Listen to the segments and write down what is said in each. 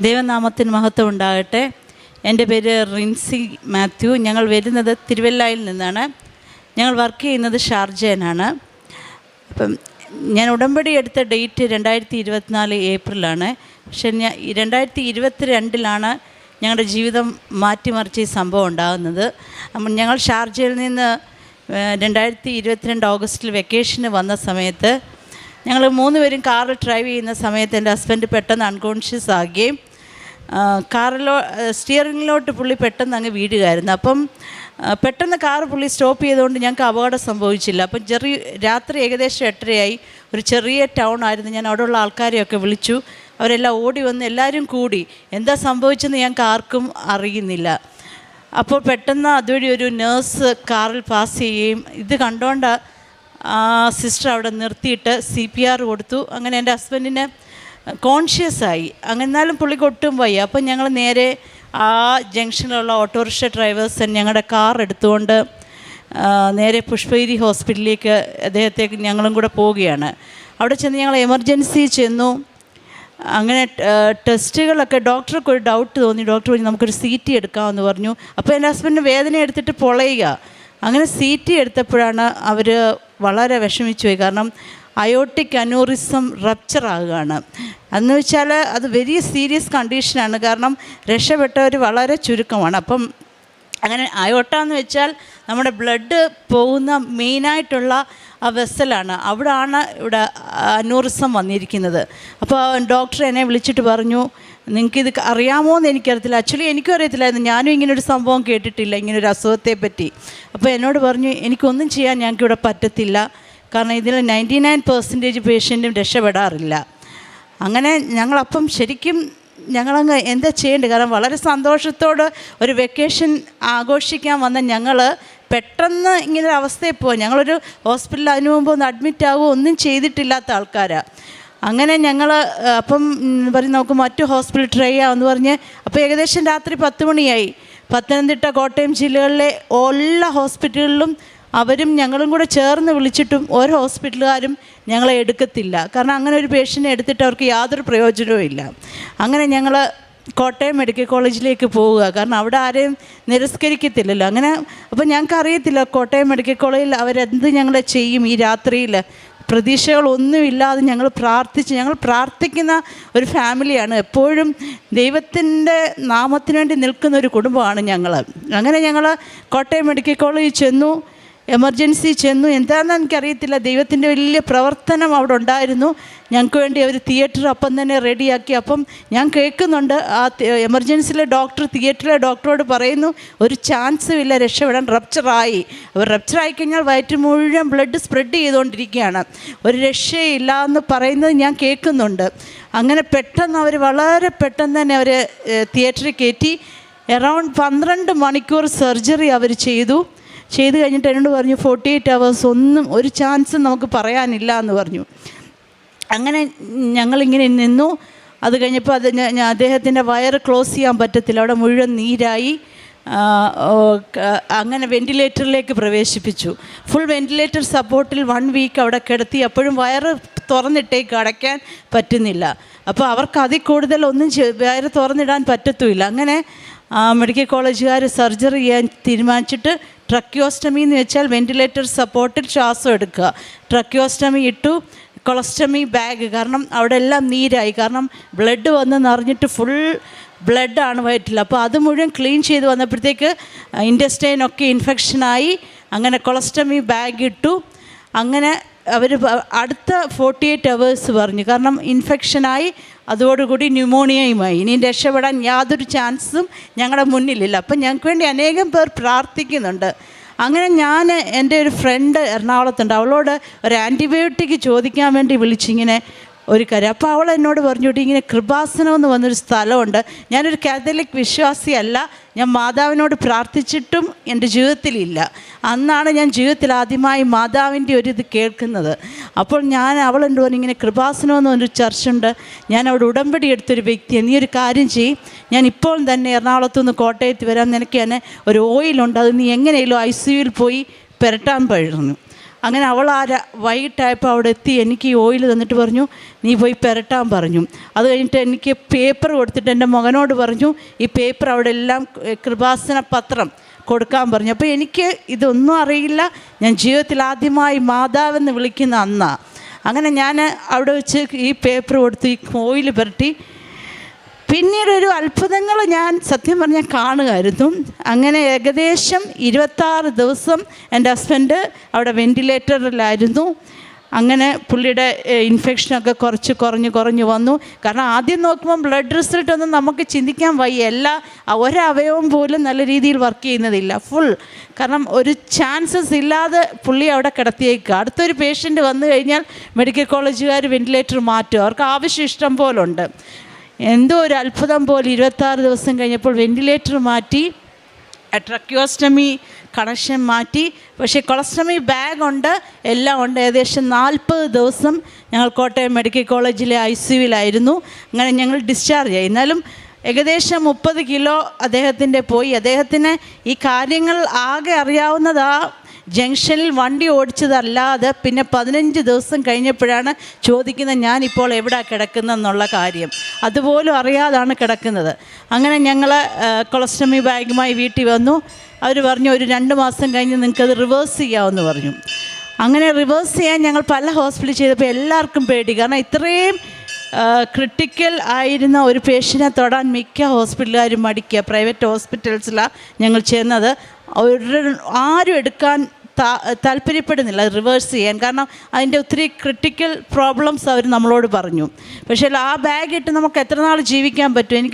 ദൈവനാമത്തിന് മഹത്വം ഉണ്ടാകട്ടെ. എൻ്റെ പേര് റിൻസി മാത്യു. ഞങ്ങൾ വരുന്നത് തിരുവല്ലയിൽ നിന്നാണ്. ഞങ്ങൾ വർക്ക് ചെയ്യുന്നത് ഷാർജയിലാണ്. അപ്പം ഞാൻ ഉടമ്പടി എടുത്ത ഡേറ്റ് 2024 ഏപ്രിലാണ്. പക്ഷെ 2022 ഞങ്ങളുടെ ജീവിതം മാറ്റിമറിച്ച് ഈ സംഭവം ഉണ്ടാകുന്നത്. ഞങ്ങൾ ഷാർജയിൽ നിന്ന് 2022 ഓഗസ്റ്റിൽ വെക്കേഷന് വന്ന സമയത്ത് ഞങ്ങൾ 3 പേരും കാറിൽ ഡ്രൈവ് ചെയ്യുന്ന സമയത്ത് എൻ്റെ ഹസ്ബൻഡ് പെട്ടെന്ന് അൺകോൺഷ്യസ് ആകുകയും സ്റ്റിയറിങ്ങിലോട്ട് പുള്ളി പെട്ടെന്ന് അങ്ങ് വീഴുകയായിരുന്നു. അപ്പം പെട്ടെന്ന് പുള്ളി സ്റ്റോപ്പ് ചെയ്തുകൊണ്ട് ഞങ്ങൾക്ക് അപകടം സംഭവിച്ചില്ല. അപ്പം രാത്രി ഏകദേശം 8:30 ഒരു ചെറിയ ടൗൺ ആയിരുന്നു. ഞാൻ അവിടെയുള്ള ആൾക്കാരെയൊക്കെ വിളിച്ചു. അവരെല്ലാം ഓടി വന്ന് എല്ലാവരും കൂടി എന്താ സംഭവിച്ചെന്ന് ഞങ്ങൾക്ക് ആർക്കും അറിയുന്നില്ല. അപ്പോൾ പെട്ടെന്ന് അതുവഴി ഒരു നേഴ്സ് കാറിൽ പാസ് ചെയ്യുകയും ഇത് കണ്ടുകൊണ്ട് സിസ്റ്റർ അവിടെ നിർത്തിയിട്ട് CPR കൊടുത്തു. അങ്ങനെ എൻ്റെ ഹസ്ബൻഡിന് കോൺഷ്യസ് ആയി. എന്നാലും പുള്ളിക്ക് ഒട്ടും വയ്യ. അപ്പം ഞങ്ങൾ നേരെ ആ ജംഗ്ഷനിലുള്ള ഓട്ടോറിക്ഷ ഡ്രൈവേഴ്സ് ഞങ്ങളുടെ കാർ എടുത്തുകൊണ്ട് നേരെ പുഷ്പഗിരി ഹോസ്പിറ്റലിലേക്ക് അദ്ദേഹത്തേക്ക് ഞങ്ങളും കൂടെ പോവുകയാണ്. അവിടെ ചെന്ന് ഞങ്ങൾ എമർജൻസി ചെന്നു. അങ്ങനെ ടെസ്റ്റുകളൊക്കെ ഡോക്ടർക്ക് ഒരു ഡൗട്ട് തോന്നി. ഡോക്ടർ പറഞ്ഞു നമുക്കൊരു CT എടുക്കാമെന്ന് പറഞ്ഞു. അപ്പോൾ എൻ്റെ ഹസ്ബൻഡിന് വേദന എടുത്തിട്ട് പൊളയുക. അങ്ങനെ CT എടുത്തപ്പോഴാണ് അവർ വളരെ വിഷമിച്ചു പോയി. കാരണം അയോട്ടിക് അനൂറിസം റപ്ചർ ആകുകയാണ്. എന്ന് വെച്ചാൽ അത് വെരി സീരിയസ് കണ്ടീഷനാണ്. കാരണം രക്ഷപ്പെട്ടവർ വളരെ ചുരുക്കമാണ്. അപ്പം അങ്ങനെ അയോട്ട എന്ന് വെച്ചാൽ നമ്മുടെ ബ്ലഡ് പോകുന്ന മെയിനായിട്ടുള്ള ആ വെസലാണ്. അവിടെയാണ് ഇവിടെ അനൂറിസം വന്നിരിക്കുന്നത്. അപ്പോൾ ഡോക്ടർ എന്നെ വിളിച്ചിട്ട് പറഞ്ഞു നിങ്ങൾക്കിത് അറിയാമോ എന്ന് എനിക്കറിയത്തില്ല. ആക്ച്വലി എനിക്കും അറിയത്തില്ലായിരുന്നു. ഞാനും ഇങ്ങനൊരു സംഭവം കേട്ടിട്ടില്ല, ഇങ്ങനൊരു അസുഖത്തെ പറ്റി. അപ്പോൾ എന്നോട് പറഞ്ഞു എനിക്കൊന്നും ചെയ്യാൻ ഞങ്ങൾക്കിവിടെ പറ്റത്തില്ല. കാരണം ഇതിൽ 99% പേഷ്യൻറ്റും രക്ഷപ്പെടാറില്ല. അങ്ങനെ ഞങ്ങളപ്പം ശരിക്കും ഞങ്ങളങ്ങ് എന്താ ചെയ്യേണ്ടത്? കാരണം വളരെ സന്തോഷത്തോട് ഒരു വെക്കേഷൻ ആഘോഷിക്കാൻ വന്ന ഞങ്ങൾ പെട്ടെന്ന് ഇങ്ങനൊരു അവസ്ഥയിൽ പോയി. ഞങ്ങളൊരു ഹോസ്പിറ്റലിൽ അതിനു മുമ്പ് ഒന്ന് അഡ്മിറ്റ് ആവുകയോ ഒന്നും ചെയ്തിട്ടില്ലാത്ത ആൾക്കാരാണ്. അങ്ങനെ ഞങ്ങൾ അപ്പം പറഞ്ഞ് നമുക്ക് മറ്റു ഹോസ്പിറ്റൽ ട്രൈ ചെയ്യാമെന്ന് പറഞ്ഞ് അപ്പോൾ ഏകദേശം രാത്രി 10 മണിയായി. പത്തനംതിട്ട, കോട്ടയം ജില്ലകളിലെ എല്ലാ ഹോസ്പിറ്റലുകളിലും അവരും ഞങ്ങളും കൂടെ ചേർന്ന് വിളിച്ചിട്ടും ഓരോ ഹോസ്പിറ്റലുകാരും ഞങ്ങളെ എടുക്കത്തില്ല. കാരണം അങ്ങനെ ഒരു പേഷ്യൻറ്റിനെ എടുത്തിട്ട് അവർക്ക് യാതൊരു പ്രയോജനവും ഇല്ല. അങ്ങനെ ഞങ്ങൾ കോട്ടയം മെഡിക്കൽ കോളേജിലേക്ക് പോവുക. കാരണം അവിടെ ആരെയും നിരസ്കരിക്കത്തില്ലല്ലോ. അങ്ങനെ അപ്പോൾ ഞങ്ങൾക്ക് അറിയത്തില്ല കോട്ടയം മെഡിക്കൽ കോളേജിൽ അവരെന്ത് ഞങ്ങളെ ചെയ്യും. ഈ രാത്രിയിൽ പ്രതീക്ഷകളൊന്നുമില്ലാതെ ഞങ്ങൾ പ്രാർത്ഥിക്കുന്ന ഒരു ഫാമിലിയാണ്. എപ്പോഴും ദൈവത്തിൻ്റെ നാമത്തിന് വേണ്ടി നിൽക്കുന്ന ഒരു കുടുംബമാണ് ഞങ്ങൾ. അങ്ങനെ ഞങ്ങൾ കോട്ടയം മെഡിക്കൽ കോളേജിൽ ചെന്നു, എമർജൻസി ചെന്നു. എന്താണെന്ന് എനിക്കറിയത്തില്ല. ദൈവത്തിൻ്റെ വലിയ പ്രവർത്തനം അവിടെ ഉണ്ടായിരുന്നു. ഞങ്ങൾക്ക് വേണ്ടി അവർ തിയേറ്റർ അപ്പം തന്നെ റെഡിയാക്കി. അപ്പം ഞാൻ കേൾക്കുന്നുണ്ട് ആ എമർജൻസിയിലെ തിയേറ്ററിലെ ഡോക്ടറോട് പറയുന്നു ഒരു ചാൻസും ഇല്ല രക്ഷപ്പെടാൻ, റപ്ചറായി. അവർ റപ്ചറായി കഴിഞ്ഞാൽ വയറ്റ് മുഴുവൻ ബ്ലഡ് സ്പ്രെഡ് ചെയ്തുകൊണ്ടിരിക്കുകയാണ്, ഒരു രക്ഷയില്ല എന്ന് പറയുന്നത് ഞാൻ കേൾക്കുന്നുണ്ട്. അങ്ങനെ പെട്ടെന്ന് അവർ വളരെ പെട്ടെന്ന് തന്നെ അവർ തിയേറ്ററിൽ കയറ്റി. അറൗണ്ട് 12 മണിക്കൂർ സർജറി അവർ ചെയ്തു കഴിഞ്ഞിട്ട് എന്നോട് പറഞ്ഞു 48 hours ഒന്നും ഒരു ചാൻസും നമുക്ക് പറയാനില്ല എന്ന് പറഞ്ഞു. അങ്ങനെ ഞങ്ങളിങ്ങനെ നിന്നു. അത് കഴിഞ്ഞപ്പോൾ അദ്ദേഹത്തിൻ്റെ വയറ് ക്ലോസ് ചെയ്യാൻ പറ്റത്തില്ല, അവിടെ മുഴുവൻ നീരായി. അങ്ങനെ വെൻറ്റിലേറ്ററിലേക്ക് പ്രവേശിപ്പിച്ചു. ഫുൾ വെൻറ്റിലേറ്റർ സപ്പോർട്ടിൽ 1 വീക്ക് അവിടെ കിടത്തി. അപ്പോഴും വയറ് തുറന്നിട്ടേക്ക് അടയ്ക്കാൻ പറ്റുന്നില്ല. അപ്പോൾ അവർക്ക് അതിൽ കൂടുതലൊന്നും വയറ് തുറന്നിടാൻ പറ്റത്തുമില്ല. അങ്ങനെ മെഡിക്കൽ കോളേജുകാർ സർജറി ചെയ്യാൻ തീരുമാനിച്ചിട്ട് ട്രക്കിയോസ്റ്റമി എന്ന് വെച്ചാൽ വെൻറ്റിലേറ്റർ സപ്പോർട്ടിൽ ശ്വാസം എടുക്കുക. ട്രക്കിയോസ്റ്റമി ഇട്ടു. കൊളസ്റ്റമി ബാഗ്, കാരണം അവിടെ എല്ലാം നീരായി. കാരണം ബ്ലഡ് വന്ന് നിറഞ്ഞിട്ട് ഫുൾ ബ്ലഡാണ് വയറ്റിൽ. അപ്പോൾ അത് മുഴുവൻ ക്ലീൻ ചെയ്ത് വന്നപ്പോഴത്തേക്ക് ഇൻറ്റസ്റ്റൈനൊക്കെ ഇൻഫെക്ഷനായി. അങ്ങനെ കൊളസ്റ്റമി ബാഗ് ഇട്ടു. അങ്ങനെ അവർ അടുത്ത 48 hours പറഞ്ഞു. കാരണം ഇൻഫെക്ഷനായി, അതോടുകൂടി ന്യൂമോണിയയുമായി. ഇനിയും രക്ഷപ്പെടാൻ യാതൊരു ചാൻസും ഞങ്ങളുടെ മുന്നിലില്ല. അപ്പം ഞങ്ങൾക്ക് വേണ്ടി അനേകം പേർ പ്രാർത്ഥിക്കുന്നുണ്ട്. അങ്ങനെ ഞാൻ എൻ്റെ ഒരു ഫ്രണ്ട് എറണാകുളത്തുണ്ട്, അവളോട് ഒരു ആൻറ്റിബയോട്ടിക് ചോദിക്കാൻ വേണ്ടി വിളിച്ചിങ്ങനെ ഒരു കാര്യം. അപ്പോൾ അവൾ എന്നോട് പറഞ്ഞോട്ട് ഇങ്ങനെ കൃപാസനം എന്ന് വന്നൊരു സ്ഥലമുണ്ട്. ഞാനൊരു കാത്തലിക് വിശ്വാസിയല്ല, ഞാൻ മാതാവിനോട് പ്രാർത്ഥിച്ചിട്ടും എൻ്റെ ജീവിതത്തിലില്ല. അന്നാണ് ഞാൻ ജീവിതത്തിൽ ആദ്യമായി മാതാവിൻ്റെ ഒരിത് കേൾക്കുന്നത്. അപ്പോൾ അവൾ എന്നോട് പറഞ്ഞു ഇങ്ങനെ കൃപാസനം എന്ന് പറഞ്ഞൊരു ചർച്ചുണ്ട്, ഞാൻ അവിടെ ഉടമ്പടി എടുത്തൊരു വ്യക്തിയാണ്, നീ ഒരു കാര്യം ചെയ്യും, ഞാൻ ഇപ്പോൾ തന്നെ എറണാകുളത്തു നിന്ന് കോട്ടയത്ത് വരാം, നിനക്ക് തന്നെ ഒരു ഓയിലുണ്ട്, അത് നീ എങ്ങനെയല്ലോ ICUവിൽ പോയി പുരട്ടാൻ പറഞ്ഞു. അങ്ങനെ അവൾ വൈകിട്ടായപ്പോൾ അവിടെ എത്തി എനിക്ക് ഈ ഓയിൽ തന്നിട്ട് പറഞ്ഞു, നീ പോയി പുരട്ടാൻ പറഞ്ഞു. അത് കഴിഞ്ഞിട്ട് എനിക്ക് പേപ്പർ കൊടുത്തിട്ട് എൻ്റെ മകനോട് പറഞ്ഞു, ഈ പേപ്പർ അവിടെ എല്ലാം കൃപാസന പത്രം കൊടുക്കാൻ പറഞ്ഞു. അപ്പോൾ എനിക്ക് ഇതൊന്നും അറിയില്ല. ഞാൻ ജീവിതത്തിൽ ആദ്യമായി മാതാവെന്ന് വിളിക്കുന്ന അന്നാണ്. അങ്ങനെ ഞാൻ അവിടെ വെച്ച് ഈ പേപ്പർ കൊടുത്ത് ഈ ഓയിൽ പുരട്ടി. പിന്നീടൊരു അത്ഭുതങ്ങൾ ഞാൻ സത്യം പറഞ്ഞാൽ കാണുമായിരുന്നു. അങ്ങനെ ഏകദേശം 26 ദിവസം എൻ്റെ ഹസ്ബൻഡ് അവിടെ വെൻറ്റിലേറ്ററിലായിരുന്നു. അങ്ങനെ പുള്ളിയുടെ ഇൻഫെക്ഷനൊക്കെ കുറഞ്ഞു വന്നു. കാരണം ആദ്യം നോക്കുമ്പോൾ ബ്ലഡ് റിസൾട്ടൊന്നും നമുക്ക് ചിന്തിക്കാൻ വയ്യ. ഒരവയവം പോലും നല്ല രീതിയിൽ വർക്ക് ചെയ്യുന്നതില്ല, ഫുൾ. കാരണം ഒരു ചാൻസസ് ഇല്ലാതെ പുള്ളി അവിടെ കിടത്തിയേക്കുക. അടുത്തൊരു പേഷ്യൻ്റ് വന്നു കഴിഞ്ഞാൽ മെഡിക്കൽ കോളേജുകാർ വെൻറ്റിലേറ്റർ മാറ്റും, അവർക്ക് ആവശ്യം ഇഷ്ടം പോലുണ്ട്. എന്തോ ഒരു അത്ഭുതം പോലെ 26 ദിവസം കഴിഞ്ഞപ്പോൾ വെൻറ്റിലേറ്റർ മാറ്റി, ട്രക്യോസ്റ്റമി കണക്ഷൻ മാറ്റി. പക്ഷേ കൊളസ്റ്റമി ബാഗ് ഉണ്ട്, എല്ലാം ഉണ്ട്. ഏകദേശം 40 ദിവസം ഞങ്ങൾ കോട്ടയം മെഡിക്കൽ കോളേജിലെ ICUവിലായിരുന്നു. അങ്ങനെ ഞങ്ങൾ ഡിസ്ചാർജ് ആയി. എന്നാലും ഏകദേശം 30 കിലോ അദ്ദേഹത്തിൻ്റെ പോയി. അദ്ദേഹത്തിന് ഈ കാര്യങ്ങൾ ആകെ അറിയാവുന്നത് ആ ജംഗ്ഷനിൽ വണ്ടി ഓടിച്ചതല്ലാതെ പിന്നെ 15 ദിവസം കഴിഞ്ഞപ്പോഴാണ് ചോദിക്കുന്നത്, ഞാനിപ്പോൾ എവിടെ കിടക്കുന്നതെന്നുള്ള കാര്യം. അതുപോലും അറിയാതാണ് കിടക്കുന്നത്. അങ്ങനെ ഞങ്ങൾ കൊളസ്റ്റമി ബാഗുമായി വീട്ടിൽ വന്നു. അവർ പറഞ്ഞു, ഒരു 2 മാസം കഴിഞ്ഞ് നിങ്ങൾക്കത് റിവേഴ്സ് ചെയ്യാമെന്ന് പറഞ്ഞു. അങ്ങനെ റിവേഴ്സ് ചെയ്യാൻ ഞങ്ങൾ പല ഹോസ്പിറ്റലിൽ ചെയ്തപ്പോൾ എല്ലാവർക്കും പേടി. കാരണം ഇത്രയും ക്രിട്ടിക്കൽ ആയിരുന്ന ഒരു പേഷ്യനെ തൊടാൻ മിക്ക ഹോസ്പിറ്റലുകാരും മടിക്കുക. പ്രൈവറ്റ് ഹോസ്പിറ്റൽസിലാണ് ഞങ്ങൾ ചെന്നത്. ആരും എടുക്കാൻ താല്പര്യപ്പെടുന്നില്ല റിവേഴ്സ് ചെയ്യാൻ. കാരണം അതിൻ്റെ ഒത്തിരി ക്രിട്ടിക്കൽ പ്രോബ്ലംസ് അവർ നമ്മളോട് പറഞ്ഞു. പക്ഷേ ആ ബാഗ് ഇട്ട് നമുക്ക് എത്ര നാൾ ജീവിക്കാൻ പറ്റും?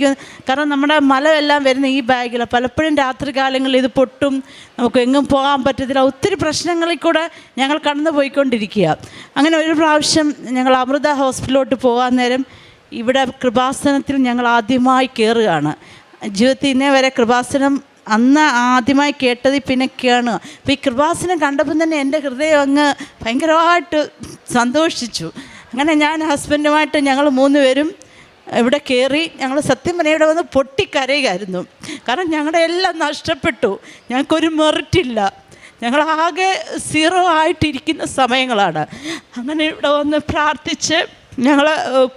കാരണം നമ്മുടെ മലമെല്ലാം വരുന്ന ഈ ബാഗിലാണ്. പലപ്പോഴും രാത്രി കാലങ്ങളിൽ ഇത് പൊട്ടും, നമുക്ക് എങ്ങും പോകാൻ പറ്റത്തില്ല. ഒത്തിരി പ്രശ്നങ്ങളിൽ കൂടെ ഞങ്ങൾ കടന്നു പോയിക്കൊണ്ടിരിക്കുക. അങ്ങനെ ഒരു പ്രാവശ്യം ഞങ്ങൾ അമൃത ഹോസ്പിറ്റലിലോട്ട് പോകാൻ നേരം ഇവിടെ കൃപാസനത്തിൽ ഞങ്ങൾ ആദ്യമായി കയറുകയാണ്. ജീവിതത്തിൽ ഇന്നേ വരെ കൃപാസനം അന്ന് ആദ്യമായി കേട്ടത് പിന്നൊക്കെയാണ്. അപ്പോൾ ഈ കൃപാസനം കണ്ടപ്പം തന്നെ എൻ്റെ ഹൃദയം അങ്ങ് ഭയങ്കരമായിട്ട് സന്തോഷിച്ചു. അങ്ങനെ ഞാൻ ഹസ്ബൻഡുമായിട്ട് ഞങ്ങൾ 3 പേരും ഇവിടെ കയറി. ഞങ്ങൾ സത്യം പറഞ്ഞാൽ ഇവിടെ വന്ന് പൊട്ടിക്കരയുകയായിരുന്നു. കാരണം ഞങ്ങളുടെ എല്ലാം നഷ്ടപ്പെട്ടു, ഞങ്ങൾക്കൊരു മെറിറ്റില്ല, ഞങ്ങളാകെ 0 ആയിട്ടിരിക്കുന്ന സമയങ്ങളാണ്. അങ്ങനെ ഇവിടെ വന്ന് പ്രാർത്ഥിച്ച് ഞങ്ങൾ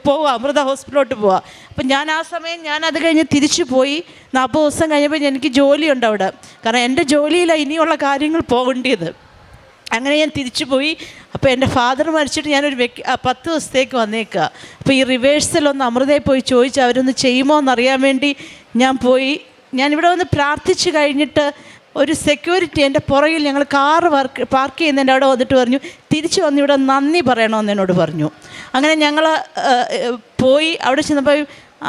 പോവുക, അമൃത ഹോസ്പിറ്റലിലോട്ട് പോവുക. അപ്പം ഞാൻ ആ സമയം അത് കഴിഞ്ഞ് തിരിച്ചു പോയി. 40 ദിവസം കഴിഞ്ഞപ്പോൾ എനിക്ക് ജോലിയുണ്ട് അവിടെ. കാരണം എൻ്റെ ജോലിയിലാണ് ഇനിയുള്ള കാര്യങ്ങൾ പോകേണ്ടത്. അങ്ങനെ ഞാൻ തിരിച്ചു പോയി. അപ്പോൾ എൻ്റെ ഫാദർ മരിച്ചിട്ട് ഞാനൊരു 10 ദിവസത്തേക്ക് വന്നേക്കുക. അപ്പോൾ ഈ റിവേഴ്സലൊന്ന് അമൃതയിൽ പോയി ചോദിച്ച് അവരൊന്ന് ചെയ്യുമോ എന്നറിയാൻ വേണ്ടി ഞാൻ പോയി. ഞാനിവിടെ വന്ന് പ്രാർത്ഥിച്ച് കഴിഞ്ഞിട്ട് ഒരു സെക്യൂരിറ്റി എൻ്റെ പുറകിൽ ഞങ്ങൾ കാറ് പാർക്ക് ചെയ്യുന്നതിൻ്റെ അവിടെ വന്നിട്ട് പറഞ്ഞു, തിരിച്ചു വന്ന് ഇവിടെ നന്ദി പറയണമെന്ന് എന്നോട് പറഞ്ഞു. അങ്ങനെ ഞങ്ങൾ പോയി. അവിടെ ചെന്നപ്പോൾ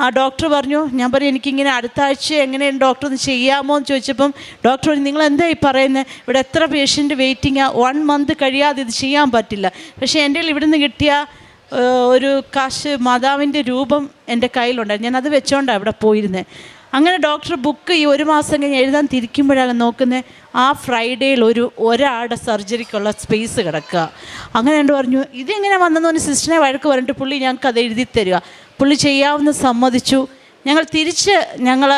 ആ ഡോക്ടർ പറഞ്ഞു, ഞാൻ പറഞ്ഞു എനിക്കിങ്ങനെ അടുത്ത ആഴ്ച എങ്ങനെയാണ് ഡോക്ടർ ഒന്ന് ചെയ്യാമോ എന്ന് ചോദിച്ചപ്പം ഡോക്ടർ പറഞ്ഞു, നിങ്ങൾ എന്താ ഈ പറയുന്നത്, ഇവിടെ എത്ര പേഷ്യൻ്റ് വെയിറ്റിംഗാണ്, 1 മന്ത് കഴിയാതെ ഇത് ചെയ്യാൻ പറ്റില്ല. പക്ഷേ എൻ്റെ ഇവിടുന്ന് കിട്ടിയ ഒരു കാശ് മാതാവിൻ്റെ രൂപം എൻ്റെ കയ്യിലുണ്ടായിരുന്നു. ഞാനത് വെച്ചോണ്ടാണ് ഇവിടെ പോയിരുന്നത്. അങ്ങനെ ഡോക്ടർ ബുക്ക് ഈ 1 മാസം കഴിഞ്ഞ് എഴുതാൻ തിരിക്കുമ്പോഴാണ് നോക്കുന്നത്, ആ ഫ്രൈഡേയിൽ ഒരാളുടെ സർജറിക്കുള്ള സ്പേസ് കിടക്കുക. അങ്ങനെ എന്നോട് പറഞ്ഞു, ഇതെങ്ങനെ വന്നെന്ന് പറഞ്ഞ് സിസ്റ്ററിനെ വഴക്ക് പറഞ്ഞിട്ട് പുള്ളി ഞങ്ങൾക്ക് അത് എഴുതി തരിക. പുള്ളി ചെയ്യാവുന്ന സമ്മതിച്ചു. ഞങ്ങൾ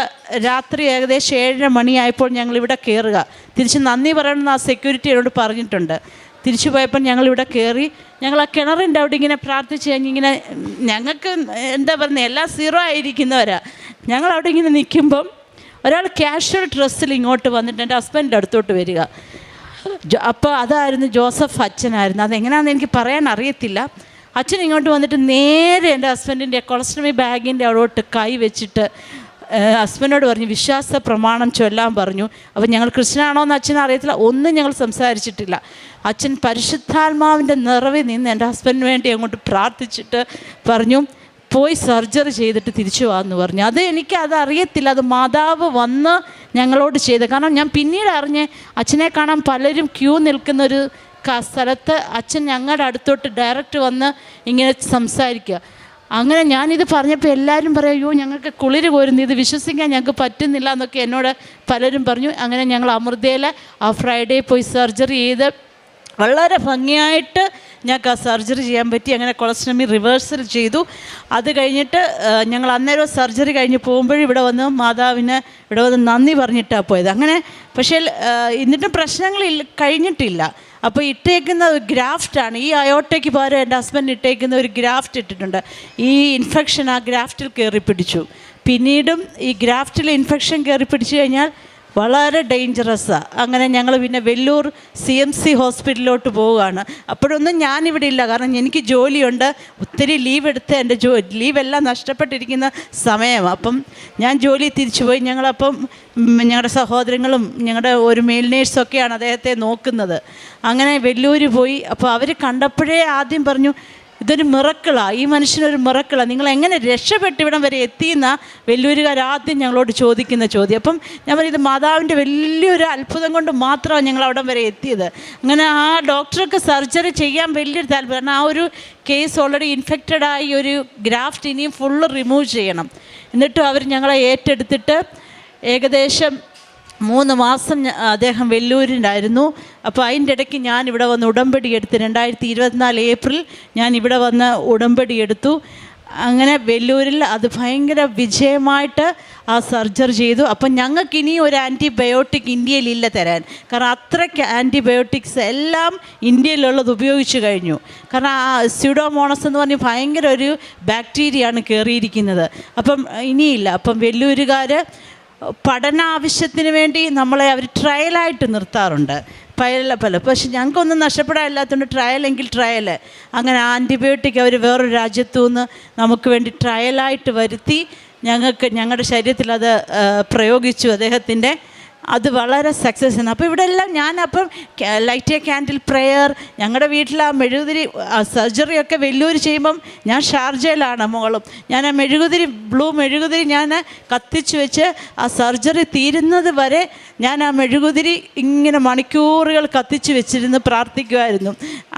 രാത്രി ഏകദേശം 7:30 മണിയായപ്പോൾ ഞങ്ങളിവിടെ കയറുക. തിരിച്ച് നന്ദി പറയണമെന്ന് ആ സെക്യൂരിറ്റി എന്നോട് പറഞ്ഞിട്ടുണ്ട്. തിരിച്ചു പോയപ്പോൾ ഞങ്ങളിവിടെ കയറി. ഞങ്ങൾ ആ കിണറിൻ്റെ അവിടെ ഇങ്ങനെ പ്രാർത്ഥിച്ച് കഴിഞ്ഞിങ്ങനെ, ഞങ്ങൾക്ക് എന്താ പറയുന്നത്, എല്ലാം 0 ആയിരിക്കുന്നവരാ. ഞങ്ങളവിടെ ഇങ്ങനെ നിൽക്കുമ്പം ഒരാൾ കാഷ്വൽ ഡ്രസ്സിൽ ഇങ്ങോട്ട് വന്നിട്ട് എൻ്റെ ഹസ്ബൻഡിൻ്റെ അടുത്തോട്ട് വരിക. അപ്പോൾ അതായിരുന്നു ജോസഫ് അച്ഛനായിരുന്നു. അതെങ്ങനെയാണെന്ന് എനിക്ക് പറയാൻ അറിയത്തില്ല. അച്ഛൻ ഇങ്ങോട്ട് വന്നിട്ട് നേരെ എൻ്റെ ഹസ്ബൻഡിൻ്റെ കൊളസ്റ്റമി ബാഗിൻ്റെ അവിടോട്ട് കൈ വെച്ചിട്ട് ഹസ്ബൻഡിനോട് പറഞ്ഞു, വിശ്വാസ പ്രമാണം ചൊല്ലാൻ പറഞ്ഞു. അപ്പോൾ ഞങ്ങൾ ക്രിസ്ത്യനാണോ എന്ന് അച്ഛനെ അറിയത്തില്ല, ഒന്നും ഞങ്ങൾ സംസാരിച്ചിട്ടില്ല. അച്ഛൻ പരിശുദ്ധാത്മാവിൻ്റെ നിറവിൽ നിന്ന് എൻ്റെ ഹസ്ബൻഡിന് വേണ്ടി അങ്ങോട്ട് പ്രാർത്ഥിച്ചിട്ട് പറഞ്ഞു, പോയി സർജറി ചെയ്തിട്ട് തിരിച്ചു വാന്ന് പറഞ്ഞു. അത് അറിയത്തില്ല, അത് മാതാവ് വന്ന് ഞങ്ങളോട് ചെയ്ത്. കാരണം ഞാൻ പിന്നീട് അറിഞ്ഞ് അച്ഛനെ കാണാൻ പലരും ക്യൂ നിൽക്കുന്നൊരു സ്ഥലത്ത് അച്ഛൻ ഞങ്ങളുടെ അടുത്തോട്ട് ഡയറക്റ്റ് വന്ന് ഇങ്ങനെ സംസാരിക്കുക. അങ്ങനെ ഞാനിത് പറഞ്ഞപ്പോൾ എല്ലാവരും പറയും, അയ്യോ ഞങ്ങൾക്ക് കുളിര് കോരുന്നു, ഇത് വിശ്വസിക്കാൻ ഞങ്ങൾക്ക് പറ്റുന്നില്ല എന്നൊക്കെ എന്നോട് പലരും പറഞ്ഞു. അങ്ങനെ ഞങ്ങൾ അമൃതയിൽ ആ ഫ്രൈഡേ പോയി സർജറി ചെയ്ത് വളരെ ഭംഗിയായിട്ട് ഞങ്ങൾക്ക് ആ സർജറി ചെയ്യാൻ പറ്റി. അങ്ങനെ കൊളസ്ട്രമി റിവേഴ്സൽ ചെയ്തു. അത് കഴിഞ്ഞിട്ട് ഞങ്ങൾ അന്നേരം സർജറി കഴിഞ്ഞ് പോകുമ്പോഴും ഇവിടെ വന്ന് മാതാവിന് ഇവിടെ വന്ന് നന്ദി പറഞ്ഞിട്ടാണ് പോയത്. അങ്ങനെ പക്ഷേ എന്നിട്ടും പ്രശ്നങ്ങളില്ല, കഴിഞ്ഞിട്ടില്ല. അപ്പോൾ ഇട്ടേക്കുന്ന ഗ്രാഫ്റ്റാണ്. ഈ അയോട്ടയ്ക്ക് പകരം എൻ്റെ ഹസ്ബൻഡ് ഇട്ടേക്കുന്ന ഒരു ഗ്രാഫ്റ്റ് ഇട്ടിട്ടുണ്ട്. ഈ ഇൻഫെക്ഷൻ ആ ഗ്രാഫ്റ്റിൽ കയറി പിടിച്ചു. പിന്നീടും ഈ ഗ്രാഫ്റ്റിൽ ഇൻഫെക്ഷൻ കയറി പിടിച്ചു കഴിഞ്ഞാൽ വളരെ ഡേഞ്ചറസാണ്. അങ്ങനെ ഞങ്ങൾ പിന്നെ വെല്ലൂർ CMC ഹോസ്പിറ്റലിലോട്ട് പോവുകയാണ്. അപ്പോഴൊന്നും ഞാനിവിടെ ഇല്ല, കാരണം എനിക്ക് ജോലിയുണ്ട്. ഒത്തിരി ലീവ് എടുത്ത് എൻ്റെ ലീവെല്ലാം നഷ്ടപ്പെട്ടിരിക്കുന്ന സമയമാണ്. അപ്പം ഞാൻ ജോലി തിരിച്ചു പോയി. ഞങ്ങളപ്പം ഞങ്ങളുടെ സഹോദരങ്ങളും ഞങ്ങളുടെ ഒരു മെയിൽ നേഴ്സൊക്കെയാണ് അദ്ദേഹത്തെ നോക്കുന്നത്. അങ്ങനെ വെല്ലൂർ പോയി. അപ്പോൾ അവർ കണ്ടപ്പോഴേ ആദ്യം പറഞ്ഞു, ഇതൊരു മിറക്കിളാണ്, ഈ മനുഷ്യനൊരു മിറക്കിളാണ്, നിങ്ങൾ എങ്ങനെ രക്ഷപ്പെട്ട് ഇവിടം വരെ എത്തിയെന്ന വെല്ലൂരുകാർ ആദ്യം ഞങ്ങളോട് ചോദിക്കുന്ന ചോദ്യം. അപ്പം ഞാൻ പറയും, ഇത് മാതാവിൻ്റെ വലിയൊരു അത്ഭുതം കൊണ്ട് മാത്രമാണ് ഞങ്ങൾ അവിടം വരെ എത്തിയത്. അങ്ങനെ ആ ഡോക്ടർക്ക് സർജറി ചെയ്യാൻ വലിയൊരു താല്പര്യം. കാരണം ആ ഒരു കേസ് ഓൾറെഡി ഇൻഫെക്റ്റഡായി ഒരു ഗ്രാഫ്റ്റ് ഇനിയും ഫുള്ള് റിമൂവ് ചെയ്യണം. എന്നിട്ടും അവർ ഞങ്ങളെ ഏറ്റെടുത്തിട്ട് ഏകദേശം 3 മാസം അദ്ദേഹം വെല്ലൂരിലായിരുന്നു. അപ്പോൾ അതിൻ്റെ ഇടയ്ക്ക് ഞാൻ ഇവിടെ വന്ന് ഉടമ്പടി എടുത്ത് 2024 ഏപ്രിൽ ഞാൻ ഇവിടെ വന്ന് ഉടമ്പടി എടുത്തു. അങ്ങനെ വെല്ലൂരിൽ അത് ഭയങ്കര വിജയമായിട്ട് ആ സർജറി ചെയ്തു. അപ്പം ഞങ്ങൾക്ക് ഇനിയും ഒരു ആൻറ്റിബയോട്ടിക് ഇന്ത്യയിലില്ല തരാൻ. കാരണം അത്രയ്ക്ക് ആൻറ്റിബയോട്ടിക്സ് എല്ലാം ഇന്ത്യയിലുള്ളത് ഉപയോഗിച്ച് കഴിഞ്ഞു. കാരണം ആ സ്യൂഡോമോണസ് എന്ന് പറഞ്ഞ് ഭയങ്കര ഒരു ബാക്ടീരിയയാണ് കയറിയിരിക്കുന്നത്. അപ്പം ഇനിയില്ല. അപ്പം വെല്ലൂരുകാർ പഠനാവശ്യത്തിന് വേണ്ടി നമ്മളെ അവർ ട്രയലായിട്ട് നിർത്താറുണ്ട് പല. പക്ഷെ ഞങ്ങൾക്കൊന്നും നഷ്ടപ്പെടാനില്ലാത്തതുകൊണ്ട് ട്രയലെങ്കിൽ ട്രയൽ. അങ്ങനെ ആൻറ്റിബയോട്ടിക് അവർ വേറൊരു രാജ്യത്തു നിന്ന് നമുക്ക് വേണ്ടി ട്രയലായിട്ട് വരുത്തി ഞങ്ങളുടെ ശരീരത്തിൽ അത് പ്രയോഗിച്ചു അദ്ദേഹത്തിൻ്റെ. അത് വളരെ സക്സസ് ആണ്. അപ്പോൾ ഇവിടെ എല്ലാം ഞാനപ്പം ലൈറ്റ് എ ക്യാൻഡിൽ പ്രെയർ, ഞങ്ങളുടെ വീട്ടിൽ ആ മെഴുകുതിരി സർജറിയൊക്കെ വെല്ലൂർ ചെയ്യുമ്പം ഞാൻ ഷാർജയിലാണ് മോളും. ഞാൻ ആ ബ്ലൂ മെഴുകുതിരി ഞാൻ കത്തിച്ച് വെച്ച് ആ സർജറി തീരുന്നത് വരെ ഞാൻ ആ മെഴുകുതിരി ഇങ്ങനെ മണിക്കൂറുകൾ കത്തിച്ച് വെച്ചിരുന്ന് പ്രാർത്ഥിക്കുമായിരുന്നു.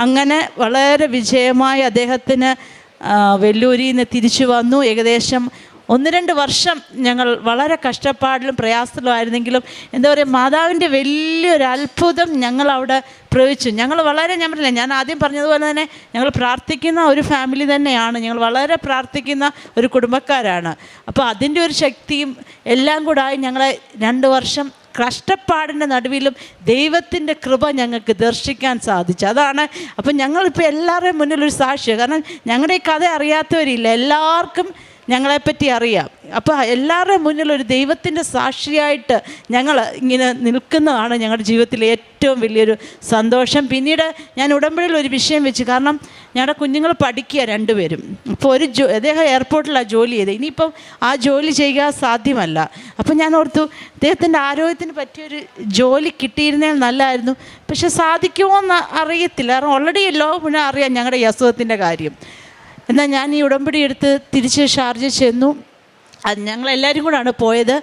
അങ്ങനെ വളരെ വിജയമായി അദ്ദേഹത്തിന് വെല്ലൂരിൽ നിന്ന് തിരിച്ചു വന്നു. ഏകദേശം 1-2 വർഷം ഞങ്ങൾ വളരെ കഷ്ടപ്പാടിലും പ്രയാസത്തിലുമായിരുന്നെങ്കിലും എന്താ പറയുക, മാതാവിൻ്റെ വലിയൊരു അത്ഭുതം ഞങ്ങളവിടെ പ്രയോഗിച്ചു. ഞങ്ങൾ വളരെ, ഞാൻ ആദ്യം പറഞ്ഞതുപോലെ തന്നെ ഞങ്ങൾ പ്രാർത്ഥിക്കുന്ന ഒരു ഫാമിലി തന്നെയാണ്. ഞങ്ങൾ വളരെ പ്രാർത്ഥിക്കുന്ന ഒരു കുടുംബക്കാരാണ്. അപ്പോൾ അതിൻ്റെ ഒരു ശക്തിയും എല്ലാം കൂടായി ഞങ്ങളെ 2 വർഷം കഷ്ടപ്പാടിൻ്റെ നടുവിലും ദൈവത്തിൻ്റെ കൃപ ഞങ്ങൾക്ക് ദർശിക്കാൻ സാധിച്ചു. അതാണ്. അപ്പം ഞങ്ങളിപ്പോൾ എല്ലാവരുടെയും മുന്നിലൊരു സാക്ഷിയാണ്. കാരണം ഞങ്ങളുടെ ഈ കഥ അറിയാത്തവരില്ല, എല്ലാവർക്കും ഞങ്ങളെപ്പറ്റി അറിയാം. അപ്പോൾ എല്ലാവരുടെയും മുന്നിലൊരു ദൈവത്തിൻ്റെ സാക്ഷിയായിട്ട് ഞങ്ങൾ ഇങ്ങനെ നിൽക്കുന്നതാണ് ഞങ്ങളുടെ ജീവിതത്തിലെ ഏറ്റവും വലിയൊരു സന്തോഷം. പിന്നീട് ഞാൻ ഉടമ്പടിയിൽ ഒരു വിഷയം വെച്ച്, കാരണം ഞങ്ങളുടെ കുഞ്ഞുങ്ങൾ പഠിക്കുക 2 പേരും. അപ്പോൾ അദ്ദേഹം എയർപോർട്ടിലാണ് ജോലി ചെയ്തത്. ഇനിയിപ്പം ആ ജോലി ചെയ്യുക സാധ്യമല്ല. അപ്പം ഞാൻ ഓർത്തു, അദ്ദേഹത്തിൻ്റെ ആരോഗ്യത്തിന് പറ്റിയൊരു ജോലി കിട്ടിയിരുന്നേൽ നല്ലതായിരുന്നു. പക്ഷെ സാധിക്കുമോ എന്ന് അറിയത്തില്ല. കാരണം ഓൾറെഡി മുന്നേ അറിയാം ഞങ്ങളുടെ ഈ അസുഖത്തിൻ്റെ കാര്യം. എന്നാൽ ഞാൻ ഈ ഉടമ്പടി എടുത്ത് തിരിച്ച് ഷാർജ ചെന്നു. അത് ഞങ്ങളെല്ലാവരും കൂടാണ് പോയത്.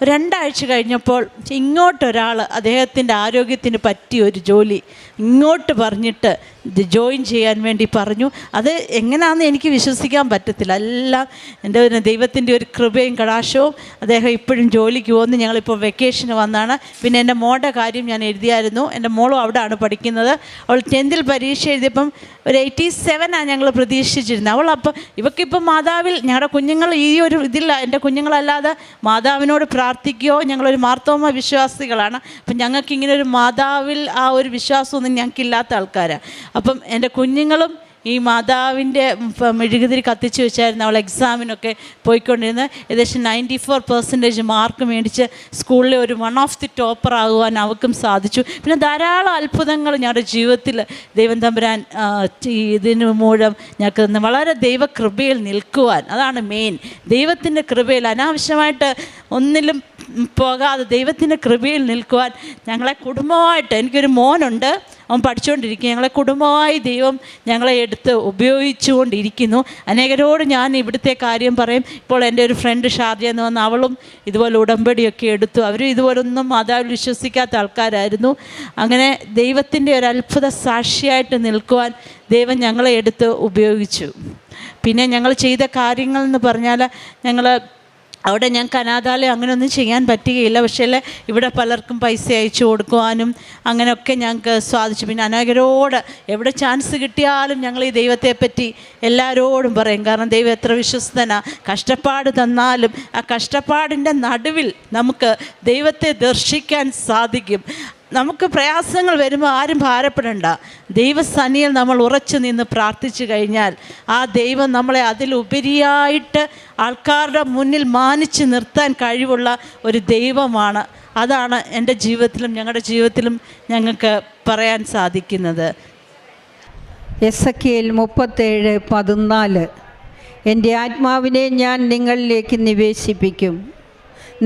2 ആഴ്ച കഴിഞ്ഞപ്പോൾ ഇങ്ങോട്ടൊരാൾ അദ്ദേഹത്തിൻ്റെ ആരോഗ്യത്തിന് പറ്റിയൊരു ജോലി ഇങ്ങോട്ട് പറഞ്ഞിട്ട് ഇത് ജോയിൻ ചെയ്യാൻ വേണ്ടി പറഞ്ഞു. അത് എങ്ങനെയാണെന്ന് എനിക്ക് വിശ്വസിക്കാൻ പറ്റത്തില്ല. എല്ലാം എൻ്റെ ദൈവത്തിൻ്റെ ഒരു കൃപയും കടാക്ഷവും. അദ്ദേഹം ഇപ്പോഴും ജോലിക്ക് പോകുന്നു. ഞങ്ങളിപ്പോൾ വെക്കേഷന് വന്നാണ്. പിന്നെ എൻ്റെ മോളുടെ കാര്യം ഞാൻ എഴുതിയായിരുന്നു. എൻ്റെ മോളും അവിടെയാണ് പഠിക്കുന്നത്. അവൾ 10th പരീക്ഷ എഴുതിയപ്പം ഒരു 87 ഞങ്ങൾ പ്രതീക്ഷിച്ചിരുന്നത്. അവളപ്പം ഇവക്കിപ്പം മാതാവിൽ ഞങ്ങളുടെ കുഞ്ഞുങ്ങൾ ഈ ഒരു ഇതില്ല, എൻ്റെ കുഞ്ഞുങ്ങളല്ലാതെ മാതാവിനോട് പ്രാർത്ഥിക്കുകയോ, ഞങ്ങളൊരു മാർത്തോമ വിശ്വാസികളാണ്. അപ്പം ഞങ്ങൾക്കിങ്ങനെ ഒരു മാതാവിൽ ആ ഒരു വിശ്വാസമൊന്നും ഞങ്ങൾക്കില്ലാത്ത ആൾക്കാരാണ്. അപ്പം എൻ്റെ കുഞ്ഞുങ്ങളും ഈ മാതാവിൻ്റെ മെഴുകുതിരി കത്തിച്ച് വെച്ചായിരുന്നു അവൾ എക്സാമിനൊക്കെ പോയിക്കൊണ്ടിരുന്നത്. ഏകദേശം 94% മാർക്ക് മേടിച്ച് സ്കൂളിലെ ഒരു 1 ഓഫ് ദി ടോപ്പർ ആകുവാൻ അവൾക്കും സാധിച്ചു. പിന്നെ ധാരാളം അത്ഭുതങ്ങൾ ഞങ്ങളുടെ ജീവിതത്തിൽ ദൈവം തമ്പുരാൻ ഇതിന് മൂലം ഞങ്ങൾക്ക് വളരെ ദൈവകൃപയിൽ നിൽക്കുവാൻ, അതാണ് മെയിൻ. ദൈവത്തിൻ്റെ കൃപയിൽ അനാവശ്യമായിട്ട് ഒന്നിലും പോകാതെ ദൈവത്തിൻ്റെ കൃപയിൽ നിൽക്കുവാൻ ഞങ്ങളെ കുടുംബമായിട്ട്, എനിക്കൊരു മോനുണ്ട്, അവൻ പഠിച്ചുകൊണ്ടിരിക്കുക. ഞങ്ങളെ കുടുംബമായി ദൈവം ഞങ്ങളെ എടുത്ത് ഉപയോഗിച്ചുകൊണ്ടിരിക്കുന്നു. അനേകരോട് ഞാൻ ഇവിടുത്തെ കാര്യം പറയും. ഇപ്പോൾ എൻ്റെ ഒരു ഫ്രണ്ട് ഷാർജയിൽ നിന്ന് വന്ന് അവളും ഇതുപോലെ ഉടമ്പടിയൊക്കെ എടുത്തു. അവരും ഇതുപോലൊന്നും മാതാവിൽ വിശ്വസിക്കാത്ത ആൾക്കാരായിരുന്നു. അങ്ങനെ ദൈവത്തിൻ്റെ ഒരു അത്ഭുത സാക്ഷിയായിട്ട് നിൽക്കുവാൻ ദൈവം ഞങ്ങളെ എടുത്ത് ഉപയോഗിച്ചു. പിന്നെ ഞങ്ങൾ ചെയ്ത കാര്യങ്ങൾ എന്ന് പറഞ്ഞാൽ, ഞങ്ങൾ അവിടെ ഞങ്ങൾക്ക് അനാഥാലയം അങ്ങനെയൊന്നും ചെയ്യാൻ പറ്റുകയില്ല. പക്ഷേ ഇവിടെ പലർക്കും പൈസ അയച്ചു കൊടുക്കുവാനും അങ്ങനെയൊക്കെ ഞങ്ങൾക്ക് സാധിച്ചു. പിന്നെ അനേകരോട് എവിടെ ചാൻസ് കിട്ടിയാലും ഞങ്ങൾ ഈ ദൈവത്തെപ്പറ്റി എല്ലാവരോടും പറയും. കാരണം ദൈവം എത്ര വിശ്വസ്തനാ. കഷ്ടപ്പാട് തന്നാലും ആ കഷ്ടപ്പാടിൻ്റെ നടുവിൽ നമുക്ക് ദൈവത്തെ ദർശിക്കാൻ സാധിക്കും. നമുക്ക് പ്രയാസങ്ങൾ വരുമ്പോൾ ആരും ഭാരപ്പെടണ്ട. ദൈവസന്നിധിയിൽ നമ്മൾ ഉറച്ചു നിന്ന് പ്രാർത്ഥിച്ചു കഴിഞ്ഞാൽ ആ ദൈവം നമ്മളെ അതിലുപരിയായിട്ട് ആൾക്കാരുടെ മുന്നിൽ മാനിച്ച് നിർത്താൻ കഴിവുള്ള ഒരു ദൈവമാണ്. അതാണ് എൻ്റെ ജീവിതത്തിലും ഞങ്ങളുടെ ജീവിതത്തിലും ഞങ്ങൾക്ക് പറയാൻ സാധിക്കുന്നത്. എസെക്കിയേൽ 37:14 എൻ്റെ ആത്മാവിനെ ഞാൻ നിങ്ങളിലേക്ക് നിവേശിപ്പിക്കും,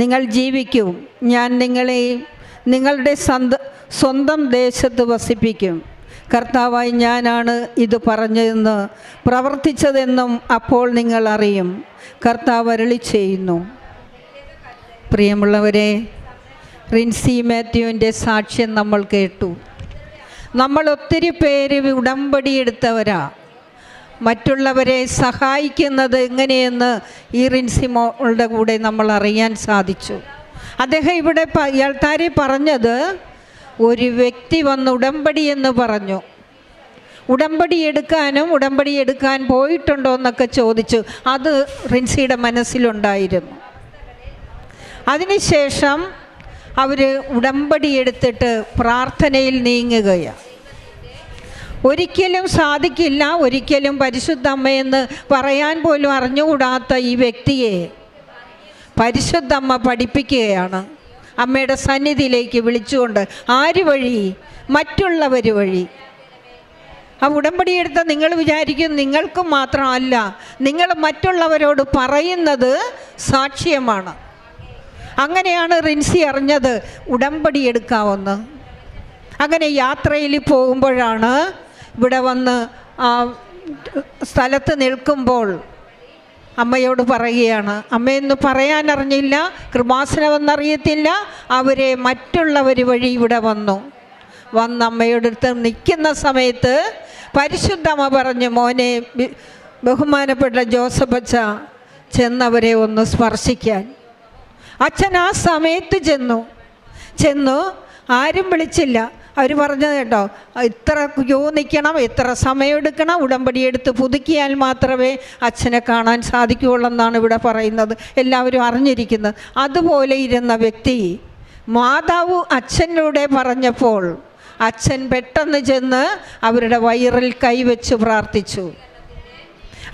നിങ്ങൾ ജീവിക്കും, ഞാൻ നിങ്ങളെയും നിങ്ങളുടെ സ്വന്തം ദേശത്ത് വസിപ്പിക്കും. കർത്താവായി ഞാനാണ് ഇത് പറഞ്ഞതെന്ന് പ്രവർത്തിച്ചതെന്നും അപ്പോൾ നിങ്ങൾ അറിയും. കർത്താവ് അരുളി ചെയ്യുന്നു. പ്രിയമുള്ളവരെ, റിൻസി മാത്യുവിൻ്റെ സാക്ഷ്യം നമ്മൾ കേട്ടു. നമ്മൾ ഒത്തിരി പേര് ഉടമ്പടി എടുത്തവരാ. മറ്റുള്ളവരെ സഹായിക്കുന്നത് എങ്ങനെയെന്ന് ഈ റിൻസി മോളുടെ കൂടെ നമ്മൾ അറിയാൻ സാധിച്ചു. അദ്ദേഹം ഇവിടെ ഇയാൾക്കാരെ പറഞ്ഞത്, ഒരു വ്യക്തി വന്ന് ഉടമ്പടി എന്ന് പറഞ്ഞു. ഉടമ്പടി എടുക്കാൻ പോയിട്ടുണ്ടോ എന്നൊക്കെ ചോദിച്ചു. അത് റിൻസിയുടെ മനസ്സിലുണ്ടായിരുന്നു. അതിനുശേഷം അവർ ഉടമ്പടി എടുത്തിട്ട് പ്രാർത്ഥനയിൽ നീങ്ങുകയാണ്. ഒരിക്കലും സാധിക്കില്ല, ഒരിക്കലും പരിശുദ്ധ അമ്മയെന്ന് പറയാൻ പോലും അറിഞ്ഞുകൂടാത്ത ഈ വ്യക്തിയെ പരിശുദ്ധ അമ്മ പഠിപ്പിക്കുകയാണ്. അമ്മയുടെ സന്നിധിയിലേക്ക് വിളിച്ചുകൊണ്ട്. ആര് വഴി? മറ്റുള്ളവർ വഴി. ആ ഉടമ്പടി എടുത്ത നിങ്ങൾ വിചാരിക്കും നിങ്ങൾക്കും മാത്രമല്ല, നിങ്ങൾ മറ്റുള്ളവരോട് പറയുന്നത് സാക്ഷ്യമാണ്. അങ്ങനെയാണ് റിൻസി അറിഞ്ഞത് ഉടമ്പടി എടുക്കാമെന്ന്. അങ്ങനെ യാത്രയിൽ പോകുമ്പോഴാണ് ഇവിടെ വന്ന് ആ സ്ഥലത്ത് നിൽക്കുമ്പോൾ അമ്മയോട് പറയുകയാണ്, അമ്മയെന്ന് പറയാനറിഞ്ഞില്ല, കൃപാസനമെന്നറിയത്തില്ല, അവരെ മറ്റുള്ളവർ വഴി ഇവിടെ വന്ന് അമ്മയുടെ അടുത്ത് നിൽക്കുന്ന സമയത്ത് പരിശുദ്ധമ്മ പറഞ്ഞു, മോനെ ബഹുമാനപ്പെട്ട ജോസഫ് അച്ഛ ചെന്നവരെ ഒന്ന് സ്പർശിക്കാൻ. അച്ഛൻ ആ സമയത്ത് ചെന്നു ആരും വിളിച്ചില്ല. അവർ പറഞ്ഞത് കേട്ടോ, ഇത്ര ക്യൂ നിൽക്കണം, ഇത്ര സമയമെടുക്കണം, ഉടമ്പടി എടുത്ത് പുതുക്കിയാൽ മാത്രമേ അച്ഛനെ കാണാൻ സാധിക്കുകയുള്ളൂ എന്നാണ് ഇവിടെ പറയുന്നത്. എല്ലാവരും അറിഞ്ഞിരിക്കുന്നത്. അതുപോലെ ഇരുന്ന വ്യക്തി മാതാവ് അച്ഛനോടെ പറഞ്ഞപ്പോൾ അച്ഛൻ പെട്ടെന്ന് ചെന്ന് അവരുടെ വയറിൽ കൈവച്ച് പ്രാർത്ഥിച്ചു.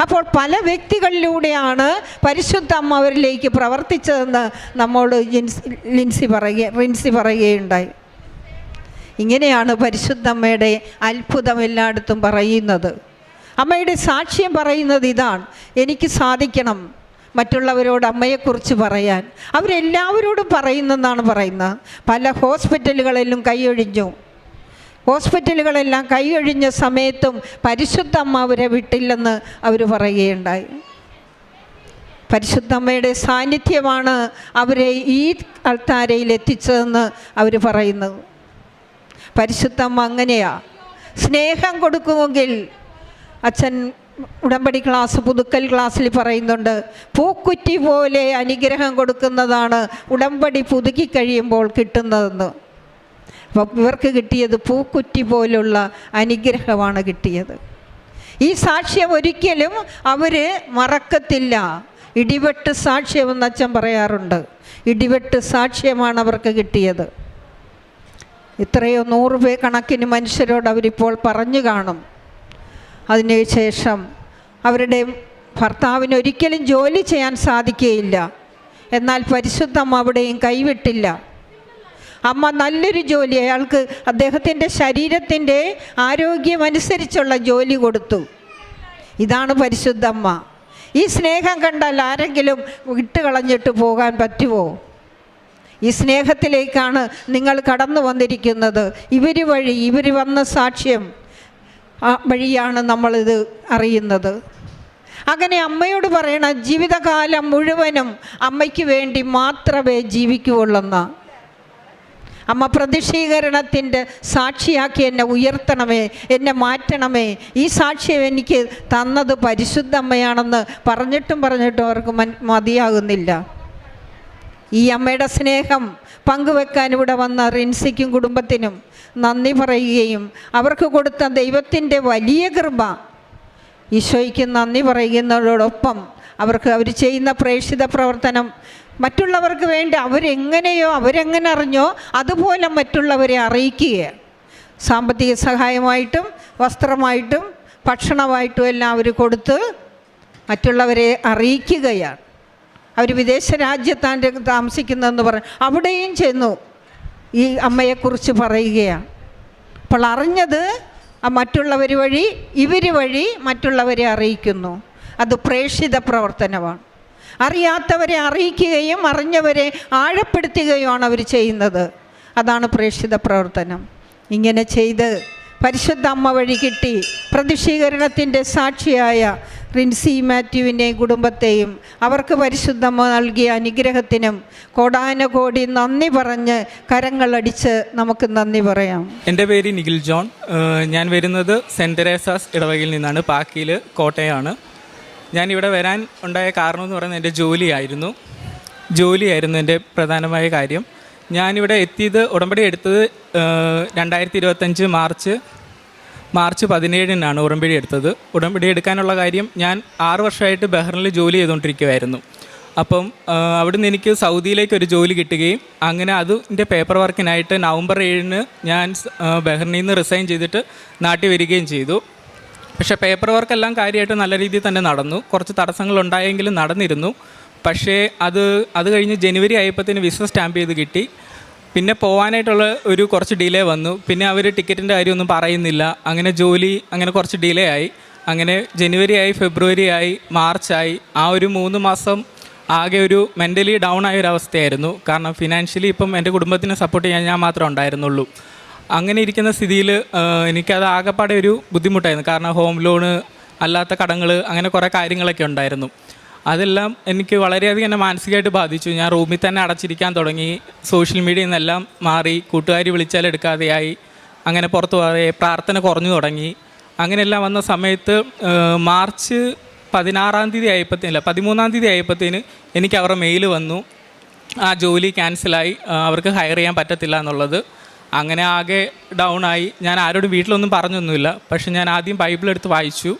അപ്പോൾ പല വ്യക്തികളിലൂടെയാണ് പരിശുദ്ധ അമ്മ അവരിലേക്ക് പ്രവർത്തിച്ചതെന്ന് നമ്മോട് റിൻസി പറയുകയുണ്ടായി. ഇങ്ങനെയാണ് പരിശുദ്ധ അമ്മയുടെ അത്ഭുതം എല്ലായിടത്തും പറയുന്നത്. അമ്മയുടെ സാക്ഷ്യം പറയുന്നത് ഇതാണ്, എനിക്ക് സാധിക്കണം മറ്റുള്ളവരോട് അമ്മയെക്കുറിച്ച് പറയാൻ. അവരെല്ലാവരോടും പറയുന്നെന്നാണ് പറയുന്നത്. പല ഹോസ്പിറ്റലുകളിലും കൈയൊഴിഞ്ഞു. ഹോസ്പിറ്റലുകളെല്ലാം കൈയൊഴിഞ്ഞ സമയത്തും പരിശുദ്ധ അമ്മ അവരെ വിട്ടില്ലെന്ന് അവർ പറയുകയുണ്ടായി. പരിശുദ്ധ അമ്മയുടെ സാന്നിധ്യമാണ് അവരെ ഈ അൾത്താരയിൽ എത്തിച്ചതെന്ന് അവർ പറയുന്നത്. പരിശുദ്ധ അമ്മ അങ്ങനെയാ. സ്നേഹം കൊടുക്കുമെങ്കിൽ അച്ഛൻ ഉടമ്പടി പുതുക്കൽ ക്ലാസ്സിൽ പറയുന്നുണ്ട്, പൂക്കുറ്റി പോലെ അനുഗ്രഹം കൊടുക്കുന്നതാണ് ഉടമ്പടി പുതുക്കി കഴിയുമ്പോൾ കിട്ടുന്നതെന്ന്. അപ്പം ഇവർക്ക് കിട്ടിയത് പൂക്കുറ്റി പോലുള്ള അനുഗ്രഹമാണ് കിട്ടിയത്. ഈ സാക്ഷ്യം ഒരിക്കലും അവർ മറക്കത്തില്ല. ഇടിവെട്ട് സാക്ഷ്യമെന്ന് അച്ഛൻ പറയാറുണ്ട്. ഇടിവെട്ട് സാക്ഷ്യമാണ് അവർക്ക് കിട്ടിയത്. ഇത്രയോ 100 കണക്കിന് മനുഷ്യരോട് അവരിപ്പോൾ പറഞ്ഞു കാണും. അതിനുശേഷം അവരുടെ ഭർത്താവിന് ഒരിക്കലും ജോലി ചെയ്യാൻ സാധിക്കുകയില്ല. എന്നാൽ പരിശുദ്ധമ്മ അവിടെയും കൈവിട്ടില്ല. അമ്മ നല്ലൊരു ജോലി അയാൾക്ക് അദ്ദേഹത്തിൻ്റെ ശരീരത്തിൻ്റെ ആരോഗ്യമനുസരിച്ചുള്ള ജോലി കൊടുത്തു. ഇതാണ് പരിശുദ്ധമ്മ. ഈ സ്നേഹം കണ്ടാൽ ആരെങ്കിലും വിട്ടുകളഞ്ഞിട്ട് പോകാൻ പറ്റുമോ? ഈ സ്നേഹത്തിലേക്കാണ് നിങ്ങൾ കടന്നു വന്നിരിക്കുന്നത്. ഇവർ വന്ന സാക്ഷ്യം വഴിയാണ് നമ്മളിത് അറിയുന്നത്. അങ്ങനെ അമ്മയോട് പറയണം, ജീവിതകാലം മുഴുവനും അമ്മയ്ക്ക് വേണ്ടി മാത്രമേ ജീവിക്കുകയുള്ളെന്ന്. അമ്മ പ്രതിഷ്ഠീകരണത്തിൻ്റെ സാക്ഷിയാക്കി എന്നെ ഉയർത്തണമേ, എന്നെ മാറ്റണമേ. ഈ സാക്ഷ്യം എനിക്ക് തന്നത് പരിശുദ്ധ അമ്മയാണെന്ന് പറഞ്ഞിട്ടും അവർക്ക് മതിയാകുന്നില്ല. ഈ അമ്മയുടെ സ്നേഹം പങ്കുവെക്കാൻ ഇവിടെ വന്ന റിൻസിക്കും കുടുംബത്തിനും നന്ദി പറയുകയും അവർക്ക് കൊടുത്ത ദൈവത്തിൻ്റെ വലിയ കൃപ ഈശോയ്ക്ക് നന്ദി പറയുന്നതോടൊപ്പം അവർ ചെയ്യുന്ന പ്രേക്ഷിത പ്രവർത്തനം മറ്റുള്ളവർക്ക് വേണ്ടി അവരെങ്ങനെ അറിഞ്ഞോ അതുപോലെ മറ്റുള്ളവരെ അറിയിക്കുകയാണ്. സാമ്പത്തിക സഹായമായിട്ടും വസ്ത്രമായിട്ടും ഭക്ഷണമായിട്ടും എല്ലാം അവർ കൊടുത്ത് മറ്റുള്ളവരെ അറിയിക്കുകയാണ്. അവർ വിദേശ രാജ്യത്താണ് താമസിക്കുന്നതെന്ന് പറഞ്ഞു അവിടെയും ചെന്നു ഈ അമ്മയെക്കുറിച്ച് പറയുകയാണ്. അപ്പോൾ അറിഞ്ഞത് മറ്റുള്ളവർ വഴി ഇവർ വഴി മറ്റുള്ളവരെ അറിയിക്കുന്നു. അത് പ്രേക്ഷിത പ്രവർത്തനമാണ്. അറിയാത്തവരെ അറിയിക്കുകയും അറിഞ്ഞവരെ ആഴപ്പെടുത്തുകയുമാണ് അവർ ചെയ്യുന്നത്. അതാണ് പ്രേക്ഷിത പ്രവർത്തനം. ഇങ്ങനെ ചെയ്ത് പരിശുദ്ധ അമ്മ വഴി കിട്ടി പ്രതിഷ്ഠീകരണത്തിൻ്റെ സാക്ഷിയായ റിൻസി മാത്യുവിനെയും കുടുംബത്തെയും അവർക്ക് പരിശുദ്ധമ്മ നൽകിയ അനുഗ്രഹത്തിനും കോടാനുകോടി നന്ദി പറഞ്ഞ് കരങ്ങളടിച്ച് നമുക്ക് നന്ദി പറയാം. എൻ്റെ പേര് നിഖിൽ ജോൺ. ഞാൻ വരുന്നത് സെൻറ്റ് തെരേസാസ് ഇടവകയിൽ നിന്നാണ്. പാക്കിയിൽ കോട്ടയമാണ്. ഞാനിവിടെ വരാൻ ഉണ്ടായ കാരണം എന്ന് പറയുന്നത് എൻ്റെ ജോലിയായിരുന്നു എൻ്റെ പ്രധാനമായ കാര്യം. ഞാനിവിടെ എത്തിയത് ഉടമ്പടി എടുത്തത് 2025 മാർച്ച് 17-നാണ് ഉടമ്പടി എടുത്തത്. ഉടമ്പടി എടുക്കാനുള്ള കാര്യം, ഞാൻ 6 വർഷമായിട്ട് ബഹ്റിനിൽ ജോലി ചെയ്തുകൊണ്ടിരിക്കുമായിരുന്നു. അപ്പം അവിടുന്ന് എനിക്ക് സൗദിയിലേക്ക് ഒരു ജോലി കിട്ടുകയും അങ്ങനെ അതിൻ്റെ പേപ്പർ വർക്കിനായിട്ട് നവംബർ 7-ന് ഞാൻ ബഹ്റിനിൽ നിന്ന് റിസൈൻ ചെയ്തിട്ട് നാട്ടിൽ വരികയും ചെയ്തു. പക്ഷേ പേപ്പർ വർക്കെല്ലാം കാര്യമായിട്ട് നല്ല രീതിയിൽ തന്നെ നടന്നു. കുറച്ച് തടസ്സങ്ങളുണ്ടായെങ്കിലും നടന്നിരുന്നു. പക്ഷേ അത് കഴിഞ്ഞ് ജനുവരി ആയപ്പോഴത്തേന് വിസ സ്റ്റാമ്പ് ചെയ്ത് കിട്ടി. പിന്നെ പോകാനായിട്ടുള്ള കുറച്ച് ഡിലേ വന്നു. പിന്നെ അവർ ടിക്കറ്റിൻ്റെ കാര്യമൊന്നും പറയുന്നില്ല. അങ്ങനെ ജോലി കുറച്ച് ഡിലേ ആയി. അങ്ങനെ ജനുവരി ആയി, ഫെബ്രുവരി ആയി, മാർച്ചായി. ആ 3 മാസം ആകെ മെൻ്റലി ഡൗൺ ആയ ഒരു അവസ്ഥയായിരുന്നു. കാരണം ഫിനാൻഷ്യലി ഇപ്പം എൻ്റെ കുടുംബത്തിനെ സപ്പോർട്ട് ചെയ്യാൻ ഞാൻ മാത്രമേ ഉണ്ടായിരുന്നുള്ളൂ. അങ്ങനെ ഇരിക്കുന്ന സ്ഥിതിയിൽ എനിക്കത് ആകെപ്പാടെ ഒരു ബുദ്ധിമുട്ടായിരുന്നു. കാരണം ഹോം ലോണ്, അല്ലാത്ത കടങ്ങൾ, അങ്ങനെ കുറേ കാര്യങ്ങളൊക്കെ ഉണ്ടായിരുന്നു. അതെല്ലാം എനിക്ക് വളരെയധികം എന്നെ മാനസികമായിട്ട് ബാധിച്ചു. ഞാൻ റൂമിൽ തന്നെ അടച്ചിരിക്കാൻ തുടങ്ങി. സോഷ്യൽ മീഡിയയിൽ നിന്നെല്ലാം മാറി. കൂട്ടുകാർ വിളിച്ചാൽ എടുക്കാതെയായി. അങ്ങനെ പുറത്തു പോകാതെ പ്രാർത്ഥന കുറഞ്ഞു തുടങ്ങി. അങ്ങനെയെല്ലാം വന്ന സമയത്ത് മാർച്ച് 13-ാം തീയതി ആയപ്പോഴത്തേന് എനിക്ക് അവരുടെ മെയിൽ വന്നു, ആ ജോലി ക്യാൻസലായി, അവർക്ക് ഹയർ ചെയ്യാൻ പറ്റത്തില്ല എന്നുള്ളത്. അങ്ങനെ ആകെ ഡൗണായി. ഞാൻ ആരോടും വീട്ടിലൊന്നും പറഞ്ഞൊന്നുമില്ല. പക്ഷെ ഞാൻ ആദ്യം ബൈബിൾ എടുത്ത്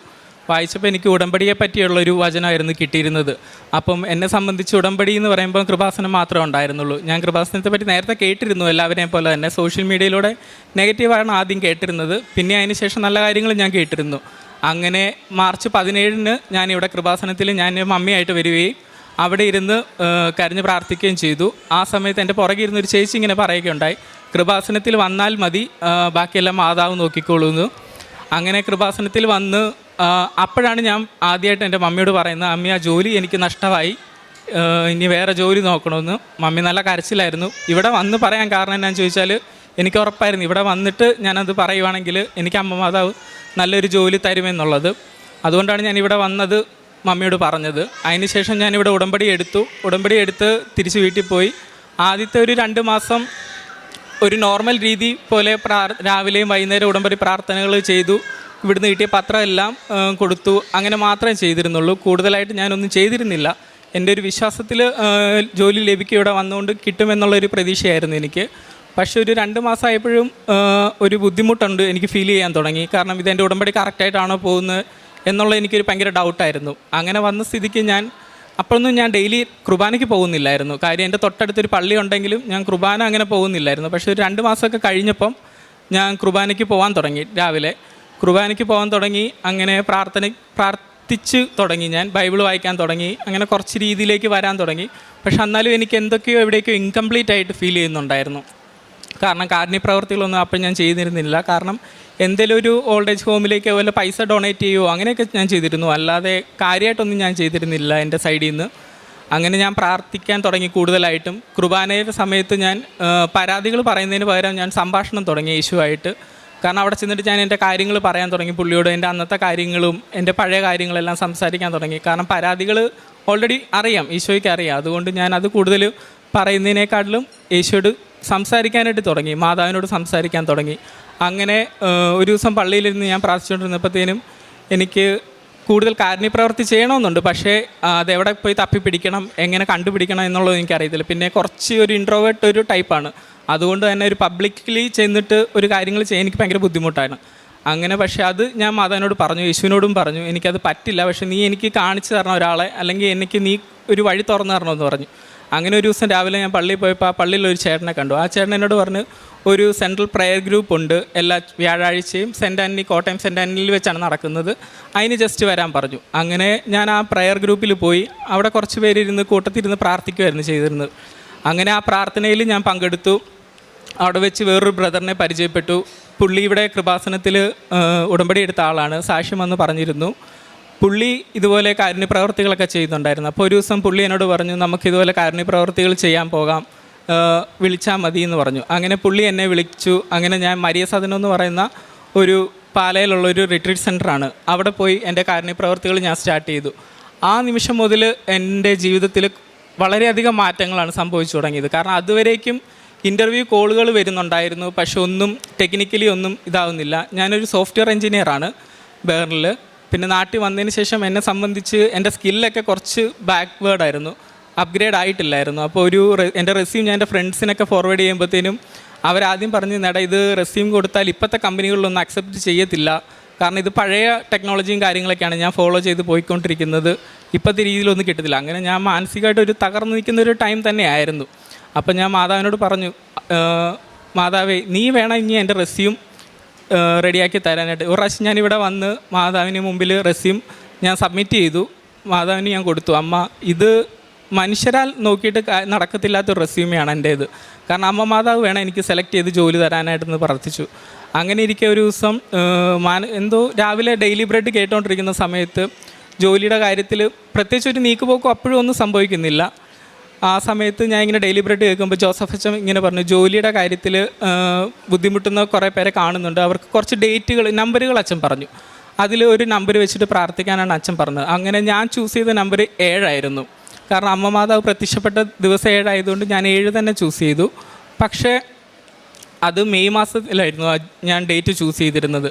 വായിച്ചപ്പോൾ എനിക്ക് ഉടമ്പടിയെ പറ്റിയുള്ളൊരു വചനമായിരുന്നു കിട്ടിയിരുന്നത്. അപ്പം എന്നെ സംബന്ധിച്ച് ഉടമ്പടി എന്ന് പറയുമ്പോൾ കൃപാസനം മാത്രമേ ഉണ്ടായിരുന്നുള്ളൂ. ഞാൻ കൃപാസനത്തെ പറ്റി നേരത്തെ കേട്ടിരുന്നു, എല്ലാവരെയും പോലെ തന്നെ സോഷ്യൽ മീഡിയയിലൂടെ നെഗറ്റീവാണ് ആദ്യം കേട്ടിരുന്നത്. പിന്നെ അതിന് ശേഷം നല്ല കാര്യങ്ങൾ ഞാൻ കേട്ടിരുന്നു. അങ്ങനെ മാർച്ച് 17-ന് ഞാനിവിടെ കൃപാസനത്തിൽ ഞാൻ മമ്മിയായിട്ട് വരികയും അവിടെ ഇരുന്ന് കരഞ്ഞ് പ്രാർത്ഥിക്കുകയും ചെയ്തു. ആ സമയത്ത് എൻ്റെ പുറകെ ഇരുന്നൊരു ചേച്ചി ഇങ്ങനെ പറയുകയുണ്ടായി, കൃപാസനത്തിൽ വന്നാൽ മതി, ബാക്കിയെല്ലാം മാതാവ് നോക്കിക്കോളൂന്ന്. അങ്ങനെ കൃപാസനത്തിൽ വന്ന് അപ്പോഴാണ് ഞാൻ ആദ്യമായിട്ട് എൻ്റെ മമ്മിയോട് പറയുന്നത്, അമ്മി ആ ജോലി എനിക്ക് നഷ്ടമായി, ഇനി വേറെ ജോലി നോക്കണമെന്ന്. മമ്മി നല്ല കരച്ചിലായിരുന്നു. ഇവിടെ വന്ന് പറയാൻ കാരണം എന്നാന്ന് ചോദിച്ചാൽ എനിക്ക് ഉറപ്പായിരുന്നു ഇവിടെ വന്നിട്ട് ഞാനത് പറയുവാണെങ്കിൽ എനിക്ക് അമ്മ മാതാവ് നല്ലൊരു ജോലി തരുമെന്നുള്ളത്. അതുകൊണ്ടാണ് ഞാനിവിടെ വന്നത് മമ്മിയോട് പറഞ്ഞത്. അതിനുശേഷം ഞാനിവിടെ ഉടമ്പടി എടുത്ത് തിരിച്ച് വീട്ടിൽ പോയി. ആദ്യത്തെ 2 മാസം ഒരു നോർമൽ രീതി പോലെ രാവിലെയും വൈകുന്നേരം ഉടമ്പടി പ്രാർത്ഥനകൾ ചെയ്തു. ഇവിടുന്ന് കിട്ടിയ പത്രം എല്ലാം കൊടുത്തു. അങ്ങനെ മാത്രമേ ചെയ്തിരുന്നുള്ളൂ. കൂടുതലായിട്ട് ഞാനൊന്നും ചെയ്തിരുന്നില്ല. എൻ്റെ ഒരു വിശ്വാസത്തിൽ ജോലി ലഭിക്കും, ഇവിടെ വന്നുകൊണ്ട് കിട്ടുമെന്നുള്ളൊരു പ്രതീക്ഷയായിരുന്നു എനിക്ക്. പക്ഷേ 2 മാസമായപ്പോഴും ഒരു ബുദ്ധിമുട്ടുണ്ട് എനിക്ക് ഫീൽ ചെയ്യാൻ തുടങ്ങി. കാരണം ഇതെൻ്റെ ഉടമ്പടി കറക്റ്റായിട്ടാണോ പോകുന്നത് എന്നുള്ള എനിക്കൊരു ഭയങ്കര ഡൗട്ടായിരുന്നു. അങ്ങനെ വന്ന സ്ഥിതിക്ക് അപ്പോഴൊന്നും ഞാൻ ഡെയിലി കുർബാനയ്ക്ക് പോകുന്നില്ലായിരുന്നു. കാര്യം എൻ്റെ തൊട്ടടുത്തൊരു പള്ളി ഉണ്ടെങ്കിലും ഞാൻ കുർബാന അങ്ങനെ പോകുന്നില്ലായിരുന്നു. പക്ഷേ 2 മാസമൊക്കെ കഴിഞ്ഞപ്പം ഞാൻ കുർബാനയ്ക്ക് പോകാൻ തുടങ്ങി. രാവിലെ കുർബാനയ്ക്ക് പോകാൻ തുടങ്ങി. അങ്ങനെ പ്രാർത്ഥിച്ച് തുടങ്ങി. ഞാൻ ബൈബിൾ വായിക്കാൻ തുടങ്ങി. അങ്ങനെ കുറച്ച് രീതിയിലേക്ക് വരാൻ തുടങ്ങി. പക്ഷെ എന്നാലും എനിക്ക് എന്തൊക്കെയോ എവിടെയൊക്കെയോ ഇൻകംപ്ലീറ്റ് ആയിട്ട് ഫീൽ ചെയ്യുന്നുണ്ടായിരുന്നു. കാരണം കാരുണ്യപ്രവർത്തികളൊന്നും അപ്പോൾ ഞാൻ ചെയ്തിരുന്നില്ല. കാരണം എന്തെങ്കിലും ഒരു ഓൾഡ് ഏജ് ഹോമിലേക്ക് വല്ല പൈസ ഡൊണേറ്റ് ചെയ്യുമോ അങ്ങനെയൊക്കെ ഞാൻ ചെയ്തിരുന്നു. അല്ലാതെ കാര്യമായിട്ടൊന്നും ഞാൻ ചെയ്തിരുന്നില്ല എൻ്റെ സൈഡിൽ നിന്ന്. അങ്ങനെ ഞാൻ പ്രാർത്ഥിക്കാൻ തുടങ്ങി കൂടുതലായിട്ടും. കുർബാനയുടെ സമയത്ത് ഞാൻ പരാതികൾ പറയുന്നതിന് പകരം ഞാൻ സംഭാഷണം തുടങ്ങി യേശുവായിട്ട്. കാരണം അവിടെ ചെന്നിട്ട് ഞാൻ എൻ്റെ കാര്യങ്ങൾ പറയാൻ തുടങ്ങി പുള്ളിയോട്. എൻ്റെ അന്നത്തെ കാര്യങ്ങളും എൻ്റെ പഴയ കാര്യങ്ങളെല്ലാം സംസാരിക്കാൻ തുടങ്ങി. കാരണം പരാതികൾ ഓൾറെഡി അറിയാം, ഈശോയ്ക്ക് അറിയാം. അതുകൊണ്ട് ഞാൻ അത് കൂടുതൽ പറയുന്നതിനേക്കാട്ടിലും യേശുവോട് സംസാരിക്കാനായിട്ട് തുടങ്ങി, മാതാവിനോട് സംസാരിക്കാൻ തുടങ്ങി. അങ്ങനെ ഒരു ദിവസം പള്ളിയിലിരുന്ന് ഞാൻ പ്രാർത്ഥിച്ചുകൊണ്ടിരുന്നപ്പോഴത്തേനും എനിക്ക് കൂടുതൽ കാരുണ്യപ്രവൃത്തി ചെയ്യണമെന്നുണ്ട്. പക്ഷേ അതെവിടെ പോയി തപ്പിപ്പിടിക്കണം, എങ്ങനെ കണ്ടുപിടിക്കണം എന്നുള്ളത് എനിക്കറിയത്തില്ല. പിന്നെ കുറച്ച് ഒരു ഇൻട്രോവേർട്ട് ഒരു ടൈപ്പാണ്. അതുകൊണ്ട് തന്നെ ഒരു പബ്ലിക്കലി ചെന്നിട്ട് ഒരു കാര്യങ്ങൾ ചെയ്യാൻ എനിക്ക് ഭയങ്കര ബുദ്ധിമുട്ടാണ്. അങ്ങനെ പക്ഷേ അത് ഞാൻ മാതാവിനോട് പറഞ്ഞു, യേശുവിനോടും പറഞ്ഞു, എനിക്കത് പറ്റില്ല, പക്ഷേ നീ എനിക്ക് കാണിച്ചു തരണം ഒരാളെ, അല്ലെങ്കിൽ എനിക്ക് നീ ഒരു വഴി തുറന്നു തരണമെന്ന് പറഞ്ഞു. അങ്ങനെ ഒരു ദിവസം രാവിലെ ഞാൻ പള്ളിയിൽ പോയപ്പോൾ ആ പള്ളിയിൽ ഒരു ചേട്ടനെ കണ്ടു. ആ ചേട്ടൻ എന്നോട് പറഞ്ഞു, ഒരു സെൻട്രൽ പ്രെയർ ഗ്രൂപ്പ് ഉണ്ട് എല്ലാ വ്യാഴാഴ്ചയും സെൻറ്റ് ആൻ്റണി, കോട്ടയം സെൻറ്റ് ആൻ്റണിയിൽ വെച്ചാണ് നടക്കുന്നത്, അതിന് ജസ്റ്റ് വരാൻ പറഞ്ഞു. അങ്ങനെ ഞാൻ ആ പ്രെയർ ഗ്രൂപ്പിൽ പോയി. അവിടെ കുറച്ച് പേരിരുന്ന് കൂട്ടത്തിരുന്ന് പ്രാർത്ഥിക്കുമായിരുന്നു ചെയ്തിരുന്നത്. അങ്ങനെ ആ പ്രാർത്ഥനയിൽ ഞാൻ പങ്കെടുത്തു. അവിടെ വെച്ച് വേറൊരു ബ്രദറിനെ പരിചയപ്പെട്ടു. പുള്ളി ഇവിടെ കൃപാസനത്തിൽ ഉടമ്പടി എടുത്ത ആളാണ്. സാക്ഷ്യം വന്ന് പറഞ്ഞിരുന്നു. പുള്ളി ഇതുപോലെ കാരുണ്യപ്രവർത്തികളൊക്കെ ചെയ്യുന്നുണ്ടായിരുന്നു. അപ്പോൾ ഒരു ദിവസം പുള്ളി എന്നോട് പറഞ്ഞു, നമുക്കിതുപോലെ കാരുണ്യപ്രവർത്തികൾ ചെയ്യാൻ പോകാം, വിളിച്ചാൽ മതി എന്ന് പറഞ്ഞു. അങ്ങനെ പുള്ളി എന്നെ വിളിച്ചു. അങ്ങനെ ഞാൻ മരിയ സദനം എന്ന് പറയുന്ന ഒരു പാലയിലുള്ള ഒരു റിട്രീറ്റ് സെൻ്ററാണ്, അവിടെ പോയി എൻ്റെ കാരുണ്യപ്രവർത്തികൾ ഞാൻ സ്റ്റാർട്ട് ചെയ്തു. ആ നിമിഷം മുതൽ എൻ്റെ ജീവിതത്തിൽ വളരെയധികം മാറ്റങ്ങളാണ് സംഭവിച്ചു തുടങ്ങിയത്. കാരണം അതുവരേക്കും ഇൻ്റർവ്യൂ കോളുകൾ വരുന്നുണ്ടായിരുന്നു, പക്ഷെ ഒന്നും ടെക്നിക്കലി ഒന്നും ഇതാവുന്നില്ല. ഞാനൊരു സോഫ്റ്റ്വെയർ എഞ്ചിനീയറാണ് ബേറിൽ. പിന്നെ നാട്ടിൽ വന്നതിന് ശേഷം എന്നെ സംബന്ധിച്ച് എൻ്റെ സ്കില്ലൊക്കെ കുറച്ച് ബാക്ക്വേർഡായിരുന്നു, അപ്ഗ്രേഡ് ആയിട്ടില്ലായിരുന്നു. അപ്പോൾ എൻ്റെ റെസ്യൂം ഞാൻ എൻ്റെ ഫ്രണ്ട്സിനൊക്കെ ഫോർവേഡ് ചെയ്യുമ്പോഴത്തേനും അവരാദ്യം പറഞ്ഞു, നേടാ ഇത് റെസ്യൂം കൊടുത്താൽ ഇപ്പോഴത്തെ കമ്പനികളിലൊന്നും അക്സെപ്റ്റ് ചെയ്യത്തില്ല, കാരണം ഇത് പഴയ ടെക്നോളജിയും കാര്യങ്ങളൊക്കെയാണ് ഞാൻ ഫോളോ ചെയ്ത് പോയിക്കൊണ്ടിരിക്കുന്നത്, ഇപ്പോഴത്തെ രീതിയിലൊന്നും കിട്ടത്തില്ല. അങ്ങനെ ഞാൻ മാനസികമായിട്ട് ഒരു തകർന്നു നിൽക്കുന്ന ഒരു ടൈം തന്നെയായിരുന്നു. അപ്പം ഞാൻ മാതാവിനോട് പറഞ്ഞു, മാതാവേ നീ വേണം ഇനി എൻ്റെ റെസ്യൂം റെഡിയാക്കി തരാനായിട്ട്. ഒരു പ്രാവശ്യം ഞാനിവിടെ വന്ന് മാതാവിന് മുമ്പിൽ റെസ്യൂം ഞാൻ സബ്മിറ്റ് ചെയ്തു. മാതാവിന് ഞാൻ കൊടുത്തു, അമ്മ ഇത് മനുഷ്യരാൽ നോക്കിയിട്ട് നടക്കത്തില്ലാത്തൊരു റെസ്യൂമെയാണ് എൻ്റേത്, കാരണം അമ്മ മാതാവ് വേണം എനിക്ക് സെലക്ട് ചെയ്ത് ജോലി തരാനായിട്ടെന്ന് പ്രാർത്ഥിച്ചു. അങ്ങനെ ഇരിക്കെ ഒരു ദിവസം എന്തോ രാവിലെ ഡെയിലി ബ്രെഡ് കേട്ടുകൊണ്ടിരിക്കുന്ന സമയത്ത് ജോലിയുടെ കാര്യത്തിൽ പ്രത്യേകിച്ച് ഒരു നീക്കുപോക്കും അപ്പോഴും ഒന്നും സംഭവിക്കുന്നില്ല. ആ സമയത്ത് ഞാൻ ഇങ്ങനെ ഡെയിലി ബ്രെഡ് കേൾക്കുമ്പോൾ ജോസഫ് അച്ഛൻ ഇങ്ങനെ പറഞ്ഞു, ജോലിയുടെ കാര്യത്തിൽ ബുദ്ധിമുട്ടുന്ന കുറേ പേരെ കാണുന്നുണ്ട്, അവർക്ക് കുറച്ച് നമ്പറുകൾ അച്ഛൻ പറഞ്ഞു. അതിൽ ഒരു നമ്പർ വെച്ചിട്ട് പ്രാർത്ഥിക്കാനാണ് അച്ഛൻ പറഞ്ഞത്. അങ്ങനെ ഞാൻ ചൂസ് ചെയ്ത നമ്പർ 7 ആയിരുന്നു. കാരണം അമ്മ മാതാവ് പ്രത്യക്ഷപ്പെട്ട ദിവസം 7 ആയതുകൊണ്ട് ഞാൻ 7 തന്നെ ചൂസ് ചെയ്തു. പക്ഷേ അത് മെയ് മാസത്തിലായിരുന്നു ഞാൻ ഡേറ്റ് ചൂസ് ചെയ്തിരുന്നത്.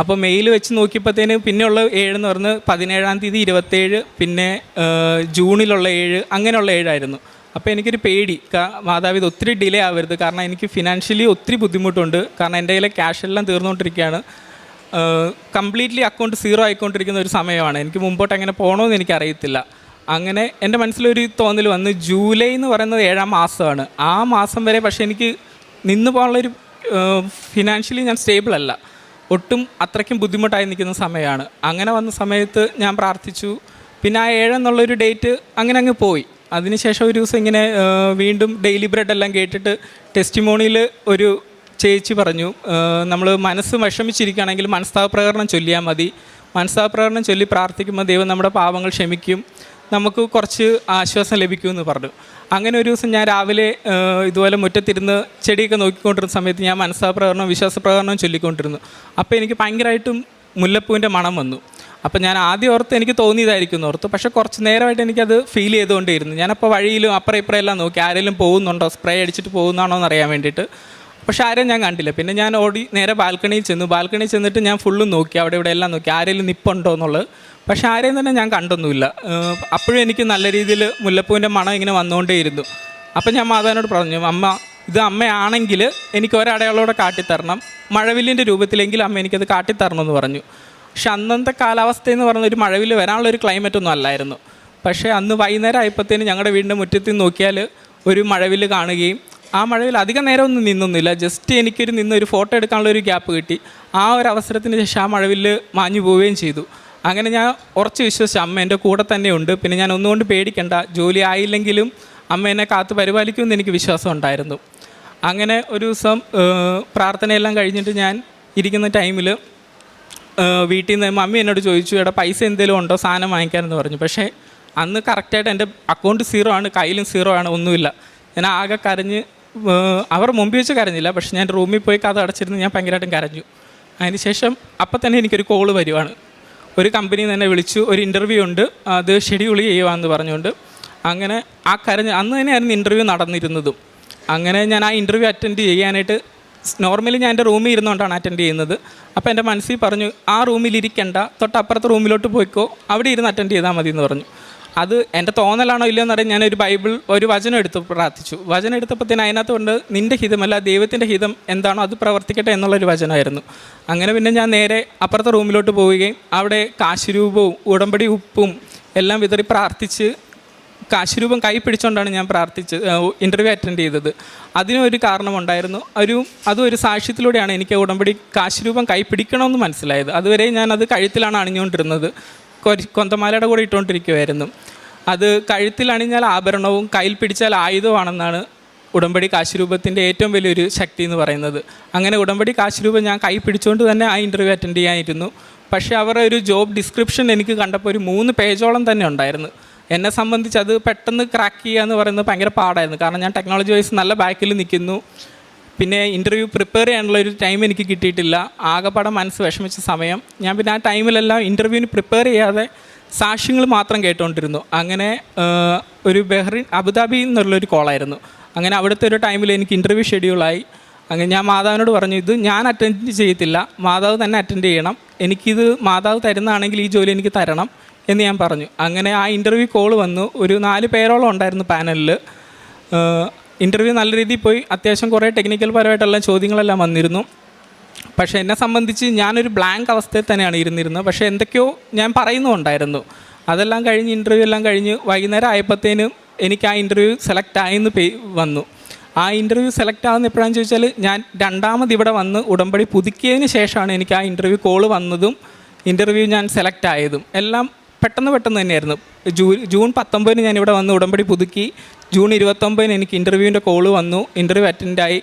അപ്പോൾ മെയിൽ വെച്ച് നോക്കിയപ്പോഴത്തേന് പിന്നെയുള്ള 7 എന്ന് പറഞ്ഞ് 17-ാം തീയതി 27, പിന്നെ ജൂണിലുള്ള 7, അങ്ങനെയുള്ള 7 ആയിരുന്നു. അപ്പോൾ എനിക്കൊരു പേടി, മാതാവ് ഇത് ഒത്തിരി ഡിലേ ആവരുത്, കാരണം എനിക്ക് ഫിനാൻഷ്യലി ഒത്തിരി ബുദ്ധിമുട്ടുണ്ട്, കാരണം എൻ്റെ കയ്യിലെ ക്യാഷ് എല്ലാം തീർന്നുകൊണ്ടിരിക്കുകയാണ്, കംപ്ലീറ്റ്ലി അക്കൗണ്ട് 0 ആയിക്കൊണ്ടിരിക്കുന്ന ഒരു സമയമാണ്. എനിക്ക് മുമ്പോട്ട് എങ്ങനെ പോകണമെന്ന് എനിക്കറിയത്തില്ല. അങ്ങനെ എൻ്റെ മനസ്സിലൊരു തോന്നൽ വന്ന്, ജൂലൈ എന്ന് പറയുന്നത് 7-ാം മാസമാണ്, ആ മാസം വരെ പക്ഷേ എനിക്ക് നിന്ന് പോകാനുള്ളൊരു ഫിനാൻഷ്യലി ഞാൻ സ്റ്റേബിൾ അല്ല, ഒട്ടും അത്രയ്ക്കും ബുദ്ധിമുട്ടായി നിൽക്കുന്ന സമയമാണ്. അങ്ങനെ വന്ന സമയത്ത് ഞാൻ പ്രാർത്ഥിച്ചു. പിന്നെ ആ 7 എന്നുള്ളൊരു ഡേറ്റ് അങ്ങനെ അങ്ങ് പോയി. അതിനുശേഷം ഒരു ദിവസം ഇങ്ങനെ വീണ്ടും ഡെയിലി ബ്രെഡ് എല്ലാം കേട്ടിട്ട് ടെസ്റ്റിമോണിയിൽ ഒരു ചേച്ചി പറഞ്ഞു, നമ്മൾ മനസ്സ് വിഷമിച്ചിരിക്കുകയാണെങ്കിൽ മനസ്താപ പ്രകടനം ചൊല്ലിയാൽ മതി, മനസ്താപ പ്രകടനം ചൊല്ലി പ്രാർത്ഥിക്കുമ്പോൾ ദൈവം നമ്മുടെ പാപങ്ങൾ ക്ഷമിക്കും, നമുക്ക് കുറച്ച് ആശ്വാസം ലഭിക്കുമെന്ന് പറഞ്ഞു. അങ്ങനെ ഒരു ദിവസം ഞാൻ രാവിലെ ഇതുപോലെ മുറ്റത്തിരുന്ന് ചെടിയൊക്കെ നോക്കിക്കൊണ്ടിരുന്ന സമയത്ത് ഞാൻ മനസ്താപ പ്രകടനം വിശ്വാസ പ്രകടനം ചൊല്ലിക്കൊണ്ടിരുന്നു. അപ്പോൾ എനിക്ക് ഭയങ്കരമായിട്ടും മുല്ലപ്പൂവിൻ്റെ മണം വന്നു. അപ്പോൾ ഞാൻ ആദ്യം ഓർത്ത് എനിക്ക് തോന്നിയതായിരിക്കും ഓർത്ത്, പക്ഷേ കുറച്ച് നേരമായിട്ട് എനിക്കത് ഫീൽ ചെയ്തുകൊണ്ടേയിരുന്നു. ഞാനപ്പോൾ വഴിയിലും അപ്പുറം ഇപ്പുറം എല്ലാം നോക്കി, ആരെങ്കിലും പോകുന്നുണ്ടോ, സ്പ്രേ അടിച്ചിട്ട് പോകുന്നതാണോ എന്ന് അറിയാൻ വേണ്ടിയിട്ട്. പക്ഷേ ആരെയും ഞാൻ കണ്ടില്ല. പിന്നെ ഞാൻ ഓടി നേരെ ബാൽക്കണിയിൽ ചെന്നു. ബാൽക്കണിയിൽ ചെന്നിട്ട് ഞാൻ ഫുള്ളും നോക്കി, അവിടെ ഇവിടെ എല്ലാം നോക്കി ആരെങ്കിലും നിപ്പുണ്ടോ എന്നുള്ളത്. പക്ഷേ ആരെയും തന്നെ ഞാൻ കണ്ടൊന്നുമില്ല. അപ്പോഴും എനിക്ക് നല്ല രീതിയിൽ മുല്ലപ്പൂവിൻ്റെ മണം ഇങ്ങനെ വന്നുകൊണ്ടേയിരുന്നു. അപ്പം ഞാൻ മാതാവിനോട് പറഞ്ഞു, അമ്മ ഇത് അമ്മയാണെങ്കിൽ എനിക്ക് ഒരടയാളോടെ കാട്ടിത്തരണം, മഴവില്ലിൻ്റെ രൂപത്തിലെങ്കിലും അമ്മ എനിക്കത് കാട്ടിത്തരണമെന്ന് പറഞ്ഞു. പക്ഷെ അന്നത്തെ കാലാവസ്ഥയെന്ന് പറഞ്ഞ ഒരു മഴവില്ല് വരാനുള്ളൊരു ക്ലൈമറ്റൊന്നും അല്ലായിരുന്നു. പക്ഷേ അന്ന് വൈകുന്നേരം ആയപ്പോഴത്തേന് ഞങ്ങളുടെ വീടിൻ്റെ മുറ്റത്തിൽ നോക്കിയാൽ ഒരു മഴവില്ല് കാണുകയും ആ മഴവിൽ അധികം നേരമൊന്നും നിന്നൊന്നുമില്ല, ജസ്റ്റ് എനിക്കൊരു നിന്നൊരു ഫോട്ടോ എടുക്കാനുള്ളൊരു ഗ്യാപ്പ് കിട്ടി. ആ ഒരു അവസരത്തിന് ശേഷം ആ മഴവില്ല് മാഞ്ഞു പോവുകയും ചെയ്തു. അങ്ങനെ ഞാൻ ഉറച്ച് വിശ്വസിച്ചു, അമ്മ എൻ്റെ കൂടെ തന്നെയുണ്ട്, പിന്നെ ഞാൻ ഒന്നുകൊണ്ട് പേടിക്കണ്ട, ജോലി ആയില്ലെങ്കിലും അമ്മ എന്നെ കാത്തു പരിപാലിക്കുമെന്ന് എനിക്ക് വിശ്വാസം ഉണ്ടായിരുന്നു. അങ്ങനെ ഒരു ദിവസം പ്രാർത്ഥനയെല്ലാം കഴിഞ്ഞിട്ട് ഞാൻ ഇരിക്കുന്ന ടൈമിൽ വീട്ടിൽ നിന്ന് മമ്മി എന്നോട് ചോദിച്ചു, എടാ പൈസ എന്തെങ്കിലും ഉണ്ടോ സാധനം വാങ്ങിക്കാനെന്ന് പറഞ്ഞു. പക്ഷേ അന്ന് കറക്റ്റായിട്ട് എൻ്റെ അക്കൗണ്ട് 0 ആണ്, കയ്യിലും 0 ആണ്, ഒന്നുമില്ല. ഞാൻ ആകെ കരഞ്ഞ്, അവർ മുമ്പിൽ വെച്ച് കരഞ്ഞില്ല, പക്ഷേ ഞാൻ റൂമിൽ പോയി കഥ അടച്ചിരുന്ന് ഞാൻ ഭയങ്കരമായിട്ടും കരഞ്ഞു. അതിനുശേഷം അപ്പം തന്നെ എനിക്കൊരു കോള് വരുവാണ്, ഒരു കമ്പനിയിൽ നിന്ന് എന്നെ വിളിച്ചു, ഒരു ഇൻ്റർവ്യൂ ഉണ്ട്, അത് ഷെഡ്യൂൾ ചെയ്യുവാന്ന് പറഞ്ഞുകൊണ്ട്. അങ്ങനെ ആ അന്ന് തന്നെയായിരുന്നു ഇൻ്റർവ്യൂ നടന്നിരുന്നതും. അങ്ങനെ ഞാൻ ആ ഇൻ്റർവ്യൂ അറ്റൻഡ് ചെയ്യാനായിട്ട് നോർമലി ഞാൻ എൻ്റെ റൂമിൽ ഇരുന്നുകൊണ്ടാണ് അറ്റൻഡ് ചെയ്യുന്നത്. അപ്പോൾ എൻ്റെ മനസ്സിൽ പറഞ്ഞു, ആ റൂമിൽ ഇരിക്കണ്ട, തൊട്ടപ്പുറത്തെ റൂമിലോട്ട് പോയിക്കോ, അവിടെ ഇരുന്ന് അറ്റൻഡ് ചെയ്താൽ മതി എന്ന് പറഞ്ഞു. അത് എൻ്റെ തോന്നലാണോ ഇല്ലയോ എന്നറിയാൻ ഞാനൊരു ബൈബിൾ ഒരു വചനം എടുത്ത് പ്രാർത്ഥിച്ചു. വചനം എടുത്തപ്പോഴത്തേന് അതിനകത്ത് കൊണ്ട് നിൻ്റെ ഹിതമല്ല ദൈവത്തിൻ്റെ ഹിതം എന്താണോ അത് പ്രവർത്തിക്കട്ടെ എന്നുള്ളൊരു വചനമായിരുന്നു. അങ്ങനെ പിന്നെ ഞാൻ നേരെ അപ്പുറത്തെ റൂമിലോട്ട് പോവുകയും അവിടെ കാശുരൂപവും ഉടമ്പടി ഉപ്പും എല്ലാം വിതറി പ്രാർത്ഥിച്ച്, കാശുരൂപം കൈ പിടിച്ചുകൊണ്ടാണ് ഞാൻ ഇൻ്റർവ്യൂ അറ്റൻഡ് ചെയ്തത്. അതിനൊരു കാരണമുണ്ടായിരുന്നു. അതും ഒരു സാക്ഷ്യത്തിലൂടെയാണ് എനിക്ക് ഉടമ്പടി കാശുരൂപം കൈ പിടിക്കണമെന്ന് മനസ്സിലായത്. അതുവരെ ഞാനത് കഴുത്തിലാണ് അണിഞ്ഞുകൊണ്ടിരുന്നത്, കൊന്തമാലയുടെ കൂടെ ഇട്ടുകൊണ്ടിരിക്കുമായിരുന്നു. അത് കഴുത്തിൽ അണിഞ്ഞാൽ ആഭരണവും കയ്യിൽ പിടിച്ചാൽ ആയുധമാണെന്നാണ് ഉടമ്പടി കാശുരൂപത്തിൻ്റെ ഏറ്റവും വലിയൊരു ശക്തി എന്ന് പറയുന്നത്. അങ്ങനെ ഉടമ്പടി കാശുരൂപം ഞാൻ കൈ പിടിച്ചുകൊണ്ട് തന്നെ ആ ഇൻ്റർവ്യൂ അറ്റൻഡ് ചെയ്യാനിരുന്നു. പക്ഷേ അവരുടെ ഒരു ജോബ് ഡിസ്ക്രിപ്ഷൻ എനിക്ക് കണ്ടപ്പോൾ ഒരു 3 പേജോളം തന്നെ ഉണ്ടായിരുന്നു. എന്നെ സംബന്ധിച്ച് അത് പെട്ടെന്ന് ക്രാക്ക് ചെയ്യുക എന്ന് പറയുന്നത് ഭയങ്കര പാടായിരുന്നു. കാരണം ഞാൻ ടെക്നോളജി വൈസ് നല്ല ബാക്കിൽ നിൽക്കുന്നു. പിന്നെ ഇൻ്റർവ്യൂ പ്രിപ്പയർ ചെയ്യാനുള്ളൊരു ടൈം എനിക്ക് കിട്ടിയിട്ടില്ല. ആകെപ്പാടെ മനസ്സ് വിഷമിച്ച സമയം ഞാൻ പിന്നെ ആ ടൈമിലെല്ലാം ഇൻ്റർവ്യൂവിന് പ്രിപ്പയർ ചെയ്യാതെ സാക്ഷ്യങ്ങൾ മാത്രം കേട്ടുകൊണ്ടിരുന്നു. അങ്ങനെ ഒരു അബുദാബിയിൽ നിന്നുള്ളൊരു കോളായിരുന്നു. അങ്ങനെ അവിടുത്തെ ഒരു ടൈമിൽ എനിക്ക് ഇൻ്റർവ്യൂ ഷെഡ്യൂളായി. അങ്ങനെ ഞാൻ മാതാവിനോട് പറഞ്ഞു, ഇത് ഞാൻ അറ്റൻഡ് ചെയ്യത്തില്ല, മാതാവ് തന്നെ അറ്റൻഡ് ചെയ്യണം, എനിക്കിത് മാതാവ് തരുന്നതാണെങ്കിൽ ഈ ജോലി എനിക്ക് തരണം എന്ന് ഞാൻ പറഞ്ഞു. അങ്ങനെ ആ ഇൻ്റർവ്യൂ കോൾ വന്നു. ഒരു 4 പേരോളം ഉണ്ടായിരുന്നു പാനലിൽ. ഇൻ്റർവ്യൂ നല്ല രീതിയിൽ പോയി. അത്യാവശ്യം കുറേ ടെക്നിക്കൽ പരമായിട്ടുള്ള ചോദ്യങ്ങളെല്ലാം വന്നിരുന്നു. പക്ഷേ എന്നെ സംബന്ധിച്ച് ഞാനൊരു ബ്ലാങ്ക് അവസ്ഥയിൽ തന്നെയാണ് ഇരുന്നിരുന്നത്. പക്ഷേ എന്തൊക്കെയോ ഞാൻ പറയുന്നുണ്ടായിരുന്നു. അതെല്ലാം കഴിഞ്ഞ് ഇൻ്റർവ്യൂ എല്ലാം കഴിഞ്ഞ് വൈകുന്നേരം ആയപ്പോഴത്തേനും എനിക്ക് ആ ഇൻ്റർവ്യൂ സെലക്ട് ആയെന്ന് വന്നു. ആ ഇൻ്റർവ്യൂ സെലക്ട് ആകുന്ന എപ്പോഴാണെന്ന് ചോദിച്ചാൽ ഞാൻ 2ാമത് ഇവിടെ വന്ന് ഉടമ്പടി പുതുക്കിയതിന് ശേഷമാണ് എനിക്ക് ആ ഇൻ്റർവ്യൂ കോൾ വന്നതും ഇൻ്റർവ്യൂ ഞാൻ സെലക്ട് ആയതും. എല്ലാം പെട്ടെന്ന് തന്നെയായിരുന്നു. ജൂൺ 19 ഞാൻ ഇവിടെ വന്ന് ഉടമ്പടി പുതുക്കി. ജൂൺ 29 എനിക്ക് ഇൻ്റർവ്യൂവിൻ്റെ കോള് വന്നു. ഇൻ്റർവ്യൂ അറ്റൻഡായി,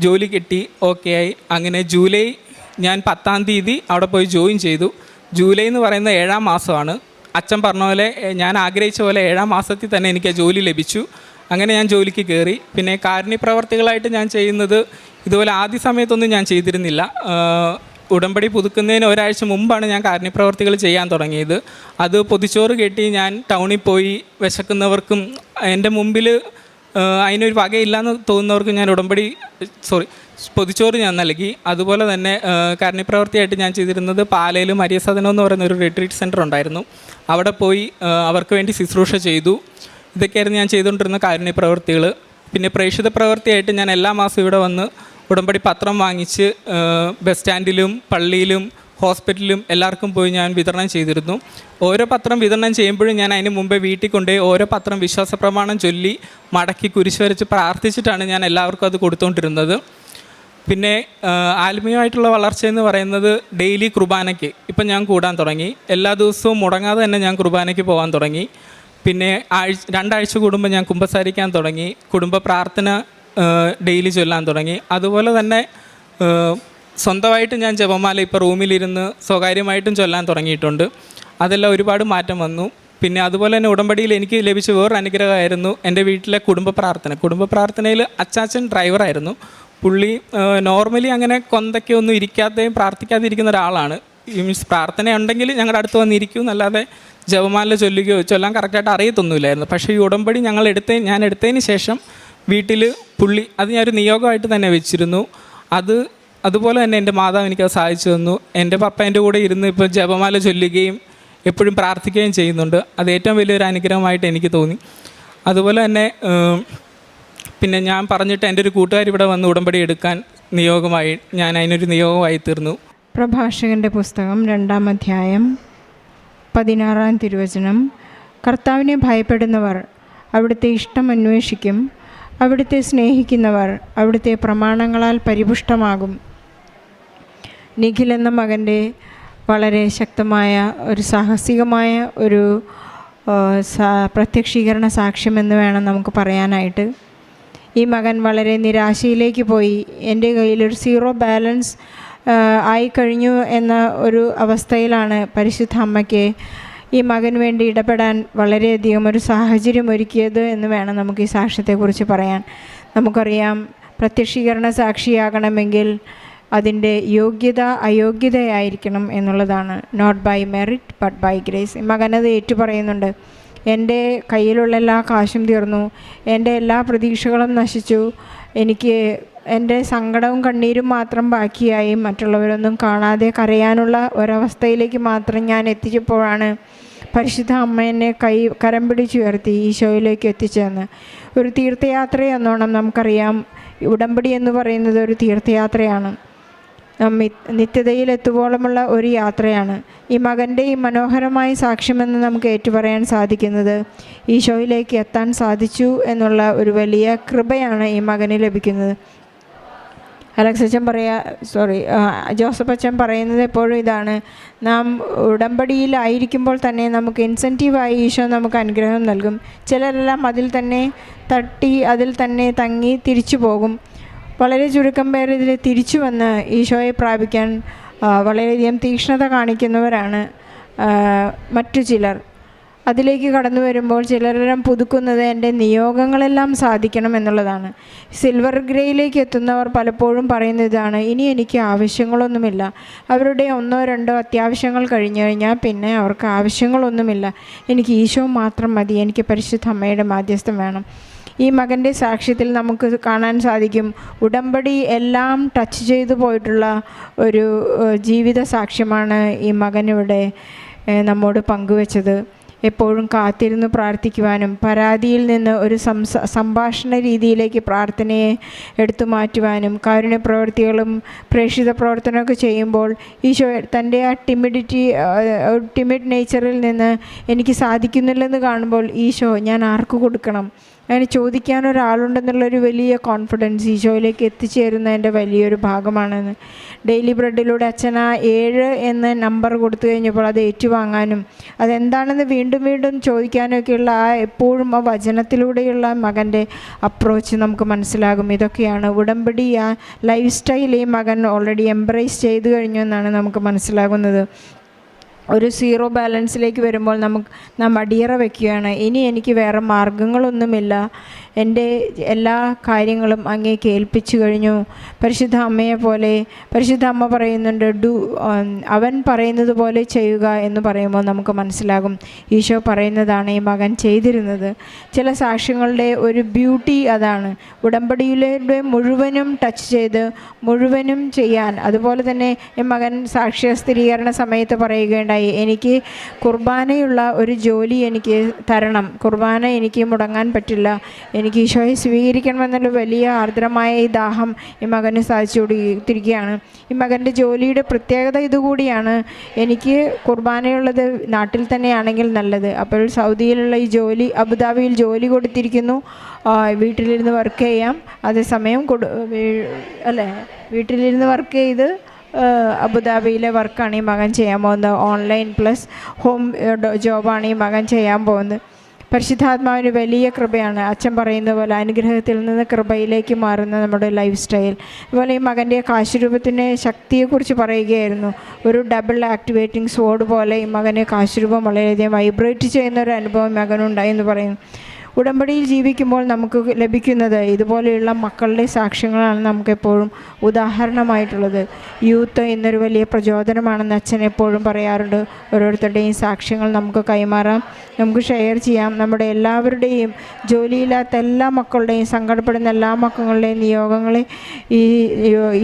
ജോലി കിട്ടി, ഓക്കെ ആയി. അങ്ങനെ ജൂലൈ ഞാൻ 10-ാം തീയതി അവിടെ പോയി ജോയിൻ ചെയ്തു. ജൂലൈ എന്ന് പറയുന്നത് 7ാം മാസമാണ്. അച്ഛൻ പറഞ്ഞ പോലെ ഞാൻ ആഗ്രഹിച്ച പോലെ 7ാം മാസത്തിൽ തന്നെ എനിക്ക് ആ ജോലി ലഭിച്ചു. അങ്ങനെ ഞാൻ ജോലിക്ക് കയറി. പിന്നെ കാരുണ്യ പ്രവർത്തികളായിട്ട് ഞാൻ ചെയ്യുന്നത് ഇതുപോലെ ആദ്യ സമയത്തൊന്നും ഞാൻ ചെയ്തിരുന്നില്ല. ഉടമ്പടി പുതുക്കുന്നതിന് ഒരാഴ്ച മുമ്പാണ് ഞാൻ കാരുണ്യപ്രവർത്തികൾ ചെയ്യാൻ തുടങ്ങിയത്. അത് പൊതിച്ചോറ് കെട്ടി ഞാൻ ടൗണിൽ പോയി വിശക്കുന്നവർക്കും എൻ്റെ മുമ്പിൽ അതിനൊരു വകയില്ലാന്ന് തോന്നുന്നവർക്കും ഞാൻ പൊതിച്ചോറ് ഞാൻ നൽകി. അതുപോലെ തന്നെ കാരുണ്യപ്രവർത്തിയായിട്ട് ഞാൻ ചെയ്തിരുന്നത് പാലയിൽ മരിയ സദനം എന്ന് പറയുന്ന ഒരു റിട്രീറ്റ് സെൻറ്റർ ഉണ്ടായിരുന്നു. അവിടെ പോയി അവർക്ക് വേണ്ടി ശുശ്രൂഷ ചെയ്തു. ഇതൊക്കെയായിരുന്നു ഞാൻ ചെയ്തുകൊണ്ടിരുന്ന കാരുണ്യപ്രവർത്തികൾ. പിന്നെ പ്രേക്ഷിത പ്രവൃത്തിയായിട്ട് ഞാൻ എല്ലാ മാസവും ഇവിടെ വന്ന് ഉടമ്പടി പത്രം വാങ്ങിച്ച് ബസ് സ്റ്റാൻഡിലും പള്ളിയിലും ഹോസ്പിറ്റലിലും എല്ലാവർക്കും പോയി ഞാൻ വിതരണം ചെയ്തിരുന്നു. ഓരോ പത്രം വിതരണം ചെയ്യുമ്പോഴും ഞാൻ അതിന് മുമ്പേ വീട്ടിൽ കൊണ്ടുപോയി ഓരോ പത്രം വിശ്വാസ പ്രമാണം ചൊല്ലി മടക്കി കുരിശ് വരച്ച് പ്രാർത്ഥിച്ചിട്ടാണ് ഞാൻ എല്ലാവർക്കും അത് കൊടുത്തുകൊണ്ടിരുന്നത്. പിന്നെ ആത്മീയമായിട്ടുള്ള വളർച്ച എന്ന് പറയുന്നത് ഡെയിലി കുർബാനയ്ക്ക് ഇപ്പം ഞാൻ കൂടാൻ തുടങ്ങി. എല്ലാ ദിവസവും മുടങ്ങാതെ തന്നെ ഞാൻ കുർബാനയ്ക്ക് പോകാൻ തുടങ്ങി. പിന്നെ 2 ആഴ്ച കൂടുമ്പോൾ ഞാൻ കുമ്പസാരിക്കാൻ തുടങ്ങി. കുടുംബ പ്രാർത്ഥന ഡെയിലി ചൊല്ലാൻ തുടങ്ങി. അതുപോലെ തന്നെ സ്വന്തമായിട്ട് ഞാൻ ജപമാല ഇപ്പോൾ റൂമിലിരുന്ന് സ്വകാര്യമായിട്ടും ചൊല്ലാൻ തുടങ്ങിയിട്ടുണ്ട്. അതെല്ലാം ഒരുപാട് മാറ്റം വന്നു. പിന്നെ അതുപോലെ തന്നെ ഉടമ്പടിയിൽ എനിക്ക് ലഭിച്ച വേറൊരു അനുഗ്രഹമായിരുന്നു എൻ്റെ വീട്ടിലെ കുടുംബ പ്രാർത്ഥനയിൽ അച്ചാച്ചൻ ഡ്രൈവറായിരുന്നു. പുള്ളി നോർമലി അങ്ങനെ കൊന്തയ്ക്കൊന്നും ഇരിക്കാതെയും പ്രാർത്ഥിക്കാതിരിക്കുന്ന ഒരാളാണ്. മീൻസ് പ്രാർത്ഥന ഉണ്ടെങ്കിൽ ഞങ്ങളുടെ അടുത്ത് വന്നിരിക്കും എന്നല്ലാതെ ജപമാല ചൊല്ലാൻ കറക്റ്റായിട്ട് അറിയത്തൊന്നുമില്ലായിരുന്നു. പക്ഷേ ഈ ഉടമ്പടി ഞാൻ എടുത്തതിന് ശേഷം വീട്ടിൽ പുള്ളി അത് ഞാനൊരു നിയോഗമായിട്ട് തന്നെ വെച്ചിരുന്നു. അതുപോലെ തന്നെ എൻ്റെ മാതാവ് എനിക്കത് സാധിച്ചു തന്നു. എൻ്റെ പപ്പ എൻ്റെ കൂടെ ഇരുന്ന് ഇപ്പോൾ ജപമാല ചൊല്ലുകയും എപ്പോഴും പ്രാർത്ഥിക്കുകയും ചെയ്യുന്നുണ്ട്. അത് ഏറ്റവും വലിയൊരു അനുഗ്രഹമായിട്ട് എനിക്ക് തോന്നി. അതുപോലെ തന്നെ പിന്നെ ഞാൻ പറഞ്ഞിട്ട് എൻ്റെ ഒരു കൂട്ടുകാർ ഇവിടെ വന്ന് ഉടമ്പടി എടുക്കാൻ ഞാൻ അതിനൊരു നിയോഗമായി തീർന്നു. പ്രഭാഷകൻ്റെ പുസ്തകം 2-ാം അധ്യായം 16-ാം തിരുവചനം. കർത്താവിനെ ഭയപ്പെടുന്നവർ അവിടുത്തെ ഇഷ്ടം അന്വേഷിക്കും, അവിടുത്തെ സ്നേഹിക്കുന്നവർ അവിടുത്തെ പ്രമാണങ്ങളാൽ പരിപുഷ്ടമാകും. നിഖിൽ എന്ന മകൻ്റെ വളരെ ശക്തമായ ഒരു സാഹസികമായ ഒരു പ്രത്യക്ഷീകരണ സാക്ഷ്യമെന്ന് വേണം നമുക്ക് പറയാനായിട്ട്. ഈ മകൻ വളരെ നിരാശയിലേക്ക് പോയി. എൻ്റെ കയ്യിലൊരു 0 ബാലൻസ് ആയിക്കഴിഞ്ഞു എന്ന ഒരു അവസ്ഥയിലാണ് പരിശുദ്ധ അമ്മയ്ക്ക് ഈ മകന് വേണ്ടി ഇടപെടാൻ വളരെയധികം ഒരു സാഹചര്യം ഒരുക്കിയത് എന്ന് വേണം നമുക്ക് ഈ സാക്ഷ്യത്തെക്കുറിച്ച് പറയാൻ. നമുക്കറിയാം, പ്രത്യക്ഷീകരണ സാക്ഷിയാകണമെങ്കിൽ അതിൻ്റെ യോഗ്യത അയോഗ്യതയായിരിക്കണം എന്നുള്ളതാണ്. Not by merit but by grace. മകനത് ഏറ്റുപറയുന്നുണ്ട്. എൻ്റെ കയ്യിലുള്ള എല്ലാ കാശും തീർന്നു, എൻ്റെ എല്ലാ പ്രതീക്ഷകളും നശിച്ചു, എനിക്ക് എൻ്റെ സങ്കടവും കണ്ണീരും മാത്രം ബാക്കിയായി, മറ്റുള്ളവരൊന്നും കാണാതെ കരയാനുള്ള ഒരവസ്ഥയിലേക്ക് മാത്രം ഞാൻ എത്തിച്ചപ്പോഴാണ് പരിശുദ്ധ അമ്മ എന്നെ കരം പിടിച്ചുയർത്തി ഈശോയിലേക്ക് എത്തിച്ചതെന്ന്. ഒരു തീർത്ഥയാത്രയെന്നോണം നമുക്കറിയാം, ഉടമ്പടി എന്ന് പറയുന്നത് ഒരു തീർത്ഥയാത്രയാണ്, നിത്യതയിലെത്തുവോളമുള്ള ഒരു യാത്രയാണ്. ഈ മകൻ്റെ ഈ മനോഹരമായ സാക്ഷ്യമെന്ന് നമുക്ക് ഏറ്റുപറയാൻ സാധിക്കുന്നത് ഈശോയിലേക്ക് എത്താൻ സാധിച്ചു എന്നുള്ള ഒരു വലിയ കൃപയാണ് ഈ മകന് ലഭിക്കുന്നത്. ജോസഫ് അച്ഛൻ പറയുന്നത് എപ്പോഴും ഇതാണ്, നാം ഉടമ്പടിയിലായിരിക്കുമ്പോൾ തന്നെ നമുക്ക് ഇൻസെൻറ്റീവായി ഈശോ നമുക്ക് അനുഗ്രഹം നൽകും. ചിലരെല്ലാം അതിൽ തന്നെ തട്ടി അതിൽ തന്നെ തങ്ങി തിരിച്ചു പോകും. വളരെ ചുരുക്കം പേർ ഇതിൽ തിരിച്ചു വന്ന് ഈശോയെ പ്രാപിക്കാൻ വളരെയധികം തീക്ഷ്ണത കാണിക്കുന്നവരാണ് മറ്റു ചിലർ. അതിലേക്ക് കടന്നു വരുമ്പോൾ ചിലരെല്ലാം പുതുക്കുന്നത് എൻ്റെ നിയോഗങ്ങളെല്ലാം സാധിക്കണം എന്നുള്ളതാണ്. സിൽവർ ഗ്രേയിലേക്ക് എത്തുന്നവർ പലപ്പോഴും പറയുന്ന ഇതാണ്, ഇനി എനിക്ക് ആവശ്യങ്ങളൊന്നുമില്ല. അവരുടെ 1-2 അത്യാവശ്യങ്ങൾ കഴിഞ്ഞു കഴിഞ്ഞാൽ പിന്നെ അവർക്ക് ആവശ്യങ്ങളൊന്നുമില്ല, എനിക്ക് ഈശോ മാത്രം മതി, എനിക്ക് പരിശുദ്ധ അമ്മയുടെ മാധ്യസ്ഥം വേണം. ഈ മകൻ്റെ സാക്ഷ്യത്തിൽ നമുക്ക് കാണാൻ സാധിക്കും, ഉടമ്പടി എല്ലാം ടച്ച് ചെയ്തു പോയിട്ടുള്ള ഒരു ജീവിത സാക്ഷ്യമാണ് ഈ മകനിവിടെ നമ്മോട് പങ്കുവച്ചത്. എപ്പോഴും കാത്തിരുന്ന് പ്രാർത്ഥിക്കുവാനും പരാതിയിൽ നിന്ന് ഒരു സംഭാഷണ രീതിയിലേക്ക് പ്രാർത്ഥനയെ എടുത്തു മാറ്റുവാനും കാരുണ്യ പ്രവൃത്തികളും പ്രേക്ഷിത പ്രവർത്തനമൊക്കെ ചെയ്യുമ്പോൾ ഈശോ തൻ്റെ ആ ടിമിഡ് നേച്ചറിൽ നിന്ന് എനിക്ക് സാധിക്കുന്നില്ലെന്ന് കാണുമ്പോൾ ഈശോ ഞാൻ ആർക്ക് കൊടുക്കണം, അതിന് ചോദിക്കാൻ ഒരാളുണ്ടെന്നുള്ളൊരു വലിയ കോൺഫിഡൻസ് ഈശോയിലേക്ക് എത്തിച്ചേരുന്നതിൻ്റെ വലിയൊരു ഭാഗമാണെന്ന്. ഡെയിലി ബ്രെഡിലൂടെ അച്ഛൻ 7 എന്ന നമ്പർ കൊടുത്തു കഴിഞ്ഞപ്പോൾ അത് ഏറ്റുവാങ്ങാനും അതെന്താണെന്ന് വീണ്ടും വീണ്ടും ചോദിക്കാനൊക്കെയുള്ള എപ്പോഴും ആ വചനത്തിലൂടെയുള്ള മകൻ്റെ അപ്രോച്ച് നമുക്ക് മനസ്സിലാകും. ഇതൊക്കെയാണ് ഉടമ്പടി, ആ ലൈഫ് സ്റ്റൈൽ ഈ മകൻ ഓൾറെഡി എംബ്രേസ് ചെയ്തു കഴിഞ്ഞു എന്നാണ് നമുക്ക് മനസ്സിലാകുന്നത്. ഒരു 0 ബാലൻസിലേക്ക് വരുമ്പോൾ നാം അടിയറ വയ്ക്കുകയാണ്, ഇനി എനിക്ക് വേറെ മാർഗങ്ങളൊന്നുമില്ല, എൻ്റെ എല്ലാ കാര്യങ്ങളും അങ്ങേക്ക് ഏൽപ്പിച്ചു കഴിഞ്ഞു. പരിശുദ്ധ അമ്മയെ പോലെ പരിശുദ്ധ അമ്മ പറയുന്നുണ്ട്, അവൻ പറയുന്നത് പോലെ ചെയ്യുക എന്ന് പറയുമ്പോൾ നമുക്ക് മനസ്സിലാകും ഈശോ പറയുന്നതാണ് ഈ മകൻ ചെയ്തിരുന്നത്. ചില സാക്ഷ്യങ്ങളുടെ ഒരു ബ്യൂട്ടി അതാണ്, ഉടമ്പടിയിലൂടെ മുഴുവനും ടച്ച് ചെയ്ത് മുഴുവനും ചെയ്യാൻ. അതുപോലെ തന്നെ ഈ മകൻ സാക്ഷ്യ സ്ഥിരീകരണ സമയത്ത് പറയുകയുണ്ടായി, എനിക്ക് കുർബാനയുള്ള ഒരു ജോലി എനിക്ക് തരണം, കുർബാന എനിക്ക് മുടങ്ങാൻ പറ്റില്ല, എനിക്ക് ഈശോയെ സ്വീകരിക്കണമെന്നുള്ള വലിയ ആർദ്രമായ ഈ ദാഹം ഈ മകന് സാധിച്ചു കൊടുത്തിരിക്കുകയാണ്. ഈ മകൻ്റെ ജോലിയുടെ പ്രത്യേകത ഇതുകൂടിയാണ്, എനിക്ക് കുർബാനയുള്ളത് നാട്ടിൽ തന്നെയാണെങ്കിൽ നല്ലത്. അപ്പോൾ സൗദിയിലുള്ള ഈ ജോലി, അബുദാബിയിൽ ജോലി കൊടുത്തിരിക്കുന്നു, വീട്ടിലിരുന്ന് വർക്ക് ചെയ്യാം, അതേസമയം വീട്ടിലിരുന്ന് വർക്ക് ചെയ്ത് അബുദാബിയിലെ വർക്കാണ് ഈ മകൻ ചെയ്യാൻ പോകുന്നത്. ഓൺലൈൻ പ്ലസ് ഹോം ജോബാണ് ഈ മകൻ ചെയ്യാൻ പോകുന്നത്. പരിശുദ്ധാത്മാവിന് വലിയ കൃപയാണ്. അച്ഛൻ പറയുന്ന പോലെ അനുഗ്രഹത്തിൽ നിന്ന് കൃപയിലേക്ക് മാറുന്ന നമ്മുടെ ലൈഫ് സ്റ്റൈൽ. അതുപോലെ ഈ മകൻ്റെ കാശുരൂപത്തിൻ്റെ ശക്തിയെക്കുറിച്ച് പറയുകയായിരുന്നു. ഒരു ഡബിൾ ആക്ടിവേറ്റിംഗ് സ്വോർഡ് പോലെ ഈ മകനെ കാശുരൂപം വളരെയധികം വൈബ്രേറ്റ് ചെയ്യുന്ന ഒരു അനുഭവം മകനുണ്ടായി എന്ന് പറയുന്നു. ഉടമ്പടിയിൽ ജീവിക്കുമ്പോൾ നമുക്ക് ലഭിക്കുന്നത് ഇതുപോലെയുള്ള മക്കളുടെ സാക്ഷ്യങ്ങളാണ് നമുക്കെപ്പോഴും ഉദാഹരണമായിട്ടുള്ളത്. യൂത്ത് എന്നൊരു വലിയ പ്രചോദനമാണെന്ന് അച്ഛൻ എപ്പോഴും പറയാറുണ്ട്. ഓരോരുത്തരുടെയും സാക്ഷ്യങ്ങൾ നമുക്ക് കൈമാറാം, നമുക്ക് ഷെയർ ചെയ്യാം. നമ്മുടെ എല്ലാവരുടെയും ജോലിയില്ലാത്ത എല്ലാ മക്കളുടെയും, സങ്കടപ്പെടുന്ന എല്ലാ മക്കളുടെയും നിയോഗങ്ങളെ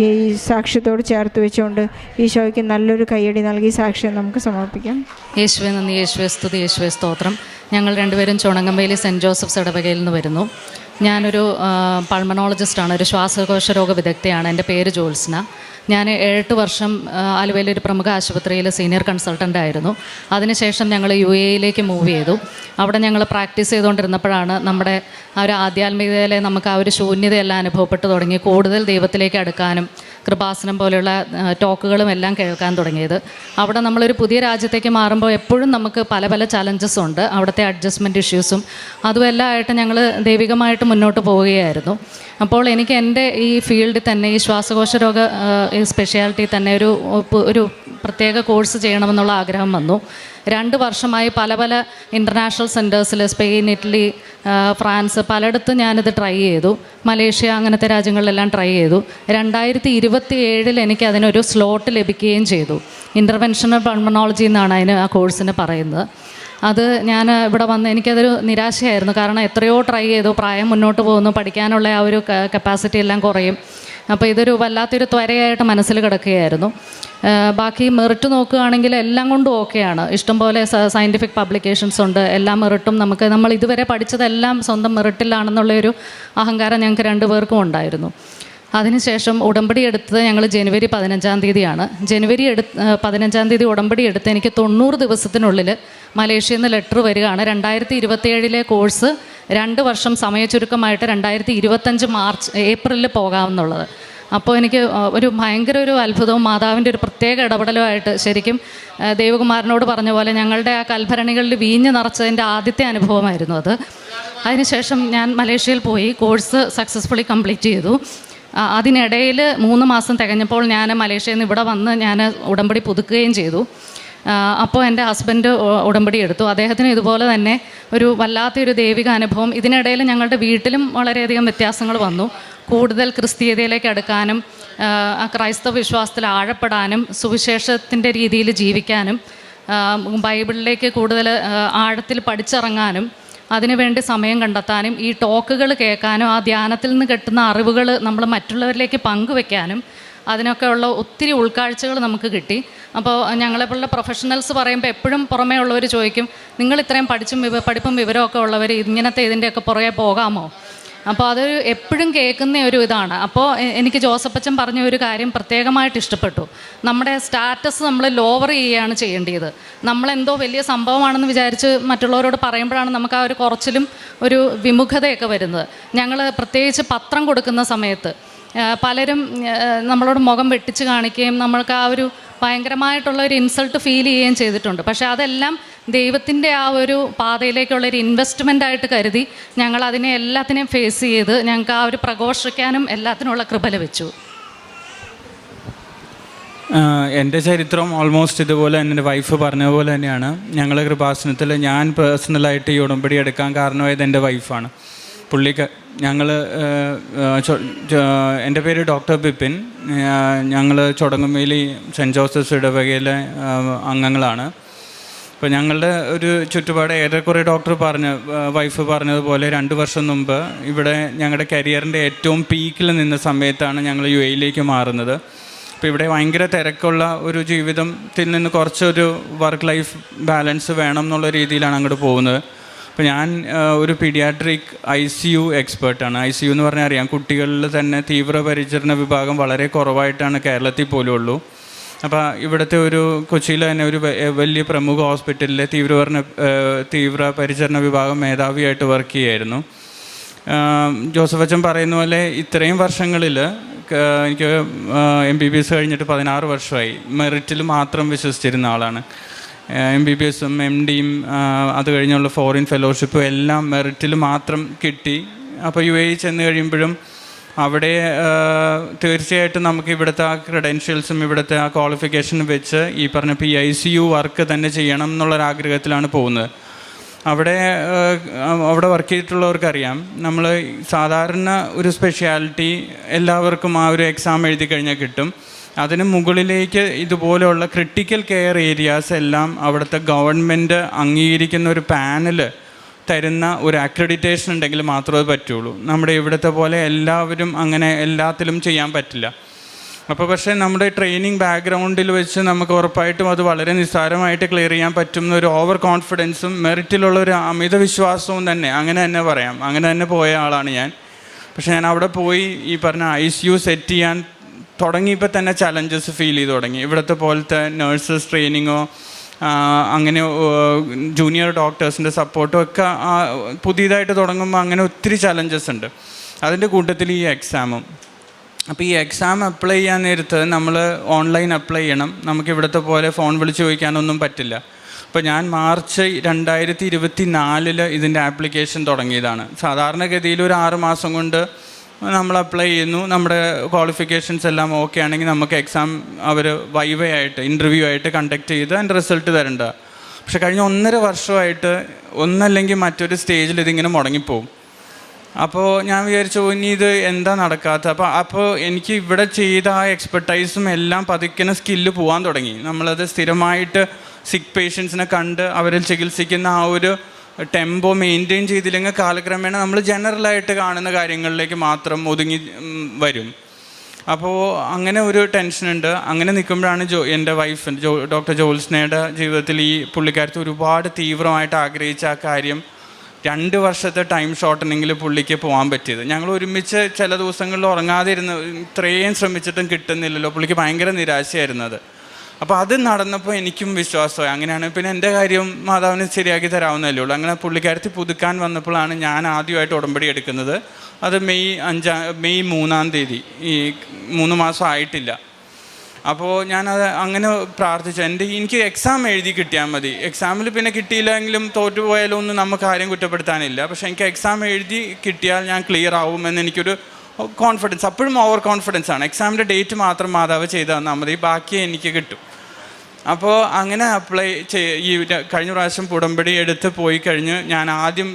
ഈ സാക്ഷ്യത്തോട് ചേർത്ത് വെച്ചുകൊണ്ട് ഈശോയ്ക്ക് നല്ലൊരു കയ്യടി നൽകി സാക്ഷ്യം നമുക്ക് സമർപ്പിക്കാം. യേശുവേ നന്ദി, യേശുവേ സ്തുതി, യേശുവേ സ്തോത്രം. ഞങ്ങൾ രണ്ടുപേരും ചുണങ്ങമ്പേലി സെൻറ്റ് ജോസഫ്സ് ഇടവകയിൽ നിന്ന് വരുന്നു. ഞാനൊരു പൾമണോളജിസ്റ്റാണ്, ഒരു ശ്വാസകോശ രോഗ വിദഗ്ധയാണ്. എൻ്റെ പേര് ജോത്സ്ന. ഞാൻ 8 വർഷം ആലുവയിലെ ഒരു പ്രമുഖ ആശുപത്രിയിൽ സീനിയർ കൺസൾട്ടൻ്റ് ആയിരുന്നു. അതിനുശേഷം ഞങ്ങൾ UAE മൂവ് ചെയ്തു. അവിടെ ഞങ്ങൾ പ്രാക്ടീസ് ചെയ്തുകൊണ്ടിരുന്നപ്പോഴാണ് നമ്മുടെ ആ ഒരു ആധ്യാത്മികതയിലെ നമുക്ക് ആ ഒരു ശൂന്യതയെല്ലാം അനുഭവപ്പെട്ടു തുടങ്ങി. കൂടുതൽ ദൈവത്തിലേക്ക് അടുക്കാനും കൃപാസനം പോലെയുള്ള ടോക്കുകളും എല്ലാം കേൾക്കാൻ തുടങ്ങിയത്. അവിടെ നമ്മളൊരു പുതിയ രാജ്യത്തേക്ക് മാറുമ്പോൾ എപ്പോഴും നമുക്ക് പല പല ചലഞ്ചസ് ഉണ്ട്. അവിടുത്തെ അഡ്ജസ്റ്റ്മെൻറ്റ് ഇഷ്യൂസും അതുമെല്ലാം ആയിട്ട് ഞങ്ങൾ ദൈവികമായിട്ട് മുന്നോട്ട് പോവുകയായിരുന്നു. അപ്പോൾ എനിക്ക് എൻ്റെ ഈ ഫീൽഡിൽ തന്നെ, ഈ ശ്വാസകോശ രോഗ സ്പെഷ്യാലിറ്റി തന്നെ ഒരു പ്രത്യേക കോഴ്സ് ചെയ്യണമെന്നുള്ള ആഗ്രഹം വന്നു. 2 വർഷമായി പല പല ഇൻ്റർനാഷണൽ സെൻറ്റേഴ്സിൽ, സ്പെയിൻ, ഇറ്റലി, ഫ്രാൻസ്, പലയിടത്തും ഞാനിത് ട്രൈ ചെയ്തു. മലേഷ്യ, അങ്ങനത്തെ രാജ്യങ്ങളിലെല്ലാം ട്രൈ ചെയ്തു. 2027 എനിക്ക് അതിനൊരു സ്ലോട്ട് ലഭിക്കുകയും ചെയ്തു. ഇൻ്റർവെൻഷണൽ പൾമണോളജി എന്നാണ് ആ കോഴ്സിന് പറയുന്നത്. അത് ഞാൻ ഇവിടെ വന്ന് എനിക്കതൊരു നിരാശയായിരുന്നു. കാരണം എത്രയോ ട്രൈ ചെയ്തു, പ്രായം മുന്നോട്ട് പോകുന്നു, പഠിക്കാനുള്ള ആ ഒരു കപ്പാസിറ്റി എല്ലാം കുറയും. അപ്പോൾ ഇതൊരു വല്ലാത്തൊരു ത്വരയായിട്ട് മനസ്സിൽ കിടക്കുകയായിരുന്നു. ബാക്കി മെറിറ്റ് നോക്കുകയാണെങ്കിൽ എല്ലാം കൊണ്ടും ഓക്കെയാണ്. ഇഷ്ടംപോലെ സയൻറ്റിഫിക് പബ്ലിക്കേഷൻസ് ഉണ്ട്. എല്ലാ മെറിറ്റും നമ്മൾ ഇതുവരെ പഠിച്ചതെല്ലാം സ്വന്തം മെറിറ്റിലാണെന്നുള്ളൊരു അഹങ്കാരം ഞങ്ങൾക്ക് രണ്ടുപേർക്കും ഉണ്ടായിരുന്നു. അതിനുശേഷം ഉടമ്പടി എടുത്തത് ഞങ്ങൾ ജനുവരി 15-ാം തീയതിയാണ്. ജനുവരി 15-ാം തീയതി ഉടമ്പടി എടുത്ത് എനിക്ക് 90 ദിവസത്തിനുള്ളിൽ മലേഷ്യയിൽ നിന്ന് ലെറ്റർ വരികയാണ് 2027 കോഴ്സ് 2 വർഷം സമയചുരുക്കമായിട്ട് 2025 ഏപ്രിലിൽ പോകാമെന്നുള്ളത്. അപ്പോൾ എനിക്ക് ഒരു ഭയങ്കര ഒരു അത്ഭുതവും മാതാവിൻ്റെ ഒരു പ്രത്യേക ഇടപെടലുമായിട്ട് ശരിക്കും ദേവകുമാരനോട് പറഞ്ഞ പോലെ ഞങ്ങളുടെ ആ കൽഭരണികളിൽ വീഞ്ഞ് നിറച്ചതിൻ്റെ ആദ്യത്തെ അനുഭവമായിരുന്നു അത്. അതിനുശേഷം ഞാൻ മലേഷ്യയിൽ പോയി കോഴ്സ് സക്സസ്ഫുള്ളി കംപ്ലീറ്റ് ചെയ്തു. അതിനിടയിൽ 3 മാസം തികഞ്ഞപ്പോൾ ഞാൻ മലേഷ്യയിൽ നിന്ന് ഇവിടെ വന്ന് ഞാൻ ഉടമ്പടി പുതുക്കുകയും ചെയ്തു. അപ്പോൾ എൻ്റെ ഹസ്ബൻഡ് ഉടമ്പടി എടുത്തു. അദ്ദേഹത്തിന് ഇതുപോലെ തന്നെ ഒരു വല്ലാത്തൊരു ദൈവിക അനുഭവം. ഇതിനിടയിൽ ഞങ്ങളുടെ വീട്ടിലും വളരെയധികം വ്യത്യാസങ്ങൾ വന്നു. കൂടുതൽ ക്രിസ്തീയതയിലേക്ക് അടുക്കാനും ക്രൈസ്തവ വിശ്വാസത്തിൽ ആഴപ്പെടാനും സുവിശേഷത്തിൻ്റെ രീതിയിൽ ജീവിക്കാനും ബൈബിളിലേക്ക് കൂടുതൽ ആഴത്തിൽ പഠിച്ചിറങ്ങാനും അതിനുവേണ്ടി സമയം കണ്ടെത്താനും ഈ ടോക്കുകൾ കേൾക്കാനും ആ ധ്യാനത്തിൽ നിന്ന് കിട്ടുന്ന അറിവുകൾ നമ്മൾ മറ്റുള്ളവരിലേക്ക് പങ്കുവെക്കാനും അതിനൊക്കെയുള്ള ഒത്തിരി ഉൾക്കാഴ്ചകൾ നമുക്ക് കിട്ടി. അപ്പോൾ ഞങ്ങളെപ്പോലുള്ള പ്രൊഫഷണൽസ് പറയുമ്പോൾ എപ്പോഴും പുറമേ ഉള്ളവർ ചോദിക്കും, നിങ്ങൾ ഇത്രയും പഠിപ്പും വിവരമൊക്കെ ഉള്ളവർ ഇതിൻ്റെയൊക്കെ പുറകെ പോകാമോ? അപ്പോൾ അതൊരു എപ്പോഴും കേൾക്കുന്ന ഒരു ഇതാണ്. അപ്പോൾ എനിക്ക് ജോസഫച്ചൻ പറഞ്ഞ ഒരു കാര്യം പ്രത്യേകമായിട്ട് ഇഷ്ടപ്പെട്ടു. നമ്മുടെ സ്റ്റാറ്റസ് നമ്മൾ ലോവർ ചെയ്യുകയാണ് ചെയ്യേണ്ടത്. നമ്മളെന്തോ വലിയ സംഭവമാണെന്ന് വിചാരിച്ച് മറ്റുള്ളവരോട് പറയുമ്പോഴാണ് നമുക്ക് ആ ഒരു കുറച്ചിലും ഒരു വിമുഖതയൊക്കെ വരുന്നത്. ഞങ്ങൾ പ്രത്യേകിച്ച് പത്രം കൊടുക്കുന്ന സമയത്ത് പലരും നമ്മളോട് മുഖം വെട്ടിച്ച് കാണിക്കുകയും നമ്മൾക്ക് ആ ഒരു ഭയങ്കരമായിട്ടുള്ള ഒരു ഇൻസൾട്ട് ഫീൽ ചെയ്യുകയും ചെയ്തിട്ടുണ്ട്. പക്ഷേ അതെല്ലാം ദൈവത്തിൻ്റെ ആ ഒരു പാതയിലേക്കുള്ളൊരു ഇൻവെസ്റ്റ്മെൻ്റായിട്ട് കരുതി ഞങ്ങൾ അതിനെ എല്ലാത്തിനെയും ഫേസ് ചെയ്ത് ഞങ്ങൾക്ക് ആ ഒരു പ്രഘോഷിക്കാനും എല്ലാത്തിനുള്ള കൃപ ലഭിച്ചു. എൻ്റെ ചരിത്രം ഓൾമോസ്റ്റ് ഇതുപോലെ തന്നെ എൻ്റെ വൈഫ് പറഞ്ഞ പോലെ തന്നെയാണ്. ഞങ്ങൾ കൃപാസനത്തിൽ ഞാൻ പേഴ്സണലായിട്ട് ഈ ഉടമ്പടി എടുക്കാൻ കാരണമായത് എൻ്റെ വൈഫാണ്. ഞങ്ങൾ എൻ്റെ പേര് ഡോക്ടർ ബിപിൻ. ഞങ്ങൾ ചൊടങ്ങുമേലി സെൻറ്റ് ജോസഫ്സ് ഇടവകയിലെ അംഗങ്ങളാണ്. അപ്പോൾ ഞങ്ങളുടെ ഒരു ചുറ്റുപാട് ഏറെക്കുറെ വൈഫ് പറഞ്ഞതുപോലെ 2 വർഷം മുമ്പ് ഇവിടെ ഞങ്ങളുടെ കരിയറിൻ്റെ ഏറ്റവും പീക്കിൽ നിന്ന സമയത്താണ് ഞങ്ങൾ UAE മാറുന്നത്. അപ്പോൾ ഇവിടെ ഭയങ്കര തിരക്കുള്ള ഒരു ജീവിതത്തിൽ നിന്ന് കുറച്ചൊരു വർക്ക് ലൈഫ് ബാലൻസ് വേണം എന്നുള്ള രീതിയിലാണ് അങ്ങോട്ട് പോകുന്നത്. അപ്പോൾ ഞാൻ ഒരു പീഡിയാട്രിക് ICU എക്സ്പേർട്ടാണ്. ICU എന്ന് പറഞ്ഞാൽ അറിയാം, കുട്ടികളിൽ തന്നെ തീവ്രപരിചരണ വിഭാഗം വളരെ കുറവായിട്ടാണ് കേരളത്തിൽ പോലും ഉള്ളൂ. അപ്പോൾ ഇവിടുത്തെ ഒരു കൊച്ചിയിൽ തന്നെ ഒരു വലിയ പ്രമുഖ ഹോസ്പിറ്റലിലെ തീവ്രപരിചരണ വിഭാഗം മേധാവിയായിട്ട് വർക്ക് ചെയ്യായിരുന്നു. ജോസഫച്ചൻ പറയുന്ന പോലെ ഇത്രയും വർഷങ്ങളിൽ എനിക്ക് MBBS കഴിഞ്ഞിട്ട് 16 വർഷമായി. മെറിറ്റിൽ മാത്രം വിശ്വസിച്ചിരുന്ന ആളാണ്. MBBSഉം MDയും അത് കഴിഞ്ഞുള്ള ഫോറിൻ ഫെലോഷിപ്പും എല്ലാം മെറിറ്റിൽ മാത്രം കിട്ടി. അപ്പോൾ UAE ചെന്ന് കഴിയുമ്പോഴും അവിടെ തീർച്ചയായിട്ടും നമുക്ക് ഇവിടുത്തെ ആ ക്രെഡൻഷ്യൽസും ഇവിടുത്തെ ആ ക്വാളിഫിക്കേഷനും വെച്ച് ഈ പറഞ്ഞ PICU വർക്ക് തന്നെ ചെയ്യണം എന്നുള്ളൊരാഗ്രഹത്തിലാണ് പോകുന്നത്. അവിടെ വർക്ക് ചെയ്തിട്ടുള്ളവർക്കറിയാം, നമ്മൾ സാധാരണ ഒരു സ്പെഷ്യാലിറ്റി എല്ലാവർക്കും ആ ഒരു എക്സാം എഴുതി കഴിഞ്ഞാൽ കിട്ടും. അതിന് മുകളിലേക്ക് ഇതുപോലെയുള്ള ക്രിട്ടിക്കൽ കെയർ ഏരിയാസ് എല്ലാം അവിടുത്തെ ഗവൺമെൻറ് അംഗീകരിക്കുന്ന ഒരു പാനൽ തരുന്ന ഒരു അക്രഡിറ്റേഷൻ ഉണ്ടെങ്കിൽ മാത്രമേ പറ്റുള്ളൂ. നമ്മുടെ ഇവിടുത്തെ പോലെ എല്ലാവരും അങ്ങനെ എല്ലാത്തിലും ചെയ്യാൻ പറ്റില്ല. അപ്പോൾ പക്ഷേ നമ്മുടെ ട്രെയിനിങ് ബാക്ക്ഗ്രൗണ്ടിൽ വെച്ച് നമുക്ക് ഉറപ്പായിട്ടും അത് വളരെ നിസ്സാരമായിട്ട് ക്ലിയർ ചെയ്യാൻ പറ്റുന്ന ഒരു ഓവർ കോൺഫിഡൻസും മെറിറ്റിലുള്ള ഒരു അമിത വിശ്വാസവും തന്നെ അങ്ങനെ തന്നെ പറയാം. അങ്ങനെ തന്നെ പോയ ആളാണ് ഞാൻ. പക്ഷേ ഞാൻ അവിടെ പോയി ഈ പറഞ്ഞ ICU സെറ്റ് ചെയ്യാൻ തുടങ്ങിയപ്പോൾ തന്നെ ചലഞ്ചസ് ഫീൽ ചെയ്ത് തുടങ്ങി. ഇവിടുത്തെ പോലത്തെ നഴ്സസ് ട്രെയിനിങ്ങോ അങ്ങനെ ജൂനിയർ ഡോക്ടേഴ്സിൻ്റെ സപ്പോർട്ടും ഒക്കെ പുതിയതായിട്ട് തുടങ്ങുമ്പോൾ അങ്ങനെ ഒത്തിരി ചലഞ്ചസ് ഉണ്ട്. അതിൻ്റെ കൂട്ടത്തിൽ ഈ എക്സാമും. അപ്പോൾ ഈ എക്സാം അപ്ലൈ ചെയ്യാൻ നേരത്ത് നമ്മൾ ഓൺലൈൻ അപ്ലൈ ചെയ്യണം. നമുക്ക് ഇവിടുത്തെ പോലെ ഫോൺ വിളിച്ച് ചോദിക്കാനൊന്നും പറ്റില്ല. അപ്പോൾ ഞാൻ മാർച്ച് 2024 ഇതിൻ്റെ ആപ്ലിക്കേഷൻ തുടങ്ങിയതാണ്. സാധാരണഗതിയിൽ ഒരു 6 മാസം കൊണ്ട് നമ്മൾ അപ്ലൈ ചെയ്യുന്നു. നമ്മുടെ ക്വാളിഫിക്കേഷൻസ് എല്ലാം ഓക്കെ ആണെങ്കിൽ നമുക്ക് എക്സാം അവർ വൈവയായിട്ട് ഇൻ്റർവ്യൂ ആയിട്ട് കണ്ടക്ട് ചെയ്ത് അതിൻ്റെ റിസൾട്ട് തരേണ്ട. പക്ഷെ കഴിഞ്ഞ 1.5 വർഷമായിട്ട് ഒന്നല്ലെങ്കിൽ മറ്റൊരു സ്റ്റേജിൽ ഇതിങ്ങനെ മുടങ്ങിപ്പോവും. അപ്പോൾ ഞാൻ വിചാരിച്ചു ഇനി ഇത് എന്താ നടക്കാത്ത. അപ്പോൾ എനിക്ക് ഇവിടെ ചെയ്ത ആ എക്സ്പെർട്ടൈസും എല്ലാം പതുക്കിന് സ്കില്ല് പോകാൻ തുടങ്ങി. നമ്മളത് സ്ഥിരമായിട്ട് സിക്ക് പേഷ്യൻസിനെ കണ്ട് അവരെ ചികിത്സിക്കുന്ന ആ ഒരു ടെമ്പോ മെയിൻറ്റെയിൻ ചെയ്തില്ലെങ്കിൽ കാലക്രമേണ നമ്മൾ ജനറലായിട്ട് കാണുന്ന കാര്യങ്ങളിലേക്ക് മാത്രം ഒതുങ്ങി വരും. അപ്പോൾ അങ്ങനെ ഒരു ടെൻഷനുണ്ട്. അങ്ങനെ നിൽക്കുമ്പോഴാണ് എൻ്റെ വൈഫ് ഡോക്ടർ ജോത്സ്നയുടെ ജീവിതത്തിൽ ഈ പുള്ളിക്കാരത്ത് ഒരുപാട് തീവ്രമായിട്ട് ആഗ്രഹിച്ച ആ കാര്യം 2 വർഷത്തെ ടൈം ഷോർട്ടനിങ്ങിൽ പുള്ളിക്ക് പോകാൻ പറ്റിയത്. ഞങ്ങൾ ഒരുമിച്ച് ചില ദിവസങ്ങളിൽ ഉറങ്ങാതെ ഇരുന്ന് ഇത്രയും ശ്രമിച്ചിട്ടും കിട്ടുന്നില്ലല്ലോ. പുള്ളിക്ക് ഭയങ്കര നിരാശയായിരുന്നത്. അപ്പോൾ അത് നടന്നപ്പോൾ എനിക്കും വിശ്വാസമായി. അങ്ങനെയാണ് പിന്നെ എൻ്റെ കാര്യം മാതാവിന് ശരിയാക്കി തരാവുന്നതല്ലേ ഉള്ളൂ. അങ്ങനെ പുള്ളിക്കാരത്തി പുതുക്കാൻ വന്നപ്പോഴാണ് ഞാൻ ആദ്യമായിട്ട് ഉടമ്പടി എടുക്കുന്നത്. അത് മെയ് 3-ാം തീയതി, ഈ 3 മാസം ആയിട്ടില്ല. അപ്പോൾ ഞാനത് അങ്ങനെ പ്രാർത്ഥിച്ചു. എനിക്ക് എക്സാം എഴുതി കിട്ടിയാൽ മതി. എക്സാമിൽ പിന്നെ കിട്ടിയില്ലെങ്കിലും തോറ്റുപോയാലും ഒന്നും നമുക്ക് ആരെയും കുറ്റപ്പെടുത്താനില്ല. പക്ഷേ എനിക്ക് എക്സാം എഴുതി കിട്ടിയാൽ ഞാൻ ക്ലിയർ ആവുമെന്ന് എനിക്കൊരു കോൺഫിഡൻസ്, അപ്പോഴും ഓവർ കോൺഫിഡൻസ് ആണ്. എക്സാമിൻ്റെ ഡേറ്റ് മാത്രം മാതാവ് ചെയ്ത് തന്നാൽ മതി, ബാക്കി എനിക്ക് കിട്ടും. അപ്പോൾ അങ്ങനെ ഈ കഴിഞ്ഞ പ്രാവശ്യം ഉടമ്പടി എടുത്ത് പോയി കഴിഞ്ഞ് ഞാൻ ആദ്യം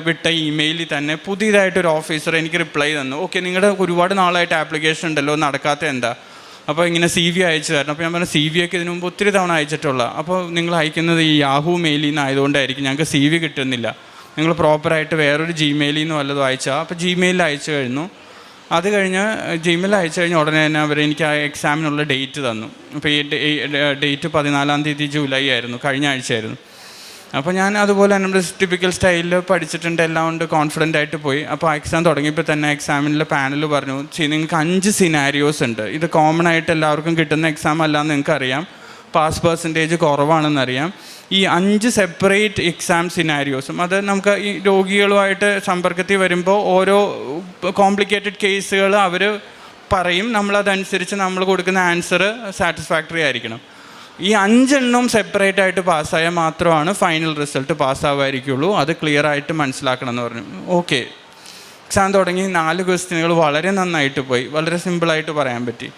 വിട്ട ഇമെയിലിൽ തന്നെ പുതിയതായിട്ടൊരു ഓഫീസർ എനിക്ക് റിപ്ലൈ തന്നു. ഓക്കെ, നിങ്ങളുടെ ഒരുപാട് നാളായിട്ട് ആപ്ലിക്കേഷൻ ഉണ്ടല്ലോ, നടക്കാത്ത എന്താ? അപ്പോൾ ഇങ്ങനെ CV അയച്ചു തരണം. അപ്പോൾ ഞാൻ പറഞ്ഞു CV ഒക്കെ ഇതിനു മുമ്പ് ഒത്തിരി തവണ അയച്ചിട്ടുള്ള. അപ്പോൾ നിങ്ങൾ അയക്കുന്നത് ഈ യാഹൂ മെയിലിൽ നിന്ന് ആയതുകൊണ്ടായിരിക്കും, ഞങ്ങൾക്ക് CV കിട്ടുന്നില്ല. നിങ്ങൾ പ്രോപ്പറായിട്ട് വേറൊരു Gmail നിന്ന് വല്ലതും അയച്ചാൽ. അപ്പോൾ Gmail അയച്ചു കഴിഞ്ഞു. അത് കഴിഞ്ഞ് Gmail അയച്ചു കഴിഞ്ഞ് ഉടനെ തന്നെ അവർ എനിക്ക് ആ എക്സാമിനുള്ള ഡേറ്റ് തന്നു. അപ്പോൾ ഈ ഡേറ്റ് 14-ാം തീയതി ജൂലൈ ആയിരുന്നു, കഴിഞ്ഞ ആഴ്ചയായിരുന്നു. അപ്പോൾ ഞാൻ അതുപോലെ നമ്മുടെ ടിപ്പിക്കൽ സ്റ്റൈലിൽ പഠിച്ചിട്ടുണ്ട്, എല്ലാം കൊണ്ട് കോൺഫിഡൻ്റ് ആയിട്ട് പോയി. അപ്പോൾ എക്സാം തുടങ്ങിയപ്പോൾ തന്നെ എക്സാമിൻ്റെ പാനൽ പറഞ്ഞു, നിങ്ങൾക്ക് 5 സിനാരിയോസ് ഉണ്ട്. ഇത് കോമൺ ആയിട്ട് എല്ലാവർക്കും കിട്ടുന്ന എക്സാം അല്ലാന്ന് നിങ്ങൾക്ക് അറിയാം, പാസ് പെർസെൻറ്റേജ് കുറവാണെന്നറിയാം. ഈ 5 സെപ്പറേറ്റ് എക്സാം സിനാരിയോസും, അത് നമുക്ക് ഈ രോഗികളുമായിട്ട് സമ്പർക്കത്തിൽ വരുമ്പോൾ ഓരോ കോംപ്ലിക്കേറ്റഡ് കേസുകൾ അവർ പറയും, നമ്മളതനുസരിച്ച് നമ്മൾ കൊടുക്കുന്ന ആൻസർ സാറ്റിസ്ഫാക്ടറി ആയിരിക്കണം. ഈ 5 എണ്ണവും സെപ്പറേറ്റ് ആയിട്ട് പാസ്സായാൽ മാത്രമാണ് ഫൈനൽ റിസൾട്ട് പാസ്സാവുമായിരിക്കുള്ളൂ. അത് ക്ലിയർ ആയിട്ട് മനസ്സിലാക്കണം എന്ന് പറഞ്ഞു. ഓക്കെ, എക്സാം തുടങ്ങി 4 ക്വസ്റ്റ്യനുകൾ വളരെ നന്നായിട്ട് പോയി, വളരെ സിമ്പിളായിട്ട് പറയാൻ പറ്റി.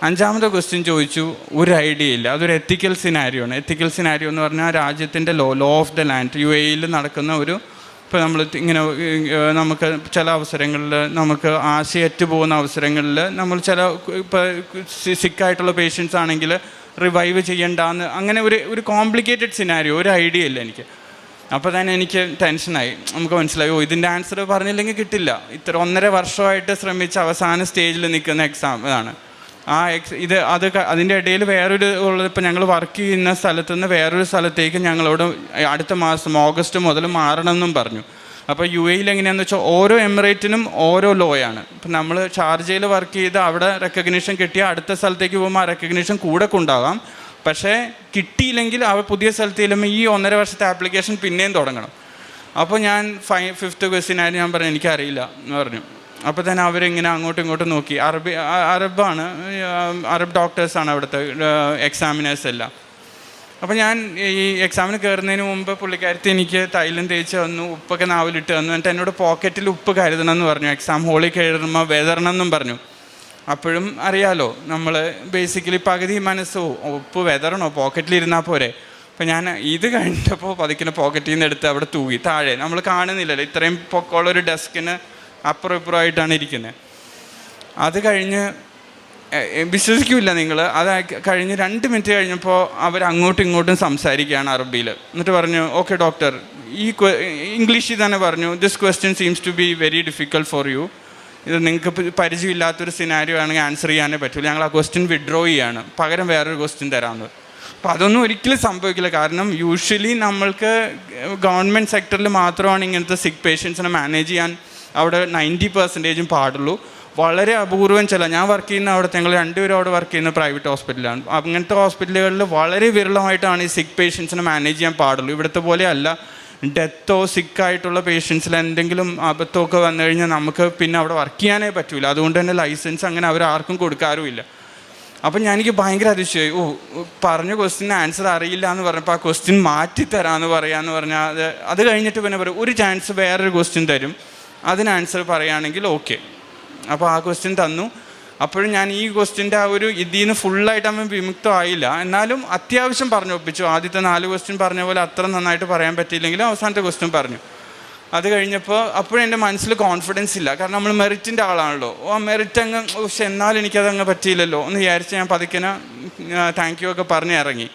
5ാമത്തെ ക്വസ്റ്റ്യൻ ചോദിച്ചു, ഒരു ഐഡിയ ഇല്ല. അതൊരു എത്തിക്കൽ സിനാരിയോ ആണ്. എത്തിക്കൽ സിനാരിയോ എന്ന് പറഞ്ഞാൽ രാജ്യത്തിൻ്റെ law of the land, UAE നടക്കുന്ന ഒരു, ഇപ്പോൾ നമ്മൾ ഇങ്ങനെ നമുക്ക് ചില അവസരങ്ങളിൽ നമുക്ക് ആശയറ്റ് പോകുന്ന അവസരങ്ങളിൽ നമ്മൾ ചില ഇപ്പോൾ സിക്കായിട്ടുള്ള പേഷ്യൻസ് ആണെങ്കിൽ റിവൈവ് ചെയ്യണ്ടെന്ന്, അങ്ങനെ ഒരു കോംപ്ലിക്കേറ്റഡ് സിനാരിയോ, ഒരു ഐഡിയ ഇല്ല എനിക്ക്. അപ്പോൾ തന്നെ എനിക്ക് ടെൻഷനായി. നമുക്ക് മനസ്സിലായി, ഇതിൻ്റെ ആൻസർ പറഞ്ഞില്ലെങ്കിൽ കിട്ടില്ല. 1.5 വർഷമായിട്ട് ശ്രമിച്ച് അവസാന സ്റ്റേജിൽ നിൽക്കുന്ന എക്സാം ഇതാണ്. അതിൻ്റെ ഇടയിൽ വേറൊരു ഉള്ളത്, ഇപ്പോൾ ഞങ്ങൾ വർക്ക് ചെയ്യുന്ന സ്ഥലത്തു നിന്ന് വേറൊരു സ്ഥലത്തേക്ക് ഞങ്ങളോട് അടുത്ത മാസം ഓഗസ്റ്റ് മുതൽ മാറണമെന്നും പറഞ്ഞു. അപ്പോൾ UAE എങ്ങനെയാണെന്ന് വെച്ചാൽ ഓരോ എമിറേറ്റിനും ഓരോ ലോയാണ്. ഇപ്പം നമ്മൾ ഷാർജയിൽ വർക്ക് ചെയ്ത് അവിടെ റെക്കഗ്നീഷൻ കിട്ടിയാൽ അടുത്ത സ്ഥലത്തേക്ക് പോകുമ്പോൾ ആ റെക്കഗ്നീഷൻ കൂടെ കൊണ്ടാകാം. പക്ഷേ കിട്ടിയില്ലെങ്കിൽ അവർ പുതിയ സ്ഥലത്ത് ചെല്ലുമ്പോൾ ഈ 1.5 വർഷത്തെ ആപ്ലിക്കേഷൻ പിന്നെയും തുടങ്ങണം. അപ്പോൾ ഞാൻ 5th ക്വസ്റ്റ്യനായിട്ട് ഞാൻ പറഞ്ഞു എനിക്കറിയില്ല എന്ന് പറഞ്ഞു. അപ്പോൾ തന്നെ അവരിങ്ങനെ അങ്ങോട്ടും ഇങ്ങോട്ടും നോക്കി. അറബ് ഡോക്ടേഴ്സാണ് അവിടുത്തെ എക്സാമിനേഴ്സ് എല്ലാം. അപ്പോൾ ഞാൻ ഈ എക്സാമിന് കയറുന്നതിന് മുമ്പ് പുള്ളിക്കാരത്തി എനിക്ക് തൈലം തേച്ച് തന്നു, ഉപ്പൊക്കെ നാവിലിട്ട് തന്നു. എന്നിട്ട് എന്നോട് പോക്കറ്റിൽ ഉപ്പ് കരുതണം എന്ന് പറഞ്ഞു. എക്സാം ഹോളിൽ കയറുമ്പോൾ വെതറണം എന്നും പറഞ്ഞു. അപ്പോഴും അറിയാലോ, നമ്മൾ ബേസിക്കലി പകുതി മനസ്സോ ഉപ്പ് വെതറണോ, പോക്കറ്റിലിരുന്നാൽ പോരെ. അപ്പോൾ ഞാൻ ഇത് കഴിഞ്ഞപ്പോൾ പതുക്കിനെ പോക്കറ്റിൽ നിന്ന് എടുത്ത് അവിടെ തൂകി താഴെ. നമ്മൾ കാണുന്നില്ലല്ലോ, ഇത്രയും പൊക്കമുള്ളൊരു ഡെസ്കിന് അപ്പുറം ഇപ്പുറമായിട്ടാണ് ഇരിക്കുന്നത്. അത് കഴിഞ്ഞ് വിശ്വസിക്കില്ല നിങ്ങൾ, അത് കഴിഞ്ഞ് 2 മിനിറ്റ് കഴിഞ്ഞപ്പോൾ അവർ അങ്ങോട്ടും ഇങ്ങോട്ടും സംസാരിക്കുകയാണ് അറബിയിൽ. എന്നിട്ട് പറഞ്ഞു, ഓക്കെ ഡോക്ടർ, ഇംഗ്ലീഷിൽ തന്നെ പറഞ്ഞു, this question seems to be very difficult for you. ഇത് നിങ്ങൾക്ക് പരിചയമില്ലാത്തൊരു സിനാരിയോ ആണെങ്കിൽ ആൻസർ ചെയ്യാനേ പറ്റില്ല. ഞങ്ങൾ ആ ക്വസ്റ്റ്യൻ വിഡ്രോ ചെയ്യാണ്, പകരം വേറൊരു ക്വസ്റ്റ്യൻ തരാമെന്ന്. അപ്പോൾ അതൊന്നും ഒരിക്കലും സംഭവിക്കില്ല. കാരണം യൂഷ്വലി നമ്മൾക്ക് ഗവൺമെൻറ് സെക്ടറിൽ മാത്രമാണ് ഇങ്ങനത്തെ സിക്ക് പേഷ്യൻസിനെ മാനേജ് ചെയ്യാൻ അവിടെ 90% പാടുള്ളൂ. വളരെ അപൂർവം ഞാൻ വർക്ക് ചെയ്യുന്ന അവിടെ, ഞങ്ങൾ 2 പേരും അവിടെ വർക്ക് ചെയ്യുന്ന പ്രൈവറ്റ് ഹോസ്പിറ്റലാണ്. അങ്ങനത്തെ ഹോസ്പിറ്റലുകളിൽ വളരെ വിരളമായിട്ടാണ് ഈ സിക്ക് പേഷ്യൻസിനെ മാനേജ് ചെയ്യാൻ പാടുള്ളൂ. ഇവിടുത്തെ പോലെ അല്ല, ഡെത്തോ സിക്കായിട്ടുള്ള പേഷ്യൻസിൽ എന്തെങ്കിലും അബദ്ധമൊക്കെ വന്നു കഴിഞ്ഞാൽ നമുക്ക് പിന്നെ അവിടെ വർക്ക് ചെയ്യാനേ പറ്റില്ല. അതുകൊണ്ട് തന്നെ ലൈസൻസ് അങ്ങനെ അവർ ആർക്കും കൊടുക്കാറുമില്ല. അപ്പം എനിക്ക് ഭയങ്കര അതിശയമായി. പറഞ്ഞ ക്വസ്റ്റ്യൻ ആൻസർ അറിയില്ല എന്ന് പറഞ്ഞപ്പോൾ ആ ക്വസ്റ്റ്യൻ മാറ്റിത്തരാമെന്ന് പറയാമെന്ന് പറഞ്ഞാൽ അത് കഴിഞ്ഞിട്ട് പിന്നെ പറയും ഒരു ചാൻസ് വേറൊരു ക്വസ്റ്റ്യൻ തരും, അതിന് ആൻസർ പറയുകയാണെങ്കിൽ ഓക്കെ. അപ്പോൾ ആ ക്വസ്റ്റ്യൻ തന്നു. അപ്പോഴും ഞാൻ ഈ ക്വസ്റ്റ്യൻ്റെ ആ ഒരു ഇതിൽ നിന്ന് ഫുള്ളായിട്ട് അവൻ വിമുക്തമായില്ല, എന്നാലും അത്യാവശ്യം പറഞ്ഞു ഒപ്പിച്ചു. ആദ്യത്തെ 4 ക്വസ്റ്റ്യൻ പറഞ്ഞ പോലെ അത്ര നന്നായിട്ട് പറയാൻ പറ്റിയില്ലെങ്കിലും അവസാനത്തെ ക്വസ്റ്റ്യൻ പറഞ്ഞു. അത് കഴിഞ്ഞപ്പോൾ അപ്പോഴും എൻ്റെ മനസ്സിൽ കോൺഫിഡൻസ് ഇല്ല, കാരണം നമ്മൾ മെറിറ്റിൻ്റെ ആളാണല്ലോ. മെറിറ്റ് അങ്ങ് പക്ഷെ എന്നാലും എനിക്കതങ്ങ് പറ്റിയില്ലല്ലോ എന്ന് വിചാരിച്ച് ഞാൻ പതുക്കിനെ താങ്ക് യു ഒക്കെ പറഞ്ഞ് ഇറങ്ങി.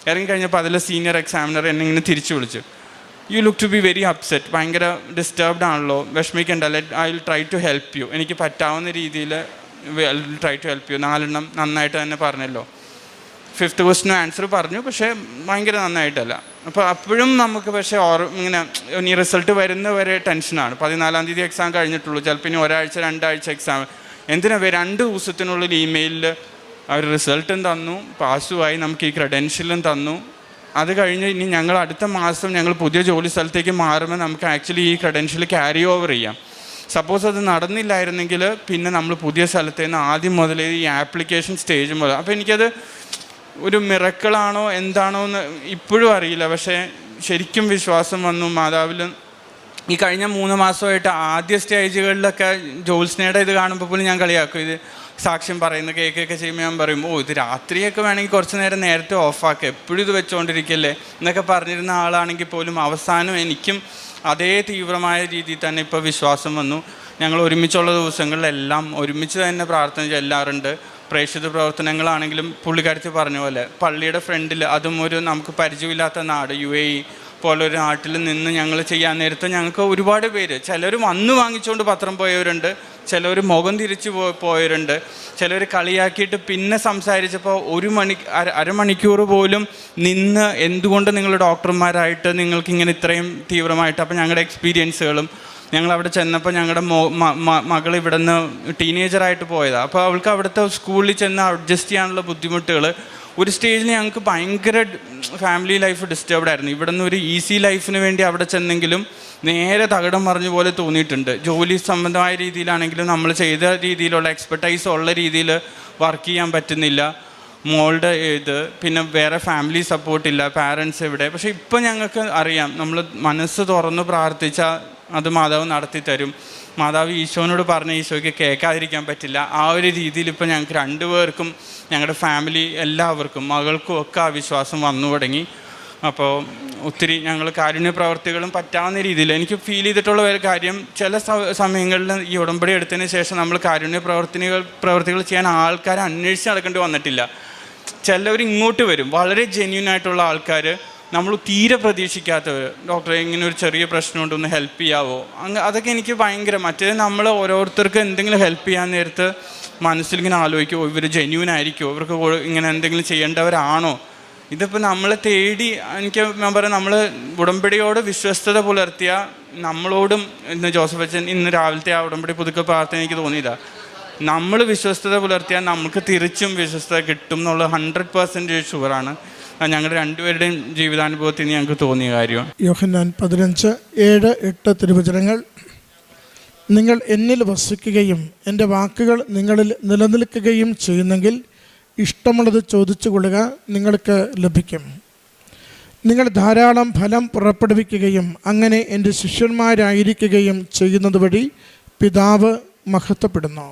ഇറങ്ങിക്കഴിഞ്ഞപ്പോൾ അതിലെ സീനിയർ എക്സാമിനർ എന്നെ ഇങ്ങനെ തിരിച്ചു വിളിച്ചു. You look to be very upset, ഭയങ്കര ഡിസ്റ്റർബ്ഡ് ആണല്ലോ, വിഷമിക്കണ്ട, I will try to help you, എനിക്ക് പറ്റാവുന്ന രീതിയിൽ ട്രൈ ടു ഹെൽപ്പ് യു. 4 എണ്ണം നന്നായിട്ട് തന്നെ പറഞ്ഞല്ലോ. 5th ക്വസ്റ്റിനും ആൻസർ പറഞ്ഞു, പക്ഷേ ഭയങ്കര നന്നായിട്ടല്ല. അപ്പോൾ അപ്പോഴും നമുക്ക് പക്ഷേ ഇങ്ങനെ ഇനി റിസൾട്ട് വരുന്നവരെ ടെൻഷനാണ്. 14-ാം തീയതി എക്സാം കഴിഞ്ഞിട്ടുള്ളൂ, ചിലപ്പോൾ ഇനി ഒരാഴ്ച 2 ആഴ്ച എക്സാം. എന്തിനാ 2 ദിവസത്തിനുള്ളിൽ ഇമെയിലിൽ അവർ റിസൾട്ടും തന്നു, പാസ്സുമായി, നമുക്ക് ഈ ക്രെഡൻഷ്യലും തന്നു. അത് കഴിഞ്ഞ് ഇനി ഞങ്ങൾ അടുത്ത മാസം ഞങ്ങൾ പുതിയ ജോലി സ്ഥലത്തേക്ക് മാറുമ്പോൾ നമുക്ക് ആക്ച്വലി ഈ ക്രെഡൻഷ്യൽ ക്യാരി ഓവർ ചെയ്യാം. സപ്പോസ് അത് നടന്നില്ലായിരുന്നെങ്കിൽ പിന്നെ നമ്മൾ പുതിയ സ്ഥലത്ത് നിന്ന് ആദ്യം മുതൽ ഈ ആപ്ലിക്കേഷൻ സ്റ്റേജ് മുതൽ. അപ്പോൾ എനിക്കത് ഒരു മിറക്കിളാണോ എന്താണോ എന്ന് ഇപ്പോഴും അറിയില്ല. പക്ഷേ ശരിക്കും വിശ്വാസം വന്നു മാതാവിൽ. ഈ കഴിഞ്ഞ 3 മാസമായിട്ട് ആദ്യ സ്റ്റേജുകളിലൊക്കെ ജോത്സ്നയുടെ ഇത് കാണുമ്പോൾ പോലും ഞാൻ കളിയാക്കും. ഇത് സാക്ഷ്യം പറയുന്ന കേൾക്കുകയൊക്കെ ചെയ്യുമ്പോൾ ഞാൻ പറയും, ഇത് രാത്രിയൊക്കെ വേണമെങ്കിൽ കുറച്ച് നേരം നേരത്തെ ഓഫാക്കുക, എപ്പോഴും ഇത് വെച്ചുകൊണ്ടിരിക്കല്ലേ എന്നൊക്കെ പറഞ്ഞിരുന്ന ആളാണെങ്കിൽ പോലും അവസാനം എനിക്കും അതേ തീവ്രമായ രീതിയിൽ തന്നെ ഇപ്പോൾ വിശ്വാസം വന്നു. ഞങ്ങൾ ഒരുമിച്ചുള്ള ദിവസങ്ങളിലെല്ലാം ഒരുമിച്ച് തന്നെ പ്രാർത്ഥന ചെല്ലാറുണ്ട്. പ്രേക്ഷിത പ്രവർത്തനങ്ങളാണെങ്കിലും പുള്ളിക്കാരത്തി പറഞ്ഞ പോലെ പള്ളിയുടെ ഫ്രണ്ടിൽ, അതും ഒരു നമുക്ക് പരിചയമില്ലാത്ത നാട് UAE പോലൊരു നാട്ടിൽ നിന്ന് ഞങ്ങൾ ചെയ്യാൻ നേരത്തെ ഞങ്ങൾക്ക് ഒരുപാട് പേര്, ചിലർ വന്ന് വാങ്ങിച്ചുകൊണ്ട് പത്രം പോയവരുണ്ട്, ചിലർ മുഖം തിരിച്ചു പോയവരുണ്ട്, ചിലർ കളിയാക്കിയിട്ട് പിന്നെ സംസാരിച്ചപ്പോൾ അരമണിക്കൂർ പോലും നിന്ന് എന്തുകൊണ്ട് നിങ്ങൾ ഡോക്ടർമാരായിട്ട് നിങ്ങൾക്കിങ്ങനെ ഇത്രയും തീവ്രമായിട്ട്. അപ്പോൾ ഞങ്ങളുടെ എക്സ്പീരിയൻസുകളും ഞങ്ങളവിടെ ചെന്നപ്പോൾ ഞങ്ങളുടെ മകൾ ഇവിടെ നിന്ന് ടീനേജറായിട്ട് പോയതാണ്. അപ്പോൾ അവൾക്ക് അവിടുത്തെ സ്കൂളിൽ ചെന്ന് അഡ്ജസ്റ്റ് ചെയ്യാനുള്ള ബുദ്ധിമുട്ടുകൾ ഒരു സ്റ്റേജിൽ ഞങ്ങൾക്ക് ഭയങ്കര ഫാമിലി ലൈഫ് ഡിസ്റ്റർബ്ഡ് ആയിരുന്നു. ഇവിടെ നിന്ന് ഒരു ഈസി ലൈഫിന് വേണ്ടി അവിടെ ചെന്നെങ്കിലും നേരെ തകിടം മറിഞ്ഞ പോലെ തോന്നിയിട്ടുണ്ട്. ജോലി സംബന്ധമായ രീതിയിലാണെങ്കിലും നമ്മൾ ചെയ്ത രീതിയിലുള്ള എക്സ്പെർട്ടൈസ് ഉള്ള രീതിയിൽ വർക്ക് ചെയ്യാൻ പറ്റുന്നില്ല. മോളുടെ ഇത് പിന്നെ വേറെ ഫാമിലി സപ്പോർട്ടില്ല, പാരൻസ് എവിടെ. പക്ഷേ ഇപ്പം ഞങ്ങൾക്ക് അറിയാം, നമ്മൾ മനസ്സ് തുറന്ന് പ്രാർത്ഥിച്ചാൽ അത് മാതാവ് നടത്തി തരും. മാതാവ് ഈശോനോട് പറഞ്ഞ ഈശോയ്ക്ക് കേൾക്കാതിരിക്കാൻ പറ്റില്ല. ആ ഒരു രീതിയിൽ ഇപ്പോൾ ഞങ്ങൾക്ക് 2 പേർക്കും ഞങ്ങളുടെ ഫാമിലി എല്ലാവർക്കും മകൾക്കും ഒക്കെ ആ വിശ്വാസം വന്നു തുടങ്ങി. അപ്പോൾ ഒത്തിരി ഞങ്ങൾ കാരുണ്യ പ്രവർത്തികളും പറ്റാവുന്ന രീതിയിൽ എനിക്ക് ഫീൽ ചെയ്തിട്ടുള്ള ഒരു കാര്യം, ചില സമയങ്ങളിൽ ഈ ഉടമ്പടി എടുത്തതിന് ശേഷം നമ്മൾ കാരുണ്യ പ്രവർത്തികൾ ചെയ്യാൻ ആൾക്കാരെ അന്വേഷിച്ച് നടക്കേണ്ടി വന്നിട്ടില്ല. ചിലവർ ഇങ്ങോട്ട് വരും, വളരെ ജെന്യൂനായിട്ടുള്ള ആൾക്കാർ, നമ്മൾ തീരെ പ്രതീക്ഷിക്കാത്തവർ, ഡോക്ടറെ ഇങ്ങനെ ഒരു ചെറിയ പ്രശ്നമുണ്ട്, ഒന്ന് ഹെൽപ്പ് ചെയ്യാവോ, അതൊക്കെ എനിക്ക് ഭയങ്കര. മറ്റേ നമ്മൾ ഓരോരുത്തർക്ക് എന്തെങ്കിലും ഹെൽപ്പ് ചെയ്യാൻ നേരത്ത് മനസ്സിലിങ്ങനെ ആലോചിക്കുമോ, ഇവർ ജെന്യൂൻ ആയിരിക്കുമോ, ഇവർക്ക് ഇങ്ങനെ എന്തെങ്കിലും ചെയ്യേണ്ടവരാണോ. ഇതിപ്പോൾ നമ്മളെ തേടി, ഞാൻ പറയാം, നമ്മൾ ഉടമ്പടിയോട് വിശ്വസ്തത പുലർത്തിയ നമ്മളോടും ഇന്ന് ജോസഫ് അച്ഛൻ ഇന്ന് രാവിലത്തെ ആ ഉടമ്പടി പുതുക്കെ പ്രാർത്ഥന എനിക്ക് തോന്നിയതാ, നമ്മൾ വിശ്വസ്തത പുലർത്തിയാൽ നമുക്ക് തിരിച്ചും വിശ്വസ്തത കിട്ടും എന്നുള്ള 100% ഷുവറാണ്. ഞങ്ങളുടെ 2 പേരുടെയും ജീവിതാനുഭവത്തിൽ ഞങ്ങൾക്ക് തോന്നിയ കാര്യം. യോഹന്നാൻ 15:7-8 തിരുവചനങ്ങൾ. നിങ്ങൾ എന്നിൽ വസിക്കുകയും എൻ്റെ വാക്കുകൾ നിങ്ങളിൽ നിലനിൽക്കുകയും ചെയ്യുന്നെങ്കിൽ ഇഷ്ടമുള്ളത് ചോദിച്ചു കൊള്ളുക, നിങ്ങൾക്ക് ലഭിക്കും. നിങ്ങൾ ധാരാളം ഫലം പുറപ്പെടുവിക്കുകയും അങ്ങനെ എൻ്റെ ശിഷ്യന്മാരായിരിക്കുകയും ചെയ്യുന്നത് വഴി പിതാവ് മഹത്വപ്പെടുന്നു.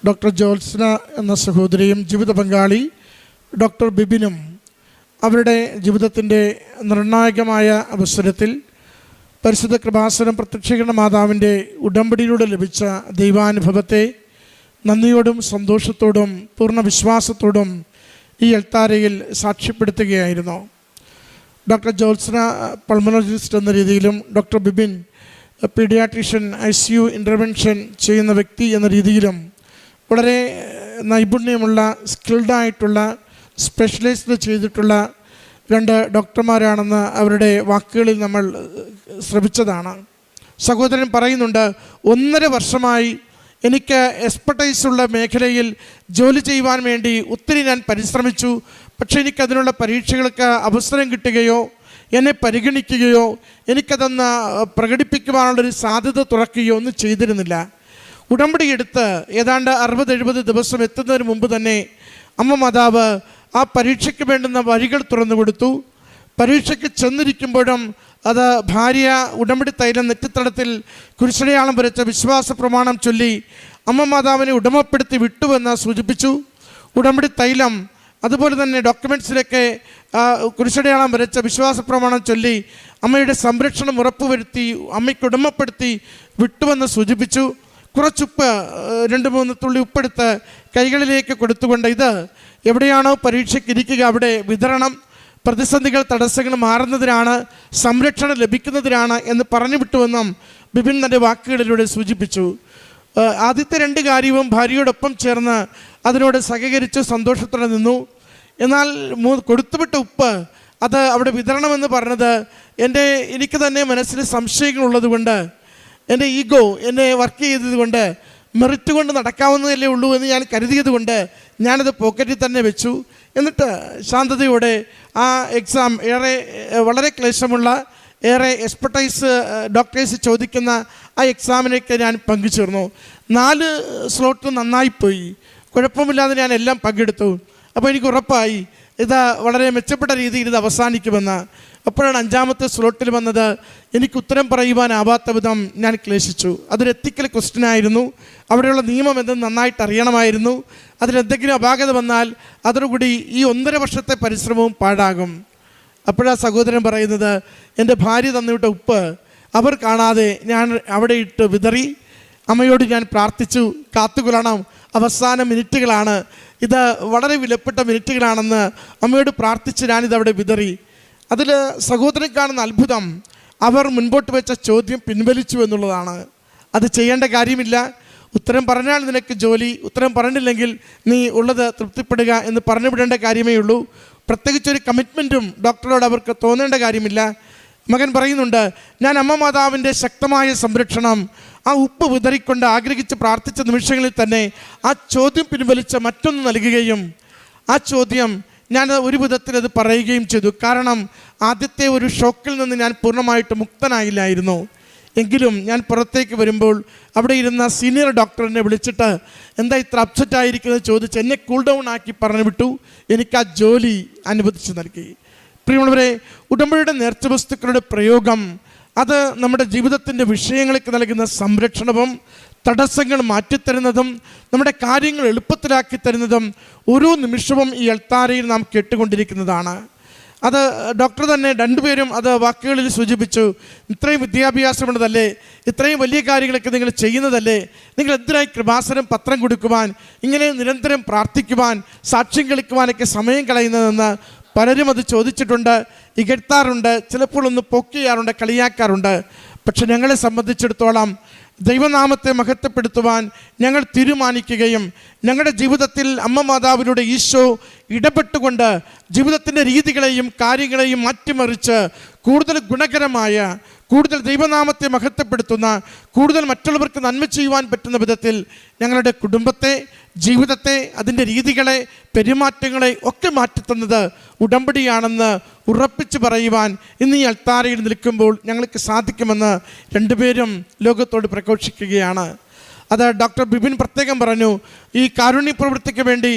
ഡോക്ടർ ജോത്സ്ന എന്ന സഹോദരിയും ജീവിത പങ്കാളി ഡോക്ടർ ബിബിനും അവരുടെ ജീവിതത്തിൻ്റെ നിർണായകമായ അവസരത്തിൽ പരിശുദ്ധ കൃപാസനം പ്രത്യക്ഷീകരണ മാതാവിൻ്റെ ഉടമ്പടിയിലൂടെ ലഭിച്ച ദൈവാനുഭവത്തെ നന്ദിയോടും സന്തോഷത്തോടും പൂർണ്ണ വിശ്വാസത്തോടും ഈ എൽത്താരയിൽ സാക്ഷ്യപ്പെടുത്തുകയായിരുന്നു. ഡോക്ടർ ജോത്സ്ന പൾമനോളജിസ്റ്റ് എന്ന രീതിയിലും doctor Bibin paediatrician ICU intervention ചെയ്യുന്ന വ്യക്തി എന്ന രീതിയിലും വളരെ നൈപുണ്യമുള്ള സ്കിൽഡായിട്ടുള്ള സ്പെഷ്യലൈസ്ഡ് ചെയ്തിട്ടുള്ള 2 ഡോക്ടർമാരാണെന്ന് അവരുടെ വാക്കുകളിൽ നമ്മൾ ശ്രവിച്ചതാണ്. സഹോദരൻ പറയുന്നുണ്ട്, 1.5 വർഷമായി എനിക്ക് എക്സ്പെർട്ടൈസുള്ള മേഖലയിൽ ജോലി ചെയ്യുവാൻ വേണ്ടി ഒത്തിരി ഞാൻ പരിശ്രമിച്ചു. പക്ഷേ എനിക്കതിനുള്ള പരീക്ഷകൾക്ക് അവസരം കിട്ടുകയോ എന്നെ പരിഗണിക്കുകയോ എനിക്കതൊന്ന് പ്രകടിപ്പിക്കുവാനുള്ളൊരു സാധ്യത തുറക്കുകയോ ഒന്നും ചെയ്തിരുന്നില്ല. ഉടമ്പടി എടുത്ത് ഏതാണ്ട് 60-70 ദിവസം എത്തുന്നതിന് മുമ്പ് തന്നെ അമ്മ മാതാവ് ആ പരീക്ഷയ്ക്ക് വേണ്ടുന്ന വഴികൾ തുറന്നു കൊടുത്തു. പരീക്ഷയ്ക്ക് ചെന്നിരിക്കുമ്പോഴും അത് ഭാര്യ ഉടമ്പടി തൈലം നെറ്റിത്തടത്തിൽ കുരിശടയാളം വരച്ച വിശ്വാസ പ്രമാണം ചൊല്ലി അമ്മ മാതാവിനെ ഉടമപ്പെടുത്തി വിട്ടുവെന്ന് സൂചിപ്പിച്ചു. ഉടമ്പടി തൈലം അതുപോലെ തന്നെ ഡോക്യുമെൻറ്റ്സിലൊക്കെ കുരിശടയാളം വരച്ച വിശ്വാസ പ്രമാണം ചൊല്ലി അമ്മയുടെ സംരക്ഷണം ഉറപ്പുവരുത്തി അമ്മയ്ക്ക് ഉടമപ്പെടുത്തി വിട്ടുവെന്ന് സൂചിപ്പിച്ചു. കുറച്ചുപ്പ് 2-3 തുള്ളി ഉപ്പെടുത്ത് കൈകളിലേക്ക് കൊടുത്തുകൊണ്ട് ഇത് എവിടെയാണോ പരീക്ഷയ്ക്ക് ഇരിക്കുക അവിടെ വിതരണം, പ്രതിസന്ധികൾ തടസ്സങ്ങൾ മാറുന്നതിനാണ്, സംരക്ഷണം ലഭിക്കുന്നതിനാണ് എന്ന് പറഞ്ഞു വിട്ടുവെന്നും ബിപിൻ തൻ്റെ വാക്കുകളിലൂടെ സൂചിപ്പിച്ചു. ആദ്യത്തെ 2 കാര്യവും ഭാര്യയോടൊപ്പം ചേർന്ന് അതിനോട് സഹകരിച്ച് സന്തോഷത്തോടെ നിന്നു. എന്നാൽ കൊടുത്തുവിട്ട ഉപ്പ് അത് അവിടെ വിതരണമെന്ന് പറഞ്ഞത് എനിക്ക് തന്നെ മനസ്സിൽ സംശയങ്ങളുള്ളത് കൊണ്ട്, എൻ്റെ ഈഗോ എന്നെ വർക്ക് ചെയ്തത് കൊണ്ട്, മെറിറ്റ് കൊണ്ട് നടക്കാവുന്നതല്ലേ ഉള്ളൂ എന്ന് ഞാൻ കരുതിയത് കൊണ്ട് ഞാനത് പോക്കറ്റിൽ തന്നെ വെച്ചു. എന്നിട്ട് ശാന്തതയോടെ ആ എക്സാം വളരെ ക്ലേശമുള്ള, ഏറെ എക്സ്പെർട്ടൈസ് ഡോക്ടേഴ്സ് ചോദിക്കുന്ന ആ എക്സാമിനൊക്കെ ഞാൻ പങ്കുചേർന്നു. 4 സ്ലോട്ട് നന്നായിപ്പോയി, കുഴപ്പമില്ലാതെ ഞാൻ എല്ലാം പങ്കെടുത്തു. അപ്പോൾ എനിക്ക് ഉറപ്പായി ഇത് വളരെ മെച്ചപ്പെട്ട രീതിയിൽ ഇത് അവസാനിക്കുമെന്ന്. അപ്പോഴാണ് 5ാമത്തെ സ്ലോട്ടിൽ വന്നത്. എനിക്ക് ഉത്തരം പറയുവാനാവാത്ത വിധം ഞാൻ ക്ലേശിച്ചു. അതൊരു എത്തിക്കൽ ക്വസ്റ്റ്യനായിരുന്നു. അവിടെയുള്ള നിയമം എന്തെന്ന് നന്നായിട്ട് അറിയണമായിരുന്നു. അതിലെന്തെങ്കിലും അപാകത വന്നാൽ അതോടുകൂടി ഈ 1.5 വർഷത്തെ പരിശ്രമവും പാഴാകും. അപ്പോഴാണ് സഹോദരൻ പറയുന്നത്, എൻ്റെ ഭാര്യ തന്നുവിട്ട ഉപ്പ് അവർ കാണാതെ ഞാൻ അവിടെ ഇട്ട് വിതറി. അമ്മയോട് ഞാൻ പ്രാർത്ഥിച്ചു, കാത്തുകൊള്ളണം, അവസാന മിനിറ്റുകളാണ്, ഇത് വളരെ വിലപ്പെട്ട മിനിറ്റുകളാണെന്ന് അമ്മയോട് പ്രാർത്ഥിച്ച് ഞാനിതവിടെ വിതറി. അതിൽ സഹോദരൻ കാണുന്ന അത്ഭുതം അവർ മുൻപോട്ട് വെച്ച ചോദ്യം പിൻവലിച്ചു എന്നുള്ളതാണ്. അത് ചെയ്യേണ്ട കാര്യമില്ല, ഉത്തരം പറഞ്ഞാൽ നിനക്ക് ജോലി, ഉത്തരം പറഞ്ഞില്ലെങ്കിൽ നീ ഉള്ളത് തൃപ്തിപ്പെടുക എന്ന് പറഞ്ഞു വിടേണ്ട കാര്യമേ ഉള്ളൂ. പ്രത്യേകിച്ചൊരു കമ്മിറ്റ്മെൻറ്റും ഡോക്ടറോട് അവർക്ക് തോന്നേണ്ട കാര്യമില്ല. മകൻ പറയുന്നുണ്ട്, ഞാൻ അമ്മ മാതാവിൻ്റെ ശക്തമായ സംരക്ഷണം ആ ഉപ്പ് വിതറിക്കൊണ്ട് ആഗ്രഹിച്ച് പ്രാർത്ഥിച്ച നിമിഷങ്ങളിൽ തന്നെ ആ ചോദ്യം പിൻവലിച്ച് മറ്റൊന്ന് നൽകുകയും ആ ചോദ്യം ഞാൻ ഒരു വിധത്തിൽ അത് പറയുകയും ചെയ്തു. കാരണം ആദ്യത്തെ ഒരു ഷോക്കിൽ നിന്ന് ഞാൻ പൂർണ്ണമായിട്ട് മുക്തനായില്ലായിരുന്നു. എങ്കിലും ഞാൻ പുറത്തേക്ക് വരുമ്പോൾ അവിടെ ഇരുന്ന സീനിയർ ഡോക്ടറിനെ വിളിച്ചിട്ട് എന്താ ഇത്ര അപ്സെറ്റ് ആയിരിക്കുന്നത് ചോദിച്ച് എന്നെ കൂൾ ഡൗൺ ആക്കി പറഞ്ഞു വിട്ടു. എനിക്ക് ആ ജോലി അനുവദിച്ച് നൽകി. പ്രിയമുള്ളവരെ, ഉടമ്പടിയുടെ നേർച്ച വസ്തുക്കളുടെ പ്രയോഗം അത് നമ്മുടെ ജീവിതത്തിൻ്റെ വിഷയങ്ങൾക്ക് നൽകുന്ന സംരക്ഷണവും തടസ്സങ്ങൾ മാറ്റിത്തരുന്നതും നമ്മുടെ കാര്യങ്ങൾ എളുപ്പത്തിലാക്കി തരുന്നതും ഓരോ നിമിഷവും ഈ അൾത്താരയിൽ നാം കേട്ടുകൊണ്ടിരിക്കുന്നതാണ്. അത് ഡോക്ടർ തന്നെ 2 പേരും അത് വാക്കുകളിൽ സൂചിപ്പിച്ചു. ഇത്രയും വിദ്യാഭ്യാസമുള്ളതല്ലേ, ഇത്രയും വലിയ കാര്യങ്ങളൊക്കെ നിങ്ങൾ ചെയ്യുന്നതല്ലേ, നിങ്ങൾ എന്തിനായി കൃപാസനം പത്രം കൊടുക്കുവാൻ, ഇങ്ങനെ നിരന്തരം പ്രാർത്ഥിക്കുവാൻ, സാക്ഷ്യം കളിക്കുവാനൊക്കെ സമയം കളയുന്നതെന്ന് പലരും അത് ചോദിച്ചിട്ടുണ്ട്, ഇകഴ്ത്താറുണ്ട്, ചിലപ്പോൾ ഒന്ന് പൊക്കിയാറുണ്ട്, കളിയാക്കാറുണ്ട്. പക്ഷെ ഞങ്ങളെ സംബന്ധിച്ചിടത്തോളം ദൈവനാമത്തെ മഹത്വപ്പെടുത്തുവാൻ ഞങ്ങൾ തീരുമാനിക്കുകയും ഞങ്ങളുടെ ജീവിതത്തിൽ അമ്മ മാതാവിലൂടെ ഈശോ ഇടപെട്ടുകൊണ്ട് ജീവിതത്തിൻ്റെ രീതികളെയും കാര്യങ്ങളെയും മാറ്റിമറിച്ച് കൂടുതൽ ഗുണകരമായ, കൂടുതൽ ദൈവനാമത്തെ മഹത്വപ്പെടുത്തുന്ന, കൂടുതൽ മറ്റുള്ളവർക്ക് നന്മ ചെയ്യുവാൻ പറ്റുന്ന വിധത്തിൽ ഞങ്ങളുടെ കുടുംബത്തെ, ജീവിതത്തെ, അതിൻ്റെ രീതികളെ, പെരുമാറ്റങ്ങളെ ഒക്കെ മാറ്റിത്തന്നത് ഉടമ്പടിയാണെന്ന് ഉറപ്പിച്ച് പറയുവാൻ ഇന്ന് ഈ അൾത്താരയിൽ നിൽക്കുമ്പോൾ ഞങ്ങൾക്ക് സാധിക്കുമെന്ന് 2 പേരും ലോകത്തോട് പ്രഘോഷിക്കുകയാണ്. അത് ഡോക്ടർ ബിപിൻ പ്രത്യേകം പറഞ്ഞു, ഈ കാരുണ്യ പ്രവൃത്തിക്ക് വേണ്ടി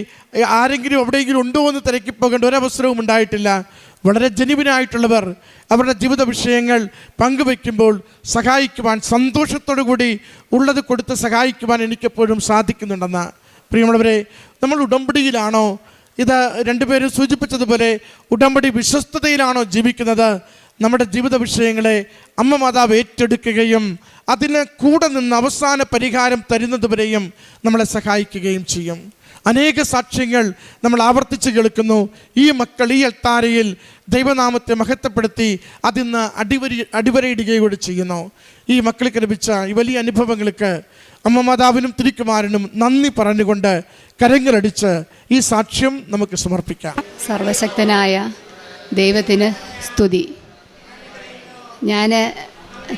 ആരെങ്കിലും എവിടെയെങ്കിലും ഉണ്ടോ എന്ന് തിരക്കിപ്പോകേണ്ട ഒരവസരവും ഉണ്ടായിട്ടില്ല. വളരെ ജെനുവിനായിട്ടുള്ളവർ അവരുടെ ജീവിത വിഷയങ്ങൾ പങ്കുവയ്ക്കുമ്പോൾ സഹായിക്കുവാൻ, സന്തോഷത്തോടു കൂടി ഉള്ളത് കൊടുത്ത് സഹായിക്കുവാൻ എനിക്കെപ്പോഴും സാധിക്കുന്നുണ്ടെന്ന്. പ്രിയമുള്ളവരെ, നമ്മൾ ഉടമ്പടിയിലാണോ, ഇത് 2 പേരും സൂചിപ്പിച്ചതുപോലെ ഉടമ്പടി വിശ്വസ്തതയിലാണോ ജീവിക്കുന്നത്? നമ്മുടെ ജീവിത വിഷയങ്ങളെ അമ്മ മാതാവ് ഏറ്റെടുക്കുകയും അതിന് കൂടെ നിന്ന് അവസാന പരിഹാരം തരുന്നതുവരെയും നമ്മളെ സഹായിക്കുകയും ചെയ്യും. അനേക സാക്ഷ്യങ്ങൾ നമ്മൾ ആവർത്തിച്ച് കേൾക്കുന്നു. ഈ മക്കൾ ഈ അൾത്താരയിൽ ദൈവനാമത്തെ മഹത്വപ്പെടുത്തി അതിന്ന് അടിവരയിടുകയോട് ചെയ്യുന്നു. ഈ മക്കൾക്ക് ലഭിച്ച ഈ വലിയ അനുഭവങ്ങൾക്ക് അമ്മ മാതാവിനും തിരുക്കുമാരനും നന്ദി പറഞ്ഞുകൊണ്ട് കരങ്ങളടിച്ച് ഈ സാക്ഷ്യം നമുക്ക് സമർപ്പിക്കാം. സർവശക്തനായ ദൈവത്തിന് സ്തുതി. ഞാൻ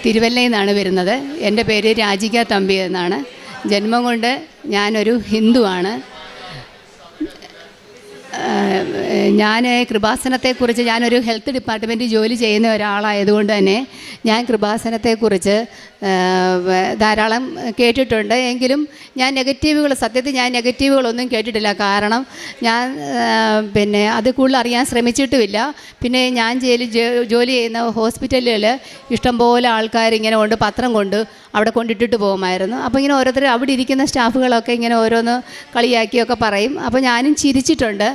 തിരുവല്ലയിൽ നിന്നാണ് വരുന്നത്. എൻ്റെ പേര് രാജിക തമ്പി എന്നാണ്. ജന്മം കൊണ്ട് ഞാനൊരു ഹിന്ദുവാണ്. ഞാൻ കൃപാസനത്തെക്കുറിച്ച്, ഞാനൊരു ഹെൽത്ത് ഡിപ്പാർട്ട്മെൻറ്റിൽ ജോലി ചെയ്യുന്ന ഒരാളായതുകൊണ്ട് തന്നെ ഞാൻ കൃപാസനത്തെക്കുറിച്ച് ധാരാളം കേട്ടിട്ടുണ്ട്. എങ്കിലും ഞാൻ സത്യത്തിൽ ഞാൻ നെഗറ്റീവുകളൊന്നും കേട്ടിട്ടില്ല. കാരണം ഞാൻ അത് കൂടുതൽ അറിയാൻ ശ്രമിച്ചിട്ടുമില്ല. പിന്നെ ഞാൻ ജോലി ചെയ്യുന്ന ഹോസ്പിറ്റലിൽ ഇഷ്ടംപോലെ ആൾക്കാരിങ്ങനെ കൊണ്ട് പത്രം കൊണ്ട് അവിടെ കൊണ്ടിട്ടിട്ട് പോകുമായിരുന്നു. അപ്പോൾ ഇങ്ങനെ ഓരോരുത്തർ അവിടെ ഇരിക്കുന്ന സ്റ്റാഫുകളൊക്കെ ഇങ്ങനെ ഓരോന്ന് കളിയാക്കിയൊക്കെ പറയും. അപ്പോൾ ഞാനും ചിരിച്ചിട്ടുണ്ട്.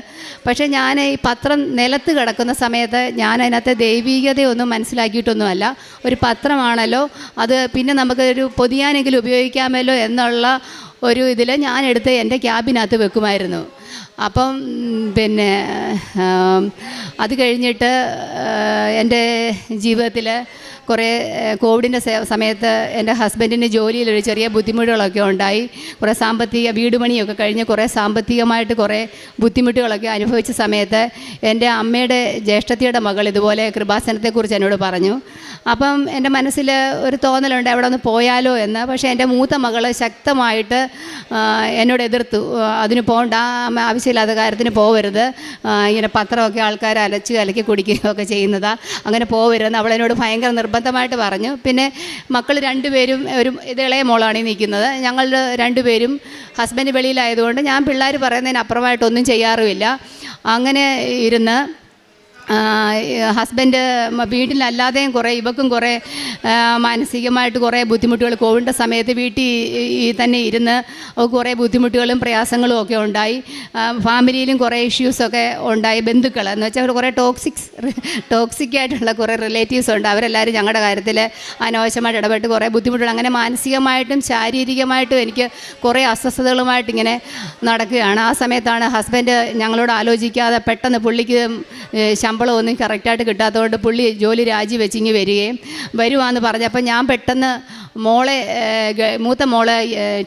പക്ഷേ ഞാൻ ഞാൻ ഈ പത്രം നിലത്ത് കിടക്കുന്ന സമയത്ത് ഞാൻ അതിനകത്ത് ദൈവീകതയൊന്നും മനസ്സിലാക്കിയിട്ടൊന്നുമല്ല. ഒരു പത്രമാണല്ലോ, അത് പിന്നെ നമുക്കൊരു പൊതിയാനെങ്കിലും ഉപയോഗിക്കാമല്ലോ എന്നുള്ള ഒരു ഇതിൽ ഞാനെടുത്ത് എൻ്റെ ക്യാബിനകത്ത് വെക്കുമായിരുന്നു. അപ്പം പിന്നെ അത് കഴിഞ്ഞിട്ട് എൻ്റെ ജീവിതത്തിൽ കുറേ കോവിഡിൻ്റെ സമയത്ത് എൻ്റെ ഹസ്ബൻഡിന് ജോലിയിലൊരു ചെറിയ ബുദ്ധിമുട്ടുകളൊക്കെ ഉണ്ടായി. കുറേ വീട് പണിയൊക്കെ കഴിഞ്ഞ് കുറേ സാമ്പത്തികമായിട്ട് കുറേ ബുദ്ധിമുട്ടുകളൊക്കെ അനുഭവിച്ച സമയത്ത് എൻ്റെ അമ്മയുടെ ജ്യേഷ്ഠത്തിയുടെ മകൾ ഇതുപോലെ കൃപാസനത്തെക്കുറിച്ച് എന്നോട് പറഞ്ഞു. അപ്പം എൻ്റെ മനസ്സിൽ ഒരു തോന്നലുണ്ട് അവിടെ ഒന്ന് പോയാലോ എന്ന്. പക്ഷേ എൻ്റെ മൂത്ത മകൾ ശക്തമായിട്ട് എന്നോട് എതിർത്തു. അതിന് പോകണ്ട, ആവശ്യമില്ലാത്ത കാര്യത്തിന് പോകരുത്, ഇങ്ങനെ പത്രമൊക്കെ ആൾക്കാർ അലക്കി കുടിക്കുകയൊക്കെ ചെയ്യുന്നതാണ്, അങ്ങനെ പോകരുതെന്ന് അവളെന്നോട് ഭയങ്കര നിർബന്ധമായിട്ട് പറഞ്ഞു. പിന്നെ മക്കൾ രണ്ടുപേരും ഇത് ഇളയ മോളാണ് ഈ നിൽക്കുന്നത്. ഞങ്ങൾ രണ്ടുപേരും ഹസ്ബൻഡ് വെളിയിലായതുകൊണ്ട് ഞാൻ പിള്ളേർ പറയുന്നതിന് അപ്പുറമായിട്ടൊന്നും ചെയ്യാറുമില്ല. അങ്ങനെ ഇരുന്ന് ഹസ്ബൻഡ് വീട്ടിലല്ലാതെയും കുറേ ഇവക്കും കുറേ മാനസികമായിട്ട് കുറേ ബുദ്ധിമുട്ടുകൾ കോവിഡിൻ്റെ സമയത്ത് വീട്ടിൽ തന്നെ ഇരുന്ന് കുറേ ബുദ്ധിമുട്ടുകളും പ്രയാസങ്ങളും ഒക്കെ ഉണ്ടായി. ഫാമിലിയിലും കുറേ ഇഷ്യൂസൊക്കെ ഉണ്ടായി. ബന്ധുക്കൾ എന്ന് വെച്ചാൽ കുറേ ടോക്സിക്കായിട്ടുള്ള കുറേ റിലേറ്റീവ്സ് ഉണ്ട്. അവരെല്ലാവരും ഞങ്ങളുടെ കാര്യത്തിൽ അനാവശ്യമായിട്ട് ഇടപെട്ട് കുറേ ബുദ്ധിമുട്ടുകൾ, അങ്ങനെ മാനസികമായിട്ടും ശാരീരികമായിട്ടും എനിക്ക് കുറേ അസ്വസ്ഥതകളുമായിട്ട് ഇങ്ങനെ നടക്കുകയാണ്. ആ സമയത്താണ് ഹസ്ബൻഡ് ഞങ്ങളോട് ആലോചിക്കാതെ പെട്ടെന്ന് പുള്ളിക്ക് ശമ്പളമൊന്നും കറക്റ്റായിട്ട് കിട്ടാത്തതുകൊണ്ട് പുള്ളി ജോലി രാജിവെച്ച് ഇങ്ങ് വരുവാന്ന് പറഞ്ഞപ്പോൾ ഞാൻ പെട്ടെന്ന് മൂത്ത മോളെ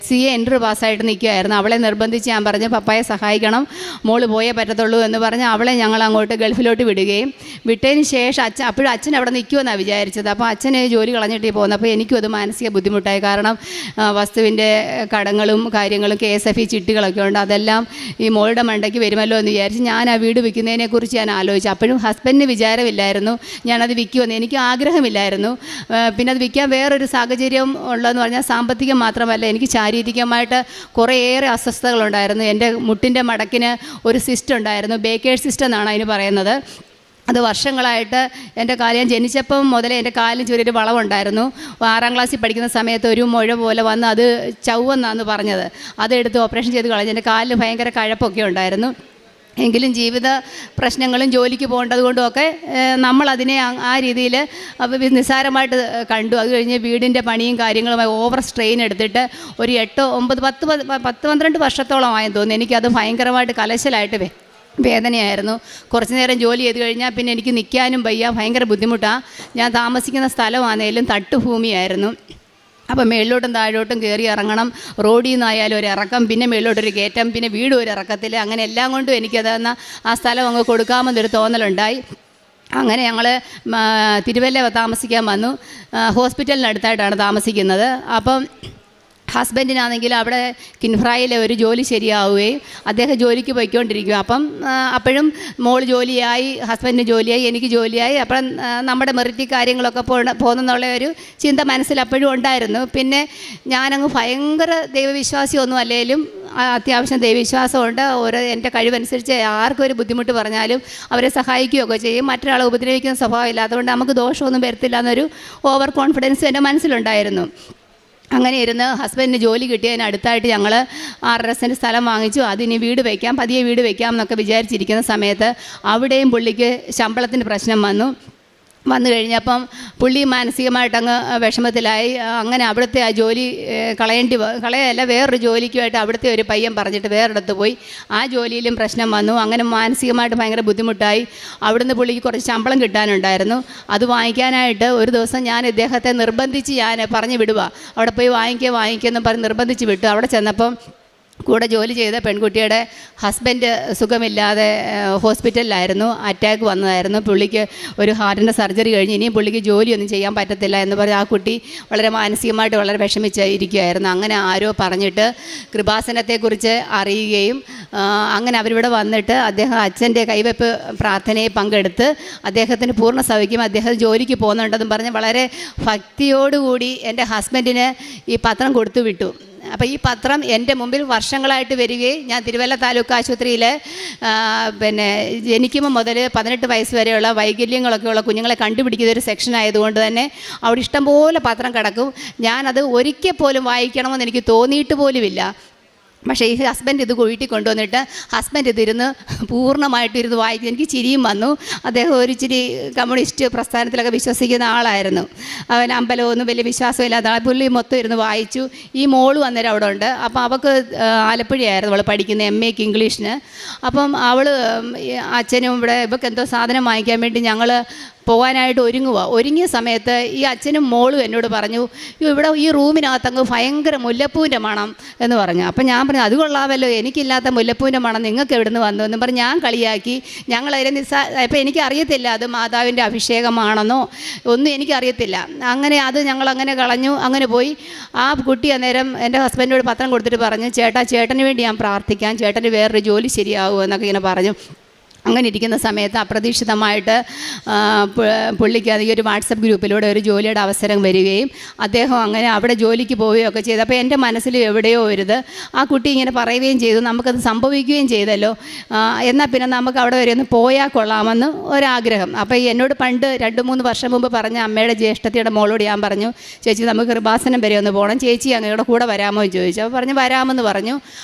CA എൻട്രി പാസ്സായിട്ട് നിൽക്കുകയായിരുന്നു. അവളെ നിർബന്ധിച്ച് ഞാൻ പറഞ്ഞു പപ്പായെ സഹായിക്കണം, മോള് പോയേ പറ്റത്തുള്ളൂ എന്ന് പറഞ്ഞ് അവളെ ഞങ്ങൾ അങ്ങോട്ട് ഗൾഫിലോട്ട് വിടുകയും വിട്ടതിന് ശേഷം അപ്പോഴും അച്ഛൻ അവിടെ നിൽക്കുമെന്നാണ് വിചാരിച്ചത്. അപ്പോൾ അച്ഛന് ജോലി കളഞ്ഞിട്ട് പോകുന്നപ്പോൾ എനിക്കും അത് മാനസിക ബുദ്ധിമുട്ടായി. കാരണം വസ്തുവിൻ്റെ കടങ്ങളും കാര്യങ്ങളും KSFE ചിട്ടികളൊക്കെ ഉണ്ട്. അതെല്ലാം ഈ മോളുടെ മണ്ടയ്ക്ക് വരുമല്ലോ എന്ന് വിചാരിച്ച് ഞാൻ ആ വീട് വിൽക്കുന്നതിനെക്കുറിച്ച് ഞാൻ ആലോചിച്ചു. അപ്പോഴും ഹസ്ബൻഡിന് വിചാരമില്ലായിരുന്നു ഞാനത് വിൽക്കുമെന്ന്, എനിക്ക് ആഗ്രഹമില്ലായിരുന്നു. പിന്നെ അത് വിൽക്കാൻ വേറൊരു സാഹചര്യം ഉള്ളതെന്ന് പറഞ്ഞാൽ സാമ്പത്തികം മാത്രമല്ല, എനിക്ക് ശാരീരികമായിട്ട് കുറേയേറെ അസ്വസ്ഥതകളുണ്ടായിരുന്നു. എൻ്റെ മുട്ടിൻ്റെ മടക്കിന് ഒരു സിസ്റ്റ് ഉണ്ടായിരുന്നു, ബേക്കേഴ്സ് സിസ്റ്റം എന്നാണ് അതിന് പറയുന്നത്. അത് വർഷങ്ങളായിട്ട് എൻ്റെ ഞാൻ ജനിച്ചപ്പം മുതലേ എൻ്റെ കാലിന് ചെറിയൊരു വളവുണ്ടായിരുന്നു. 6ാം ക്ലാസ്സിൽ പഠിക്കുന്ന സമയത്ത് ഒരു മുഴ പോലെ വന്ന് അത് ചവ്വെന്നാണ് പറഞ്ഞത്. അതെടുത്ത് ഓപ്പറേഷൻ ചെയ്ത് കളഞ്ഞു. എൻ്റെ കാലിന് ഭയങ്കര കഴപ്പൊക്കെ ഉണ്ടായിരുന്നു. എങ്കിലും ജീവിത പ്രശ്നങ്ങളും ജോലിക്ക് പോകേണ്ടതുകൊണ്ടുമൊക്കെ നമ്മളതിനെ ആ രീതിയിൽ നിസ്സാരമായിട്ട് കണ്ടു. അത് കഴിഞ്ഞ് വീടിൻ്റെ പണിയും കാര്യങ്ങളുമായി ഓവർ സ്ട്രെയിൻ എടുത്തിട്ട് ഒരു 8, 9, 10, 12 വർഷത്തോളമായെന്ന് തോന്നുന്നു. എനിക്കത് ഭയങ്കരമായിട്ട് കലശലായിട്ട് വേദനയായിരുന്നു. കുറച്ച് നേരം ജോലി ചെയ്ത് കഴിഞ്ഞാൽ പിന്നെ എനിക്ക് നിൽക്കാനും വയ്യ, ഭയങ്കര ബുദ്ധിമുട്ടാണ്. ഞാൻ താമസിക്കുന്ന സ്ഥലമാണെങ്കിലും തട്ടുഭൂമിയായിരുന്നു. അപ്പോൾ മേളിലോട്ടും താഴോട്ടും കയറി ഇറങ്ങണം, റോഡിൽ നിന്നായാലും ഒരു ഇറക്കം, പിന്നെ മേളിലോട്ടൊരു കയറ്റം, പിന്നെ വീട് ഒരു ഇറക്കത്തിൽ, അങ്ങനെ എല്ലാം കൊണ്ടും എനിക്കതെന്നാൽ ആ സ്ഥലം അങ്ങ് കൊടുക്കാമെന്നൊരു തോന്നലുണ്ടായി. അങ്ങനെ ഞങ്ങൾ തിരുവല്ല താമസിക്കാൻ വന്നു. ഹോസ്പിറ്റലിനടുത്തായിട്ടാണ് താമസിക്കുന്നത്. അപ്പം ഹസ്ബൻഡിനാണെങ്കിൽ അവിടെ കിൻഫ്രായിലെ ഒരു ജോലി ശരിയാവുകയും അദ്ദേഹം ജോലിക്ക് പോയിക്കൊണ്ടിരിക്കും. അപ്പോഴും മോൾ ജോലിയായി, ഹസ്ബൻഡിന് ജോലിയായി, എനിക്ക് ജോലിയായി. അപ്പം നമ്മുടെ മെറിറ്റി കാര്യങ്ങളൊക്കെ പോകുന്നുള്ള ഒരു ചിന്ത മനസ്സിൽ അപ്പോഴും ഉണ്ടായിരുന്നു. പിന്നെ ഞാനങ്ങ് ഭയങ്കര ദൈവവിശ്വാസിയൊന്നും അല്ലെങ്കിലും അത്യാവശ്യം ദൈവവിശ്വാസമുണ്ട്. എൻ്റെ കഴിവനുസരിച്ച് ആർക്കും ഒരു ബുദ്ധിമുട്ട് പറഞ്ഞാലും അവരെ സഹായിക്കുകയൊക്കെ ചെയ്യും. മറ്റൊരാളെ ഉപദ്രവിക്കുന്ന സ്വഭാവം ഇല്ലാത്തതുകൊണ്ട് നമുക്ക് ദോഷമൊന്നും വരത്തില്ല എന്നൊരു ഓവർ കോൺഫിഡൻസ് എൻ്റെ മനസ്സിലുണ്ടായിരുന്നു. അങ്ങനെ ഇരുന്ന് ഹസ്ബൻഡിന് ജോലി കിട്ടിയതിന് അടുത്തായിട്ട് ഞങ്ങൾ 6.5 സെൻറ്റ് സ്ഥലം വാങ്ങിച്ചു. അതിനി പതിയെ വീട് വയ്ക്കാം എന്നൊക്കെ വിചാരിച്ചിരിക്കുന്ന സമയത്ത് അവിടെയും പുള്ളിക്ക് ശമ്പളത്തിന് പ്രശ്നം വന്നു കഴിഞ്ഞപ്പം പുള്ളി മാനസികമായിട്ടങ്ങ് വിഷമത്തിലായി. അങ്ങനെ അവിടുത്തെ ആ ജോലി കളയല്ല, വേറൊരു ജോലിക്കുമായിട്ട് അവിടുത്തെ ഒരു പയ്യൻ പറഞ്ഞിട്ട് വേറൊരിടത്ത് പോയി. ആ ജോലിയിലും പ്രശ്നം വന്നു. അങ്ങനെ മാനസികമായിട്ട് ഭയങ്കര ബുദ്ധിമുട്ടായി. അവിടുന്ന് പുള്ളിക്ക് കുറച്ച് ശമ്പളം കിട്ടാനുണ്ടായിരുന്നു. അത് വാങ്ങിക്കാനായിട്ട് ഒരു ദിവസം ഞാൻ ഇദ്ദേഹത്തെ നിർബന്ധിച്ച് ഞാൻ പറഞ്ഞു വിടുക, അവിടെ പോയി വാങ്ങിക്കുമെന്നും പറഞ്ഞ് നിർബന്ധിച്ച് വിട്ടു. അവിടെ ചെന്നപ്പം കൂടെ ജോലി ചെയ്ത പെൺകുട്ടിയുടെ ഹസ്ബൻഡ് സുഖമില്ലാതെ ഹോസ്പിറ്റലിലായിരുന്നു, അറ്റാക്ക് വന്നതായിരുന്നു. പുള്ളിക്ക് ഒരു ഹാർട്ടിൻ്റെ സർജറി കഴിഞ്ഞ് ഇനിയും പുള്ളിക്ക് ജോലിയൊന്നും ചെയ്യാൻ പറ്റത്തില്ല എന്ന് പറഞ്ഞ് ആ കുട്ടി വളരെ മാനസികമായിട്ട് വളരെ വിഷമിച്ചിരിക്കുകയായിരുന്നു. അങ്ങനെ ആരോ പറഞ്ഞിട്ട് കൃപാസനത്തെക്കുറിച്ച് അറിയുകയും അങ്ങനെ അവരിവിടെ വന്നിട്ട് അദ്ദേഹം അച്ഛൻ്റെ കൈവെപ്പ് പ്രാർത്ഥനയിൽ പങ്കെടുത്ത് അദ്ദേഹത്തിന് പൂർണ്ണ സൗഖ്യം, അദ്ദേഹം ജോലിക്ക് പോകുന്നുണ്ടെന്നും പറഞ്ഞ് വളരെ ഭക്തിയോടുകൂടി എൻ്റെ ഹസ്ബൻഡിന് ഈ പത്രം കൊടുത്തു വിട്ടു. അപ്പോൾ ഈ പത്രം എൻ്റെ മുമ്പിൽ വർഷങ്ങളായിട്ട് വരികയും ഞാൻ തിരുവല്ല താലൂക്ക് ആശുപത്രിയിൽ ജനിക്കുമ്പോൾ മുതൽ 18 വയസ്സ് വരെയുള്ള വൈകല്യങ്ങളൊക്കെയുള്ള കുഞ്ഞുങ്ങളെ കണ്ടുപിടിക്കുന്ന ഒരു സെക്ഷൻ ആയതുകൊണ്ട് തന്നെ അവിടെ ഇഷ്ടംപോലെ പത്രം കിടക്കും. ഞാനത് ഒരിക്കൽ പോലും വായിക്കണമെന്ന് എനിക്ക് തോന്നിയിട്ട് പോലുമില്ല. പക്ഷേ ഈ ഹസ്ബൻഡ് ഇത് വീട്ടിൽ കൊണ്ടുവന്നിട്ട് ഹസ്ബൻഡ് ഇതിരുന്ന് പൂർണ്ണമായിട്ട് ഇരുന്ന് വായിക്കും. എനിക്ക് ചിരിയും വന്നു. അദ്ദേഹം ഒരു ഇച്ചിരി കമ്മ്യൂണിസ്റ്റ് പ്രസ്ഥാനത്തിലൊക്കെ വിശ്വസിക്കുന്ന ആളായിരുന്നു. അവൻ അമ്പലമൊന്നും വലിയ വിശ്വാസമില്ലാത്ത ആൾ. പുള്ളി മൊത്തം ഇരുന്ന് വായിച്ചു. ഈ മോള് അന്നേരം അവിടെ ഉണ്ട്. അപ്പം അവൾക്ക് ആലപ്പുഴയായിരുന്നു അവൾ പഠിക്കുന്നത്, MA ഇംഗ്ലീഷിന്. അപ്പം അവൾ അച്ഛനും ഇവിടെ ഇവൾക്ക് എന്തോ സാധനം വാങ്ങിക്കാൻ വേണ്ടി ഞങ്ങൾ പോകാനായിട്ട് ഒരുങ്ങിയ സമയത്ത് ഈ അച്ഛനും മോളും എന്നോട് പറഞ്ഞു, ഇവിടെ ഈ റൂമിനകത്തങ്ങ് ഭയങ്കര മുല്ലപ്പൂവിൻ്റെ മണം എന്ന് പറഞ്ഞു. അപ്പം ഞാൻ പറഞ്ഞു, അത് കൊള്ളാമല്ലോ, എനിക്കില്ലാത്ത മുല്ലപ്പൂവിൻ്റെ മണം നിങ്ങൾക്ക് എവിടെ നിന്ന് വന്നു എന്ന് പറഞ്ഞ് ഞാൻ കളിയാക്കി. ഞങ്ങളതിനെ ഇപ്പം എനിക്കറിയത്തില്ല അത് മാതാവിൻ്റെ അഭിഷേകമാണെന്നോ ഒന്നും എനിക്കറിയത്തില്ല. അങ്ങനെ അത് ഞങ്ങളങ്ങനെ കളഞ്ഞു. അങ്ങനെ പോയി. ആ കുട്ടി അന്നേരം എൻ്റെ ഹസ്ബൻഡിനോട് പത്രം കൊടുത്തിട്ട് പറഞ്ഞു, ചേട്ടന് വേണ്ടി ഞാൻ പ്രാർത്ഥിക്കാം, ചേട്ടന് വേറൊരു ജോലി ശരിയാകുമോ എന്നൊക്കെ ഇങ്ങനെ പറഞ്ഞു. അങ്ങനെ ഇരിക്കുന്ന സമയത്ത് അപ്രതീക്ഷിതമായിട്ട് പുള്ളിക്ക് ഈ ഒരു വാട്സപ്പ് ഗ്രൂപ്പിലൂടെ ഒരു ജോലിയുടെ അവസരം വരികയും അദ്ദേഹം അങ്ങനെ അവിടെ ജോലിക്ക് പോവുകയൊക്കെ ചെയ്തു. അപ്പോൾ എൻ്റെ മനസ്സിൽ എവിടെയോ ഒരുത് ആ കുട്ടി ഇങ്ങനെ പറയുകയും ചെയ്തു, നമുക്കത് സംഭവിക്കുകയും ചെയ്തല്ലോ, എന്നാൽ പിന്നെ നമുക്ക് അവിടെ വരെ ഒന്ന് പോയാൽ കൊള്ളാമെന്ന് ഒരാഗ്രഹം. അപ്പോൾ എന്നോട് പണ്ട് 2-3 വർഷം മുമ്പ് പറഞ്ഞ അമ്മയുടെ ജ്യേഷ്ഠത്തിയുടെ മോളോട് ഞാൻ പറഞ്ഞു, ചേച്ചി നമുക്ക് കൃപാസനം വരെ ഒന്ന് പോകണം, ചേച്ചി അങ്ങയുടെ കൂടെ വരാമോ എന്ന് ചോദിച്ചു. അപ്പോൾ പറഞ്ഞു വരാമെന്ന് പറഞ്ഞു.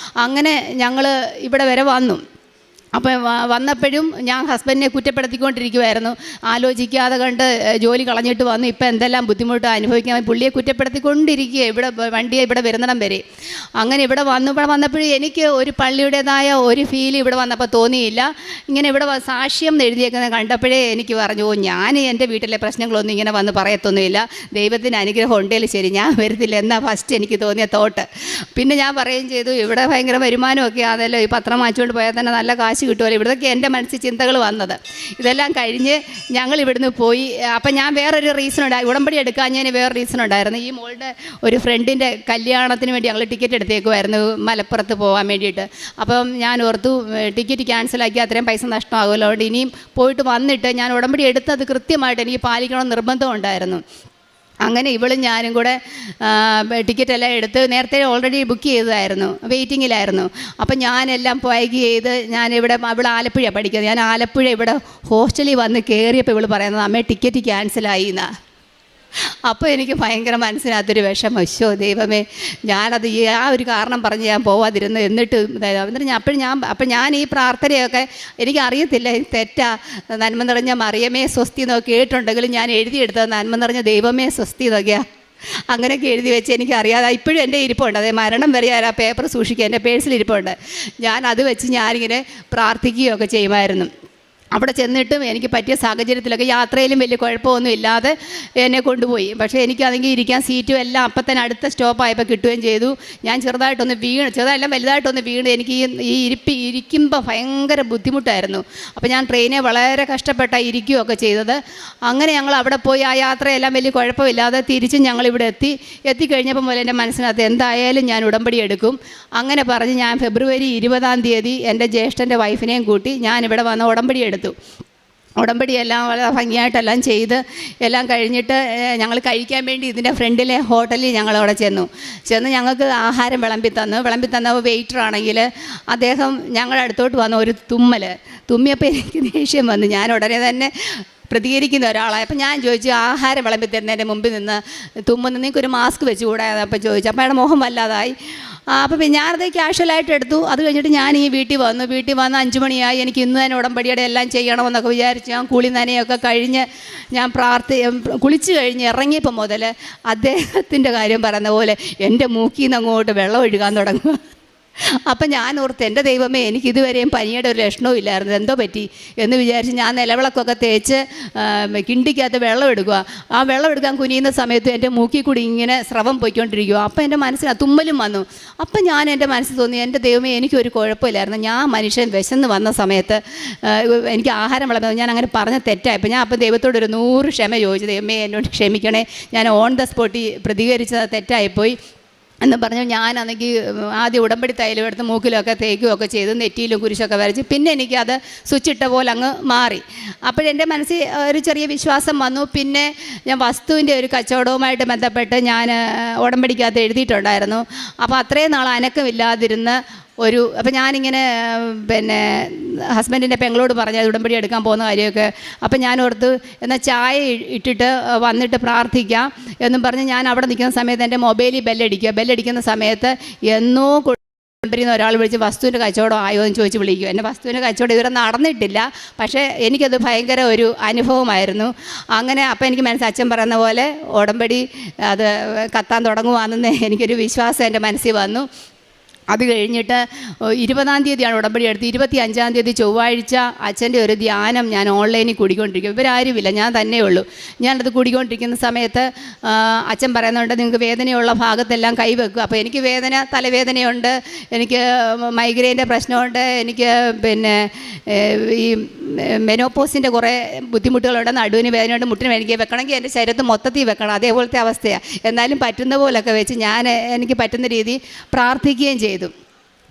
അങ്ങനെ ഞങ്ങൾ ഇവിടെ വരെ വന്നു. അപ്പം വന്നപ്പോഴും ഞാൻ ഹസ്ബൻഡിനെ കുറ്റപ്പെടുത്തിക്കൊണ്ടിരിക്കുമായിരുന്നു. ആലോചിക്കാതെ കണ്ട് ജോലി കളഞ്ഞിട്ട് വന്നു, ഇപ്പം എന്തെല്ലാം ബുദ്ധിമുട്ട് അനുഭവിക്കാൻ പുള്ളിയെ കുറ്റപ്പെടുത്തിക്കൊണ്ടിരിക്കുക ഇവിടെ വണ്ടിയെ ഇവിടെ വരുന്നിടം വരെ. അങ്ങനെ ഇവിടെ വന്നപ്പോഴും എനിക്ക് ഒരു പള്ളിയുടേതായ ഒരു ഫീൽ ഇവിടെ വന്നപ്പോൾ തോന്നിയില്ല. ഇങ്ങനെ ഇവിടെ സാക്ഷ്യം എഴുതിയേക്കുന്നത് കണ്ടപ്പോഴേ എനിക്ക് പറഞ്ഞു, ഞാൻ എൻ്റെ വീട്ടിലെ പ്രശ്നങ്ങളൊന്നും ഇങ്ങനെ വന്ന് പറയത്തൊന്നുമില്ല, ദൈവത്തിന് അനുഗ്രഹം ഉണ്ടെങ്കിൽ ശരി, ഞാൻ വരുത്തില്ല എന്നാ ഫസ്റ്റ് എനിക്ക് തോന്നിയ തോട്ട്. പിന്നെ ഞാൻ പറയുകയും ചെയ്തു, ഇവിടെ ഭയങ്കര വരുമാനമൊക്കെ ആണല്ലോ, ഈ പത്രം വാങ്ങിച്ചുകൊണ്ട് പോയാൽ തന്നെ നല്ല കാശ് കിട്ടുമല്ലോ. ഇവിടേക്ക് എൻ്റെ മനസ്സിൽ ചിന്തകൾ വന്നത്. ഇതെല്ലാം കഴിഞ്ഞ് ഞങ്ങൾ ഇവിടുന്ന് പോയി. അപ്പം ഞാൻ വേറൊരു റീസൺ ഉണ്ടായി, ഉടമ്പടി എടുക്കാൻ ഞാൻ വേറെ റീസൺ ഉണ്ടായിരുന്നു. ഈ മോളുടെ ഒരു ഫ്രണ്ടിൻ്റെ കല്യാണത്തിന് വേണ്ടി ഞങ്ങൾ ടിക്കറ്റ് എടുത്തേക്കുമായിരുന്നു മലപ്പുറത്ത് പോകാൻ വേണ്ടിയിട്ട്. അപ്പം ഞാൻ ഓർത്തു ടിക്കറ്റ് ക്യാൻസലാക്കി അത്രയും പൈസ നഷ്ടമാകുമല്ലോ, അതുകൊണ്ട് ഇനിയും പോയിട്ട് വന്നിട്ട് ഞാൻ ഉടമ്പടി എടുത്തത് കൃത്യമായിട്ട് എനിക്ക് പാലിക്കണമെന്ന് നിർബന്ധം ഉണ്ടായിരുന്നു. അങ്ങനെ ഇവളും ഞാനും കൂടെ ടിക്കറ്റെല്ലാം എടുത്ത് നേരത്തെ ഓൾറെഡി ബുക്ക് ചെയ്തതായിരുന്നു, വെയിറ്റിങ്ങിലായിരുന്നു. അപ്പം ഞാനെല്ലാം പാക്ക് ചെയ്ത് ഞാനിവിടെ ഇവിടെ ആലപ്പുഴയാണ് പഠിക്കുന്നത്. ഞാൻ ആലപ്പുഴ ഇവിടെ ഹോസ്റ്റലിൽ വന്ന് കയറിയപ്പോൾ ഇവൾ പറയുന്നത്, അമ്മേ ടിക്കറ്റ് ക്യാൻസലായി എന്നാണ്. അപ്പോൾ എനിക്ക് ഭയങ്കര മനസ്സിനകത്തൊരു വിഷമം, ശോ ദൈവമേ, ഞാനത് ആ ഒരു കാരണം പറഞ്ഞ് ഞാൻ പോവാതിരുന്നു. എന്നിട്ട് ഞാൻ ഈ പ്രാർത്ഥനയൊക്കെ എനിക്കറിയത്തില്ല തെറ്റാ. നന്മ നിറഞ്ഞ മറിയമേ സ്വസ്തി എന്നൊക്കെ കേട്ടിട്ടുണ്ടെങ്കിലും ഞാൻ എഴുതിയെടുത്തത് നന്മ നിറഞ്ഞ ദൈവമേ സ്വസ്തി എന്നൊക്കെയാണ്. അങ്ങനെയൊക്കെ എഴുതി വെച്ച് എനിക്കറിയാതെ ഇപ്പോഴും എൻ്റെ ഇരിപ്പുണ്ട്. അതായത് മരണം വരെ ആ പേപ്പർ സൂക്ഷിക്കുക, എൻ്റെ പേഴ്സിൽ ഇരിപ്പുണ്ട്. ഞാൻ അത് വെച്ച് ഞാനിങ്ങനെ പ്രാർത്ഥിക്കുകയൊക്കെ ചെയ്യുമായിരുന്നു. അവിടെ ചെന്നിട്ടും എനിക്ക് പറ്റിയ സാഹചര്യത്തിലൊക്കെ യാത്രയിലും വലിയ കുഴപ്പമൊന്നും ഇല്ലാതെ എന്നെ കൊണ്ടുപോയി. പക്ഷേ എനിക്കാണെങ്കിൽ ഇരിക്കാൻ സീറ്റും എല്ലാം അപ്പം തന്നെ അടുത്ത സ്റ്റോപ്പായപ്പോൾ കിട്ടുകയും ചെയ്തു. ഞാൻ ചെറുതായിട്ടൊന്ന് വലുതായിട്ടൊന്ന് വീണ് എനിക്ക് ഈ ഇരിക്കുമ്പോൾ ഭയങ്കര ബുദ്ധിമുട്ടായിരുന്നു. അപ്പോൾ ഞാൻ ട്രെയിനെ വളരെ കഷ്ടപ്പെട്ടാണ് ഇരിക്കുകയൊക്കെ ചെയ്തത്. അങ്ങനെ ഞങ്ങൾ അവിടെ പോയി ആ യാത്രയെല്ലാം വലിയ കുഴപ്പമില്ലാതെ തിരിച്ചും ഞങ്ങളിവിടെ എത്തിക്കഴിഞ്ഞപ്പോൾ മുതൽ എൻ്റെ മനസ്സിനകത്ത് എന്തായാലും ഞാൻ ഉടമ്പടി എടുക്കും. അങ്ങനെ പറഞ്ഞ് ഞാൻ ഫെബ്രുവരി 20-ാം തീയതി എൻ്റെ ജ്യേഷ്ഠൻ്റെ വൈഫിനെയും കൂട്ടി ഞാനിവിടെ വന്ന് ഉടമ്പടി എടുത്തു. ഉടമ്പടിയെല്ലാം വളരെ ഭംഗിയായിട്ടെല്ലാം ചെയ്ത് എല്ലാം കഴിഞ്ഞിട്ട് ഞങ്ങൾ കഴിക്കാൻ വേണ്ടി ഇതിൻ്റെ ഫ്രണ്ടിലെ ഹോട്ടലിൽ ഞങ്ങളവിടെ ചെന്ന് ഞങ്ങൾക്ക് ആഹാരം വിളമ്പി തന്ന വെയിറ്ററാണെങ്കിൽ അദ്ദേഹം ഞങ്ങളുടെ അടുത്തോട്ട് വന്ന ഒരു തുമ്മിയപ്പോൾ എനിക്ക് ദേഷ്യം വന്നു. ഞാൻ ഉടനെ തന്നെ പ്രതികരിക്കുന്ന ഒരാളാണ്. അപ്പം ഞാൻ ചോദിച്ചു, ആഹാരം വിളമ്പി തരുന്നതിൻ്റെ മുമ്പിൽ നിന്ന് തുമ്മുന്ന നിങ്ങൾക്കൊരു മാസ്ക് വെച്ച് കൂടാ? അപ്പം ചോദിച്ചു. അപ്പോൾ അയാളുടെ മുഖം വല്ലാതായി. അപ്പോൾ പിന്നെ ഞാനത് ക്യാഷ്വലായിട്ട് എടുത്തു. അത് കഴിഞ്ഞിട്ട് ഞാൻ ഈ വീട്ടിൽ വന്ന് 5 മണിയായി. എനിക്ക് ഇന്ന് തന്നെ ഉടമ്പടിയുടെ എല്ലാം ചെയ്യണമെന്നൊക്കെ വിചാരിച്ച് ഞാൻ കുളി നനയൊക്കെ കഴിഞ്ഞ് ഞാൻ കുളിച്ച് കഴിഞ്ഞ് ഇറങ്ങിയപ്പോൾ മുതൽ അദ്ദേഹത്തിൻ്റെ കാര്യം പറയുന്ന പോലെ എൻ്റെ മൂക്കിൽ നിന്ന് അങ്ങോട്ട് വെള്ളം ഒഴുകാൻ തുടങ്ങുക. അപ്പം ഞാൻ ഓർത്ത്, എൻ്റെ ദൈവമേ, എനിക്കിതുവരെയും പനിയുടെ ഒരു ലക്ഷണവും ഇല്ലായിരുന്നു, എന്തോ പറ്റി എന്ന് വിചാരിച്ച് ഞാൻ നിലവിളക്കൊക്കെ തേച്ച് കിണ്ടിക്കകത്ത് വെള്ളം എടുക്കുക. ആ വെള്ളം എടുക്കാൻ കുനിയുന്ന സമയത്ത് എൻ്റെ മൂക്കിൽ കൂടി ഇങ്ങനെ സ്രവം പോയിക്കൊണ്ടിരിക്കുക. അപ്പം എൻ്റെ മനസ്സിന് തുമ്മലും വന്നു. അപ്പം ഞാൻ എൻ്റെ മനസ്സിൽ തോന്നി, എൻ്റെ ദൈവമേ, എനിക്കൊരു കുഴപ്പമില്ലായിരുന്നു. ഞാൻ മനുഷ്യൻ വിശന്ന് വന്ന സമയത്ത് എനിക്ക് ആഹാരം വിളമ്പുന്നത് ഞാൻ അങ്ങനെ പറഞ്ഞ തെറ്റായപ്പോൾ ഞാൻ അപ്പം ദൈവത്തോട് ഒരു 100 ക്ഷമ ചോദിച്ചു, ദൈവമേ എന്നോട് ക്ഷമിക്കണേ, ഞാൻ ഓൺ ദ സ്പോട്ടിൽ പ്രതികരിച്ചത് തെറ്റായിപ്പോയി എന്ന് പറഞ്ഞു. ഞാനാണെങ്കിൽ ആദ്യം ഉടമ്പടി തൈലം എടുത്ത് മൂക്കിലൊക്കെ തേക്കുകയൊക്കെ ചെയ്ത് നെറ്റിയിലും കുരിശൊക്കെ വരച്ച് പിന്നെ എനിക്കത് സ്വിച്ചിട്ട പോലെ അങ്ങ് മാറി. അപ്പോഴെൻ്റെ മനസ്സിൽ ഒരു ചെറിയ വിശ്വാസം വന്നു. പിന്നെ ഞാൻ വസ്തുവിൻ്റെ ഒരു കച്ചവടവുമായിട്ട് ബന്ധപ്പെട്ട് ഞാൻ ഉടമ്പടിക്കകത്ത് എഴുതിയിട്ടുണ്ടായിരുന്നു. അപ്പോൾ അത്രയും നാൾ അനക്കമില്ലാതിരുന്ന് അപ്പം ഞാനിങ്ങനെ പിന്നെ ഹസ്ബൻഡിൻ്റെ പെങ്ങളോട് പറഞ്ഞത് ഉടമ്പടി എടുക്കാൻ പോകുന്ന കാര്യമൊക്കെ. അപ്പം ഞാൻ ഓർത്ത് എന്നാൽ ചായ ഇട്ടിട്ട് വന്നിട്ട് പ്രാർത്ഥിക്കാം എന്നും പറഞ്ഞ് ഞാൻ അവിടെ നിൽക്കുന്ന സമയത്ത് എൻ്റെ മൊബൈലിൽ ബെല്ലടിക്കുന്ന സമയത്ത് എന്നോ കൊണ്ടിരുന്ന ഒരാൾ വിളിച്ച് വസ്തുവിൻ്റെ കച്ചവടം ആയോ എന്ന് ചോദിച്ച് വിളിക്കും. എൻ്റെ വസ്തുവിൻ്റെ കച്ചവടം ഇതുവരെ നടന്നിട്ടില്ല, പക്ഷേ എനിക്കത് ഭയങ്കര ഒരു അനുഭവമായിരുന്നു. അങ്ങനെ അപ്പം എനിക്ക് അച്ഛൻ പറയുന്ന പോലെ ഉടമ്പടി അത് കത്താൻ തുടങ്ങുവാണെന്ന് എനിക്കൊരു വിശ്വാസം എൻ്റെ മനസ്സിൽ വന്നു. അത് കഴിഞ്ഞിട്ട് 20-ാം തീയതിയാണ് ഉടമ്പടി എടുത്ത്. 25-ാം തീയതി ചൊവ്വാഴ്ച അച്ഛൻ്റെ ഒരു ധ്യാനം ഞാൻ ഓൺലൈനിൽ കൂടിക്കൊണ്ടിരിക്കും. ഇവരാരുമില്ല, ഞാൻ തന്നെ ഉള്ളൂ. ഞാനത് കൂടിക്കൊണ്ടിരിക്കുന്ന സമയത്ത് അച്ഛൻ പറയുന്നുണ്ട്, നിങ്ങൾക്ക് വേദനയുള്ള ഭാഗത്തെല്ലാം കൈവെക്കുക. അപ്പോൾ എനിക്ക് തലവേദനയുണ്ട്, എനിക്ക് മൈഗ്രെയിൻ്റെ പ്രശ്നമുണ്ട്, എനിക്ക് പിന്നെ ഈ മെനോപോസിൻ്റെ കുറേ ബുദ്ധിമുട്ടുകളുണ്ട്, നടുവിന് വേദനയുണ്ട്, മുട്ടിന് എനിക്ക് വെക്കണമെങ്കിൽ എൻ്റെ ശരീരത്ത് മൊത്തത്തിൽ വെക്കണം, അതേപോലത്തെ അവസ്ഥയാണ്. എന്നാലും പറ്റുന്ന പോലൊക്കെ വെച്ച് എനിക്ക് പറ്റുന്ന രീതി പ്രാർത്ഥിക്കുകയും ചെയ്തു.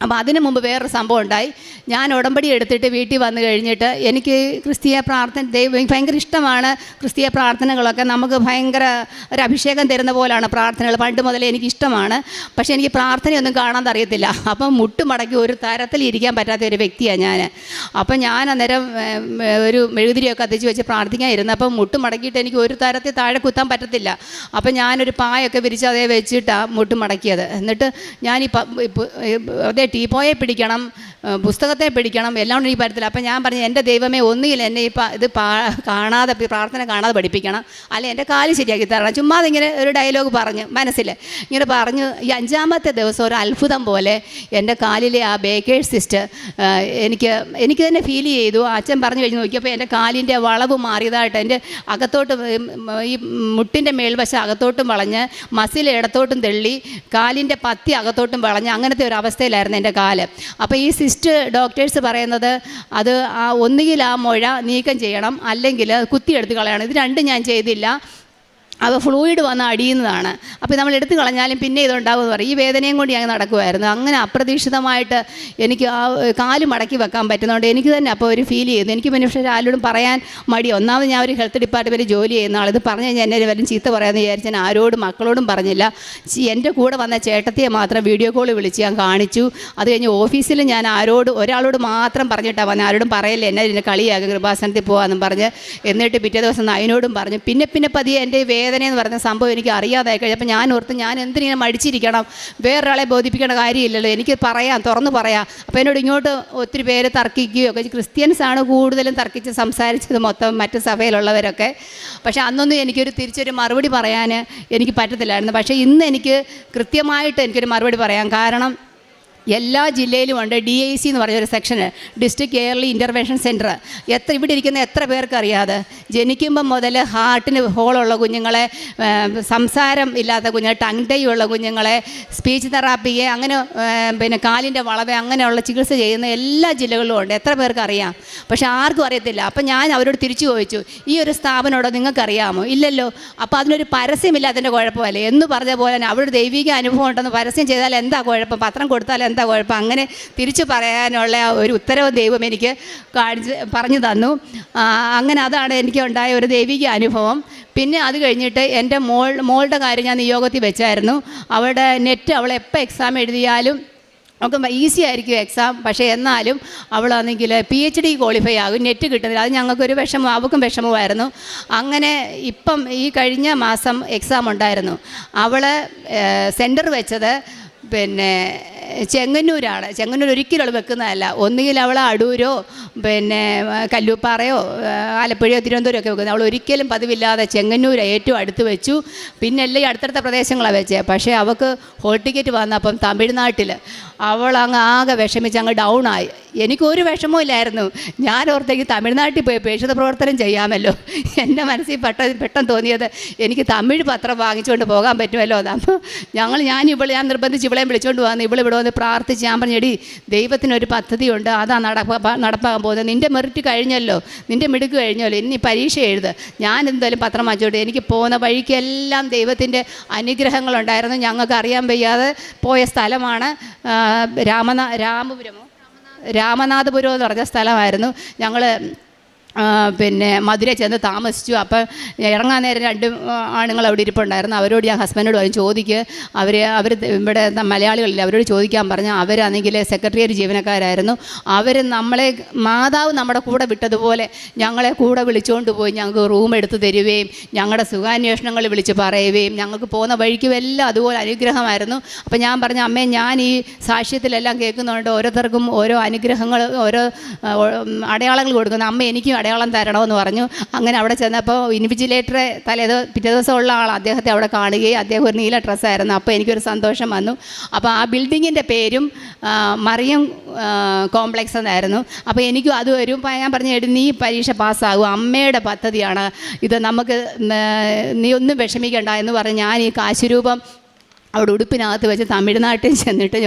അപ്പോൾ അതിനു മുമ്പ് വേറൊരു സംഭവം ഉണ്ടായി. ഞാൻ ഉടമ്പടി എടുത്തിട്ട് വീട്ടിൽ വന്നു കഴിഞ്ഞിട്ട് എനിക്ക് ക്രിസ്തീയ പ്രാർത്ഥന ഭയങ്കര ഇഷ്ടമാണ്. ക്രിസ്തീയ പ്രാർത്ഥനകളൊക്കെ നമുക്ക് ഭയങ്കര ഒരു അഭിഷേകം തരുന്ന പോലാണ് പ്രാർത്ഥനകൾ. പണ്ട് മുതലേ എനിക്ക് ഇഷ്ടമാണ്. പക്ഷേ എനിക്ക് പ്രാർത്ഥനയൊന്നും കാണാൻ അറിയത്തില്ല. അപ്പം മുട്ടുമടക്കി ഒരു തരത്തിൽ ഇരിക്കാൻ പറ്റാത്ത ഒരു വ്യക്തിയാണ് ഞാൻ. അപ്പം ഞാൻ അന്നേരം ഒരു മെഴുകുതിരിയൊക്കെ കത്തിച്ച് വെച്ച് പ്രാർത്ഥിക്കാൻ ഇരുന്നു. അപ്പം മുട്ടുമടക്കിയിട്ട് എനിക്ക് ഒരു തരത്തിൽ താഴെ കുത്താൻ പറ്റത്തില്ല. അപ്പം ഞാനൊരു പായൊക്കെ വിരിച്ച് അതേ വെച്ചിട്ടാണ് മുട്ടുമടക്കിയത്. എന്നിട്ട് ഞാൻ അതേ ടീപ്പോയെ പിടിക്കണം, പുസ്തകത്തെ പിടിക്കണം, എല്ലാം കൊണ്ട് എനിക്ക് പറ്റത്തില്ല. അപ്പം ഞാൻ പറഞ്ഞു, എൻ്റെ ദൈവമേ, ഒന്നുകിൽ എന്നെ ഇത് കാണാതെ പ്രാർത്ഥന കാണാതെ പഠിപ്പിക്കണം, അല്ലെങ്കിൽ എൻ്റെ കാല് ശരിയാക്കി തരണം. ചുമ്മാതെ ഇങ്ങനെ ഒരു ഡയലോഗ് പറഞ്ഞു മനസ്സിൽ ഇങ്ങനെ പറഞ്ഞു. ഈ 5-ാമത്തെ ദിവസം ഒരു അത്ഭുതം പോലെ എൻ്റെ കാലിലെ ആ ബേക്കേഴ്സ് സിസ്റ്റ് എനിക്ക് തന്നെ ഫീൽ ചെയ്തു. അച്ഛൻ പറഞ്ഞു കഴിഞ്ഞ് നോക്കിയപ്പോൾ എൻ്റെ കാലിൻ്റെ വളവ് മാറിയതായിട്ട്, എൻ്റെ അകത്തോട്ട് ഈ മുട്ടിൻ്റെ മേൽവശം അകത്തോട്ടും വളഞ്ഞ്, മസിൽ ഇടത്തോട്ടും തെള്ളി, കാലിൻ്റെ പത്തി അകത്തോട്ടും വളഞ്ഞ്, അങ്ങനത്തെ ഒരു അവസ്ഥയിലായിരുന്നു എൻ്റെ കാല്. അപ്പോൾ ഈ സിസ്റ്റ് ഡോക്ടേഴ്സ് പറയുന്നത് അത് ഒന്നുകിൽ ആ മുഴ നീക്കം ചെയ്യണം, അല്ലെങ്കിൽ കുത്തിയെടുത്ത് കളയണം. ഇത് രണ്ടും ഞാൻ ചെയ്തില്ല. അവ ഫ്ലൂയിഡ് വന്ന് അടിയുന്നതാണ്. അപ്പോൾ നമ്മൾ എടുത്തു കളഞ്ഞാലും പിന്നെ ഇതുണ്ടാവുമെന്ന് പറയും. ഈ വേദനയും കൊണ്ട് ഞാൻ നടക്കുമായിരുന്നു. അങ്ങനെ അപ്രതീക്ഷിതമായിട്ട് എനിക്ക് ആ കാല് മടക്കി വെക്കാൻ പറ്റുന്നതുകൊണ്ട് എനിക്ക് തന്നെ അപ്പോൾ ഒരു ഫീൽ ചെയ്യുന്നു. എനിക്ക് പിന്നെ പക്ഷേ ആരോടും പറയാൻ മടി. ഒന്നാമത് ഞാൻ ഒരു ഹെൽത്ത് ഡിപ്പാർട്ട്മെൻറ്റിൽ ജോലി ചെയ്യുന്ന ആൾ. ഇത് പറഞ്ഞു കഴിഞ്ഞാൽ എന്നെ വരും ചീത്ത പറയാമെന്ന് വിചാരിച്ച് ഞാൻ ആരോടും മക്കളോടും പറഞ്ഞില്ല. എൻ്റെ കൂടെ വന്ന ചേട്ടത്തിയെ മാത്രം വീഡിയോ കോൾ വിളിച്ച് ഞാൻ കാണിച്ചു. അത് കഴിഞ്ഞ് ഓഫീസിൽ ഞാൻ ഒരാളോട് മാത്രം പറഞ്ഞിട്ടാണ് വന്നത്. ആരോടും പറയല്ലേ, എന്നെ ഇതിൻ്റെ കളിയാകും, കൃപാസനത്തിൽ പോകാമെന്നും പറഞ്ഞ്. എന്നിട്ട് പിറ്റേ ദിവസം അതിനോടും പറഞ്ഞു. പിന്നെ പതിയെ എൻ്റെ വേദനയെന്ന് പറയുന്ന സംഭവം എനിക്ക് അറിയാതായി കഴിഞ്ഞപ്പോൾ ഞാൻ ഓർത്ത്, ഞാൻ എന്തിനിങ്ങനെ മടിച്ചിരിക്കണം, വേറൊരാളെ ബോധിപ്പിക്കേണ്ട കാര്യമില്ലല്ലോ, എനിക്ക് തുറന്ന് പറയാം. അപ്പോൾ എന്നോട് ഇങ്ങോട്ട് ഒത്തിരി പേര് തർക്കിക്കുകയൊക്കെ, ക്രിസ്ത്യൻസാണ് കൂടുതലും തർക്കിച്ച് സംസാരിച്ചത് മൊത്തം, മറ്റ് സഭയിലുള്ളവരൊക്കെ. പക്ഷേ അന്നൊന്നും തിരിച്ചൊരു മറുപടി പറയാൻ എനിക്ക് പറ്റത്തില്ലായിരുന്നു. പക്ഷേ ഇന്ന് എനിക്ക് കൃത്യമായിട്ട് എനിക്കൊരു മറുപടി പറയാം. കാരണം എല്ലാ ജില്ലയിലും ഉണ്ട് DIC എന്ന് പറഞ്ഞൊരു സെക്ഷന്, ഡിസ്ട്രിക്ട് എയർലി ഇൻ്റർവെൻഷൻ സെൻറ്റർ. ഇവിടെ ഇരിക്കുന്ന എത്ര പേർക്ക് അറിയാതെ? ജനിക്കുമ്പം മുതൽ ഹാർട്ടിന് ഹോളുള്ള കുഞ്ഞുങ്ങളെ, സംസാരം ഇല്ലാത്ത കുഞ്ഞുങ്ങളെ, ടങ് ടൈ ഉള്ള കുഞ്ഞുങ്ങളെ, സ്പീച്ച് തെറാപ്പിയെ, അങ്ങനെ പിന്നെ കാലിൻ്റെ വളവ്, അങ്ങനെയുള്ള ചികിത്സ ചെയ്യുന്ന എല്ലാ ജില്ലകളിലും ഉണ്ട്. എത്ര പേർക്ക് അറിയാം? പക്ഷെ ആർക്കും അറിയത്തില്ല. അപ്പം ഞാൻ അവരോട് തിരിച്ചു ചോദിച്ചു, ഈ ഒരു സ്ഥാപനമോട് നിങ്ങൾക്കറിയാമോ? ഇല്ലല്ലോ. അപ്പോൾ അതിനൊരു പരസ്യമില്ലാത്തതിൻ്റെ കുഴപ്പമല്ലേ എന്ന് പറഞ്ഞ പോലെ തന്നെ അവരുടെ ദൈവിക അനുഭവം ഉണ്ടെന്ന് പരസ്യം ചെയ്താൽ എന്താ കുഴപ്പം? പത്രം കൊടുത്താൽ എന്താ കുഴപ്പം? അങ്ങനെ തിരിച്ചു പറയാനുള്ള ഒരു ഉത്തരവ് ദൈവം എനിക്ക് പറഞ്ഞു തന്നു. അങ്ങനെ അതാണ് എനിക്ക് ഉണ്ടായ ഒരു ദൈവിക അനുഭവം. പിന്നെ അത് കഴിഞ്ഞിട്ട് എൻ്റെ മോളുടെ കാര്യം ഞാൻ നിയോഗത്തിൽ വെച്ചായിരുന്നു. അവളുടെ അവൾ എപ്പോൾ എക്സാം എഴുതിയാലും നമുക്ക് ഈസി ആയിരിക്കും എക്സാം. പക്ഷേ എന്നാലും അവളാണെങ്കിൽ PhD ക്വാളിഫൈ ആകും, നെറ്റ് കിട്ടുന്നില്ല. അത് ഞങ്ങൾക്കൊരു വിഷമം, അവൾക്കും വിഷമമായിരുന്നു. അങ്ങനെ ഇപ്പം ഈ കഴിഞ്ഞ മാസം എക്സാം ഉണ്ടായിരുന്നു. അവൾ സെൻറ്റർ വെച്ചത് പിന്നെ ചെങ്ങന്നൂരാണ്. ചെങ്ങന്നൂർ ഒരിക്കലും അവൾ വെക്കുന്നതല്ല. ഒന്നുകിൽ അവൾ അടൂരോ പിന്നെ കല്ലൂപ്പാറയോ ആലപ്പുഴയോ തിരുവനന്തപുരം ഒക്കെ വെക്കുന്നത്. അവൾ ഒരിക്കലും പതിവില്ലാതെ ചെങ്ങന്നൂർ ഏറ്റവും അടുത്ത് വെച്ചു. പിന്നെ എല്ലാം അടുത്തടുത്ത പ്രദേശങ്ങളാണ് വെച്ചത്. പക്ഷേ അവൾക്ക് ഹോൾ ടിക്കറ്റ് വന്നപ്പം തമിഴ്നാട്ടിൽ അവൾ ആകെ വിഷമിച്ച് ഡൗൺ ആയി. എനിക്കൊരു വിഷമവും ഇല്ലായിരുന്നു. ഞാൻ ഓർത്തേക്ക് തമിഴ്നാട്ടിൽ പോയി പേക്ഷിത പ്രവർത്തനം ചെയ്യാമല്ലോ. എൻ്റെ മനസ്സിൽ പെട്ടെന്ന് തോന്നിയത് എനിക്ക് തമിഴ് പത്രം വാങ്ങിച്ചുകൊണ്ട് പോകാൻ പറ്റുമല്ലോ. അപ്പോൾ ഞാൻ നിർബന്ധിച്ച് ഇവളെയും വിളിച്ചുകൊണ്ട് വന്നു. ഇവിടെ വന്ന് പ്രാർത്ഥിച്ച് ഞാൻ പറഞ്ഞെടി, ദൈവത്തിനൊരു പദ്ധതിയുണ്ട്, അതാ നടപ്പാകാൻ പോകുന്നത്. നിൻ്റെ മെറിറ്റ് കഴിഞ്ഞല്ലോ, നിൻ്റെ മിടുക്ക് കഴിഞ്ഞല്ലോ, ഇനി പരീക്ഷ എഴുത്. ഞാൻ എന്തായാലും പത്രം വാങ്ങിച്ചോട്ടെ. എനിക്ക് പോകുന്ന വഴിക്കെല്ലാം ദൈവത്തിൻ്റെ അനുഗ്രഹങ്ങളുണ്ടായിരുന്നു. ഞങ്ങൾക്ക് അറിയാൻ വയ്യാതെ പോയ സ്ഥലമാണ് രാമനാഥപുരം എന്ന് പറഞ്ഞ സ്ഥലമായിരുന്നു. ഞങ്ങൾ പിന്നെ മധുര ചെന്ന് താമസിച്ചു. അപ്പം ഇറങ്ങാൻ നേരം 2 ആണുങ്ങൾ അവിടെ ഇരിപ്പുണ്ടായിരുന്നു. അവരോട് ഞാൻ ഹസ്ബൻഡോട് പറഞ്ഞു ചോദിക്കുക, അവർ ഇവിടെ മലയാളികളില്ല, അവരോട് ചോദിക്കാൻ പറഞ്ഞു. അവരാണെങ്കിൽ സെക്രട്ടേറിയറ്റ് ജീവനക്കാരായിരുന്നു. അവർ നമ്മളെ മാതാവ് നമ്മുടെ കൂടെ വിട്ടതുപോലെ ഞങ്ങളെ കൂടെ വിളിച്ചുകൊണ്ട് പോയി ഞങ്ങൾക്ക് റൂം എടുത്ത് തരുകയും ഞങ്ങളുടെ സുഖാന്വേഷണങ്ങൾ വിളിച്ച് പറയുകയും ഞങ്ങൾക്ക് പോകുന്ന വഴിക്കും എല്ലാം അതുപോലെ അനുഗ്രഹമായിരുന്നു. അപ്പം ഞാൻ പറഞ്ഞു, അമ്മേ ഞാൻ ഈ സാക്ഷ്യത്തിലെല്ലാം കേൾക്കുന്നുണ്ട്, ഓരോരുത്തർക്കും ഓരോ അനുഗ്രഹങ്ങൾ, ഓരോ അടയാളങ്ങൾ കൊടുക്കുന്നു, അമ്മ എനിക്കും അടയാളം തരണമെന്ന് പറഞ്ഞു. അങ്ങനെ അവിടെ ചെന്നപ്പോൾ ഇൻവിജിലേറ്ററെ പിറ്റേ ദിവസമുള്ള ആൾ അദ്ദേഹത്തെ അവിടെ കാണുകയും അദ്ദേഹം ഒരു നീല ഡ്രസ്സായിരുന്നു. അപ്പോൾ എനിക്കൊരു സന്തോഷം വന്നു. അപ്പോൾ ആ ബിൽഡിങ്ങിൻ്റെ പേരും മറിയം കോംപ്ലക്സ് എന്നായിരുന്നു. അപ്പോൾ എനിക്കും അത് വരും. ഞാൻ പറഞ്ഞു, നീ പരീക്ഷ പാസ്സാകും, അമ്മയുടെ പദ്ധതിയാണ് ഇത്, നമുക്ക് നീ ഒന്നും വിഷമിക്കണ്ട എന്ന് പറഞ്ഞ് ഞാൻ ഈ കാശുരൂപം അവിടെ ഉടുപ്പിനകത്ത് വെച്ച് തമിഴ്നാട്ടിൽ ചെന്നിട്ട്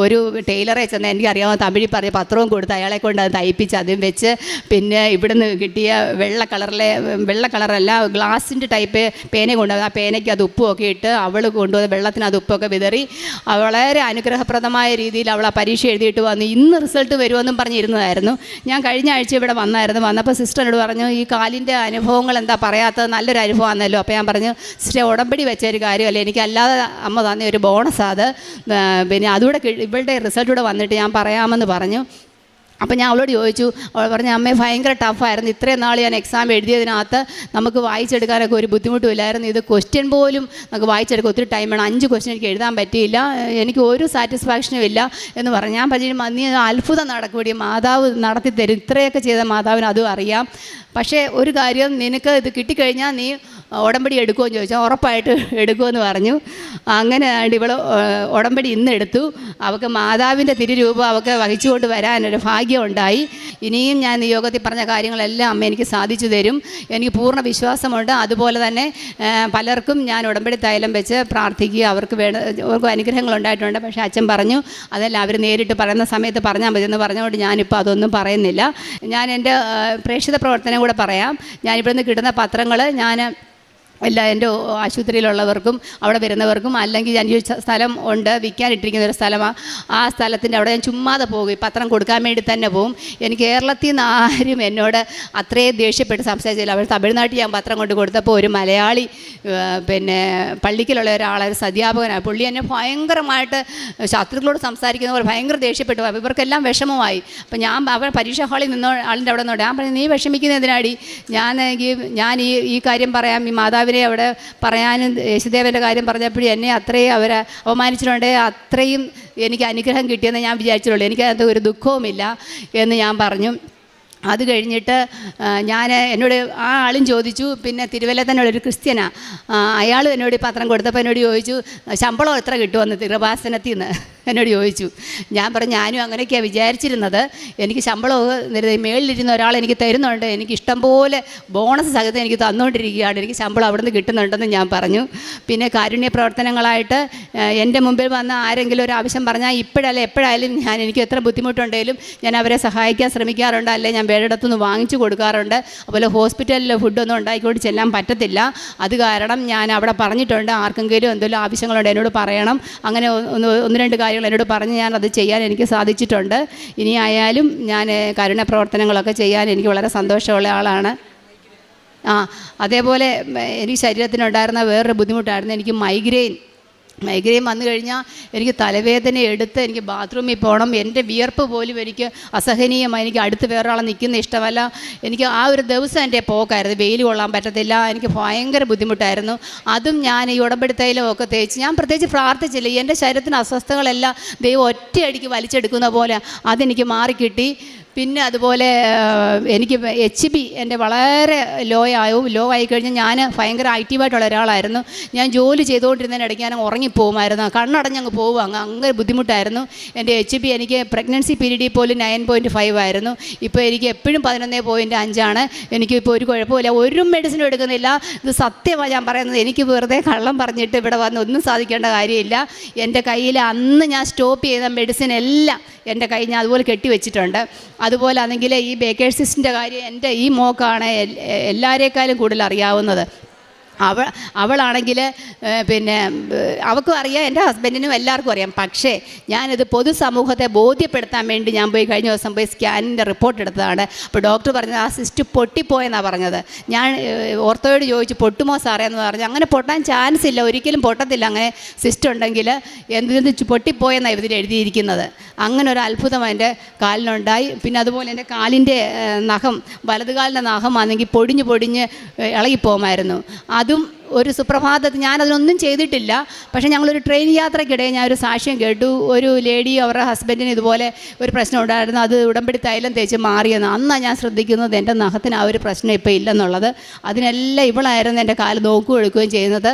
ഒരു ടൈലറെ ചെന്ന് എനിക്കറിയാവുന്ന തമിഴിൽ പറഞ്ഞ പത്രവും കൊടുത്ത് അയാളെ കൊണ്ട് അത് തയ്പ്പിച്ച് അതും വെച്ച്, പിന്നെ ഇവിടുന്ന് കിട്ടിയ വെള്ള കളറല്ല ഗ്ലാസിൻ്റെ ടൈപ്പ് പേന കൊണ്ടുവന്ന് ആ പേനയ്ക്ക് അത് ഉപ്പുമൊക്കെ ഇട്ട് അവൾ കൊണ്ടുവന്ന് വെള്ളത്തിന് അത് ഉപ്പൊക്കെ വിതറി വളരെ അനുഗ്രഹപ്രദമായ രീതിയിൽ അവൾ ആ പരീക്ഷ എഴുതിയിട്ട് വന്നു. ഇന്ന് റിസൾട്ട് വരുമെന്നും പറഞ്ഞിരുന്നതായിരുന്നു. ഞാൻ കഴിഞ്ഞ ആഴ്ച ഇവിടെ വന്നപ്പോൾ സിസ്റ്ററിനോട് പറഞ്ഞു, ഈ കാലിൻ്റെ അനുഭവങ്ങൾ എന്താ പറയാത്തത്, നല്ലൊരു അനുഭവമാണല്ലോ. അപ്പോൾ ഞാൻ പറഞ്ഞു, സിസ്റ്റർ ഉടമ്പടി വെച്ചൊരു കാര്യമല്ല, എനിക്കല്ലാതെ അമ്മ തന്നെ ഒരു ബോണസാണ് അത്, പിന്നെ അതുകൂടെ ഇവളുടെ റിസൾട്ട് കൂടെ വന്നിട്ട് ഞാൻ പറയാമെന്ന് പറഞ്ഞു. അപ്പോൾ ഞാൻ അവളോട് ചോദിച്ചു, അവൾ പറഞ്ഞു, അമ്മേ ഭയങ്കര ടഫായിരുന്നു, ഇത്രയും നാൾ ഞാൻ എക്സാം എഴുതിയതിനകത്ത് നമുക്ക് വായിച്ചെടുക്കാനൊക്കെ ഒരു ബുദ്ധിമുട്ടുമില്ലായിരുന്നു, ഇത് ക്വസ്റ്റ്യൻ പോലും നമുക്ക് വായിച്ചെടുക്കാൻ ഒത്തിരി ടൈം വേണം, 5 ക്വസ്റ്റ്യൻ എനിക്ക് എഴുതാൻ പറ്റിയില്ല, എനിക്ക് ഒരു സാറ്റിസ്ഫാക്ഷനും ഇല്ല എന്ന് പറഞ്ഞു. ഞാൻ പറഞ്ഞു, നീ അത്ഭുതം നടക്കൂടി, മാതാവ് നടത്തി തരും, ഇത്രയൊക്കെ ചെയ്ത മാതാവിന് അതും അറിയാം. പക്ഷേ ഒരു കാര്യം, നിനക്ക് ഇത് കിട്ടിക്കഴിഞ്ഞാൽ നീ ഉടമ്പടി എടുക്കുമെന്ന് ചോദിച്ചാൽ ഉറപ്പായിട്ട് എടുക്കുമെന്ന് പറഞ്ഞു. അങ്ങനെ ഇവൾ ഉടമ്പടി ഇന്ന് എടുത്തു. അവൾക്ക് മാതാവിൻ്റെ തിരുരൂപം അവൾക്ക് വഹിച്ചുകൊണ്ട് വരാനൊരു ഭാഗ്യം ഉണ്ടായി. ഇനിയും ഞാൻ നിയോഗത്തിൽ പറഞ്ഞ കാര്യങ്ങളെല്ലാം അമ്മ എനിക്ക് സാധിച്ചു തരും, എനിക്ക് പൂർണ്ണ വിശ്വാസമുണ്ട്. അതുപോലെ തന്നെ പലർക്കും ഞാൻ ഉടമ്പടി തൈലം വെച്ച് പ്രാർത്ഥിക്കുക, അവർക്ക് അനുഗ്രഹങ്ങൾ ഉണ്ടായിട്ടുണ്ട്. പക്ഷേ അച്ഛൻ പറഞ്ഞു അതെല്ലാം അവർ നേരിട്ട് പറയുന്ന സമയത്ത് പറഞ്ഞാൽ മതിയെന്ന് പറഞ്ഞുകൊണ്ട് ഞാനിപ്പോൾ അതൊന്നും പറയുന്നില്ല. ഞാൻ എൻ്റെ പ്രേക്ഷിത പ്രവർത്തനം കൂടെ പറയാം. ഞാനിവിടുന്ന് കിട്ടുന്ന പത്രങ്ങൾ ഞാൻ എൻ്റെ ആശുപത്രിയിലുള്ളവർക്കും അവിടെ വരുന്നവർക്കും, അല്ലെങ്കിൽ ഞാൻ ഒരു സ്ഥലം ഉണ്ട് വിൽക്കാനിട്ടിരിക്കുന്ന ഒരു സ്ഥലമാണ്, ആ സ്ഥലത്തിൻ്റെ അവിടെ ഞാൻ ചുമ്മാതെ പോകും, പത്രം കൊടുക്കാൻ വേണ്ടി തന്നെ പോകും. എനിക്ക് കേരളത്തിൽ നിന്ന് ആരും എന്നോട് അത്രയും ദേഷ്യപ്പെട്ട് സംസാരിച്ചില്ല. അവർ തമിഴ്നാട്ടിൽ ഞാൻ പത്രം കൊണ്ട് കൊടുത്തപ്പോൾ ഒരു മലയാളി പിന്നെ പള്ളിക്കലുള്ള ഒരു അധ്യാപകനാണ്, പുള്ളി എന്നെ ഭയങ്കരമായിട്ട് ശത്രുക്കളോട് സംസാരിക്കുന്ന പോലെ ഭയങ്കര ദേഷ്യപ്പെട്ടു. ഇവർക്കെല്ലാം വിഷമമായി. അപ്പം അവർ പരീക്ഷാ ഹാളിൽ നിന്നോ ആളിൻ്റെ അവിടെ നിന്നോട് ഞാൻ പറഞ്ഞു, നീ വിഷമിക്കുന്ന എന്തിനാടി, ഞാൻ ഈ കാര്യം പറയാം, ഈ മാതാവിനെ അവിടെ പറയാനും യേശുദേവൻ്റെ കാര്യം പറഞ്ഞപ്പോഴും എന്നെ അത്രയും അവരെ അവമാനിച്ചിട്ടുണ്ട്, അത്രയും എനിക്ക് അനുഗ്രഹം കിട്ടിയെന്ന് ഞാൻ വിചാരിച്ചിട്ടുള്ളൂ, എനിക്കതിനകത്ത് ഒരു ദുഃഖവുമില്ല എന്ന് ഞാൻ പറഞ്ഞു. അത് കഴിഞ്ഞിട്ട് എന്നോട് ആ ആളും ചോദിച്ചു, പിന്നെ തിരുവല്ല തന്നെ ഒരു ക്രിസ്ത്യനാണ്, അയാൾ എന്നോട് ഈ പത്രം കൊടുത്തപ്പോൾ എന്നോട് ചോദിച്ചു, ശമ്പളം എത്ര കിട്ടുമെന്ന് കൃപാസനത്തിൽ നിന്ന് എന്നോട് ചോദിച്ചു. ഞാൻ പറഞ്ഞു, ഞാനും അങ്ങനെയൊക്കെയാണ് വിചാരിച്ചിരുന്നത്, എനിക്ക് ശമ്പളം മേളിലിരുന്ന ഒരാൾ എനിക്ക് തരുന്നുണ്ട്, എനിക്ക് ഇഷ്ടം പോലെ ബോണസ് സഹിതം എനിക്ക് തന്നുകൊണ്ടിരിക്കുകയാണ്, എനിക്ക് ശമ്പളം അവിടെ നിന്ന് കിട്ടുന്നുണ്ടെന്ന് ഞാൻ പറഞ്ഞു. പിന്നെ കാരുണ്യ പ്രവർത്തനങ്ങളായിട്ട് എൻ്റെ മുമ്പിൽ വന്ന ആരെങ്കിലും ഒരു ആവശ്യം പറഞ്ഞാൽ എപ്പോഴായാലും എനിക്ക് എത്ര ബുദ്ധിമുട്ടുണ്ടെങ്കിലും ഞാൻ അവരെ സഹായിക്കാൻ ശ്രമിക്കാറുണ്ട്, അല്ലെങ്കിൽ ഞാൻ വേറെയിടത്തുനിന്ന് വാങ്ങിച്ചു കൊടുക്കാറുണ്ട്. അതുപോലെ ഹോസ്പിറ്റലിൽ ഫുഡൊന്നും ഉണ്ടാക്കിക്കൊണ്ട് ചെല്ലാൻ പറ്റത്തില്ല, അത് കാരണം ഞാൻ അവിടെ പറഞ്ഞിട്ടുണ്ട്, ആർക്കെങ്കിലും എന്തെങ്കിലും ആവശ്യങ്ങളുണ്ട് എന്നോട് പറയണം. അങ്ങനെ 1-2 കാര്യങ്ങൾ എന്നോട് പറഞ്ഞ് ഞാൻ അത് ചെയ്യാൻ എനിക്ക് സാധിച്ചിട്ടുണ്ട്. ഇനി ആയാലും ഞാൻ കാരുണ്യ പ്രവർത്തനങ്ങളൊക്കെ ചെയ്യാൻ എനിക്ക് വളരെ സന്തോഷമുള്ള ആളാണ്. അതേപോലെ എനിക്ക് ശരീരത്തിനുണ്ടായിരുന്ന വേറൊരു ബുദ്ധിമുട്ടായിരുന്നു, എനിക്ക് മൈഗ്രെയിൻ വന്നു കഴിഞ്ഞാൽ എനിക്ക് തലവേദന എടുത്ത് എനിക്ക് ബാത്റൂമിൽ പോകണം, എൻ്റെ വിയർപ്പ് പോലും എനിക്ക് അസഹനീയമായി, എനിക്ക് അടുത്ത് വേറൊരാളെ നിൽക്കുന്ന ഇഷ്ടമല്ല, എനിക്ക് ആ ഒരു ദിവസം എൻ്റെ പോക്കായിരുന്നു, വെയിൽ കൊള്ളാൻ പറ്റത്തില്ല, എനിക്ക് ഭയങ്കര ബുദ്ധിമുട്ടായിരുന്നു. അതും ഞാൻ ഈ ഉടമ്പടി തൈലമൊക്കെ തേച്ച്, ഞാൻ പ്രത്യേകിച്ച് പ്രാർത്ഥിച്ചില്ല, എൻ്റെ ശരീരത്തിന് അസ്വസ്ഥതകളെല്ലാം ദൈവം ഒറ്റയടിക്ക് വലിച്ചെടുക്കുന്ന പോലെ അതെനിക്ക് മാറിക്കിട്ടി. പിന്നെ അതുപോലെ എനിക്ക് HP എൻ്റെ വളരെ ലോ ആയിക്കഴിഞ്ഞാൽ ഞാൻ ഭയങ്കര ആക്റ്റീവായിട്ടുള്ള ഒരാളായിരുന്നു. ഞാൻ ജോലി ചെയ്തുകൊണ്ടിരുന്നതിനിടയ്ക്ക് ഞാൻ ഉറങ്ങിപ്പോകുമായിരുന്നു, കണ്ണടഞ്ഞങ്ങ് പോകും, അങ്ങനെ ബുദ്ധിമുട്ടായിരുന്നു. എൻ്റെ HP എനിക്ക് പ്രഗ്നൻസി പീരീഡിൽ പോലും 9.5 ആയിരുന്നു. ഇപ്പോൾ എനിക്ക് എപ്പോഴും 11.5 എനിക്കിപ്പോൾ ഒരു കുഴപ്പമില്ല, ഒരു മെഡിസിനും എടുക്കുന്നില്ല. ഇത് സത്യമാണ് ഞാൻ പറയുന്നത്, എനിക്ക് വെറുതെ കള്ളം പറഞ്ഞിട്ട് ഇവിടെ വന്ന് ഒന്നും സാധിക്കേണ്ട കാര്യമില്ല. എൻ്റെ കയ്യിൽ അന്ന് ഞാൻ സ്റ്റോപ്പ് ചെയ്ത മെഡിസിൻ എല്ലാം എൻ്റെ കയ്യിൽ ഞാൻ അതുപോലെ കെട്ടിവെച്ചിട്ടുണ്ട്. അതുപോലെ ആണെങ്കിൽ ഈ ബേക്കേഴ്സ് സിസ്റ്റിൻ്റെ കാര്യം എൻ്റെ ഈ മോക്കാണ് എല്ലാവരേക്കാളും കൂടുതൽ അറിയാവുന്നത്. അവളാണെങ്കിൽ പിന്നെ അവൾക്കും അറിയാം, എൻ്റെ ഹസ്ബൻഡിനും എല്ലാവർക്കും അറിയാം. പക്ഷേ ഞാനിത് പൊതുസമൂഹത്തെ ബോധ്യപ്പെടുത്താൻ വേണ്ടി ഞാൻ പോയി കഴിഞ്ഞ ദിവസം പോയി സ്കാനിൻ്റെ റിപ്പോർട്ട് എടുത്തതാണ്. അപ്പോൾ ഡോക്ടർ പറഞ്ഞത് ആ സിസ്റ്റ് പൊട്ടിപ്പോയെന്നാണ് പറഞ്ഞത്. ഞാൻ ഓർത്തോയോട് ചോദിച്ചു പൊട്ടുമോ സാറേ എന്ന് പറഞ്ഞു. അങ്ങനെ പൊട്ടാൻ ചാൻസ് ഇല്ല, ഒരിക്കലും പൊട്ടത്തില്ല. അങ്ങനെ സിസ്റ്റ് ഉണ്ടെങ്കിൽ എന്ത് പൊട്ടിപ്പോയെന്നാണ് ഇതിൽ എഴുതിയിരിക്കുന്നത്. അങ്ങനെ ഒരു അത്ഭുതം എൻ്റെ കാലിനുണ്ടായി. പിന്നെ അതുപോലെ എൻ്റെ കാലിൻ്റെ നഖം, വലതുകാലിൻ്റെ നഖമാണെങ്കിൽ പൊടിഞ്ഞ് ഇളകിപ്പോകുമായിരുന്നു. അതും ഒരു സുപ്രഭാതത്തിൽ ഞാനതിനൊന്നും ചെയ്തിട്ടില്ല. പക്ഷേ ഞങ്ങളൊരു ട്രെയിൻ യാത്രയ്ക്കിടെ ഞാനൊരു സാക്ഷ്യം കേട്ടു. ഒരു ലേഡി അവരുടെ ഹസ്ബൻഡിന് ഇതുപോലെ ഒരു പ്രശ്നം ഉണ്ടായിരുന്നു, അത് ഉടമ്പടി തൈലം തേച്ച് മാറിയെന്ന്. അന്നാണ് ഞാൻ ശ്രദ്ധിക്കുന്നത് എൻ്റെ നഖത്തിന് ആ ഒരു പ്രശ്നം ഇപ്പോൾ ഇല്ലെന്നുള്ളത്. അതിനെല്ലാം ഇവളായിരുന്നു എൻ്റെ കാല് നോക്കുകയും എടുക്കുകയും ചെയ്യുന്നത്.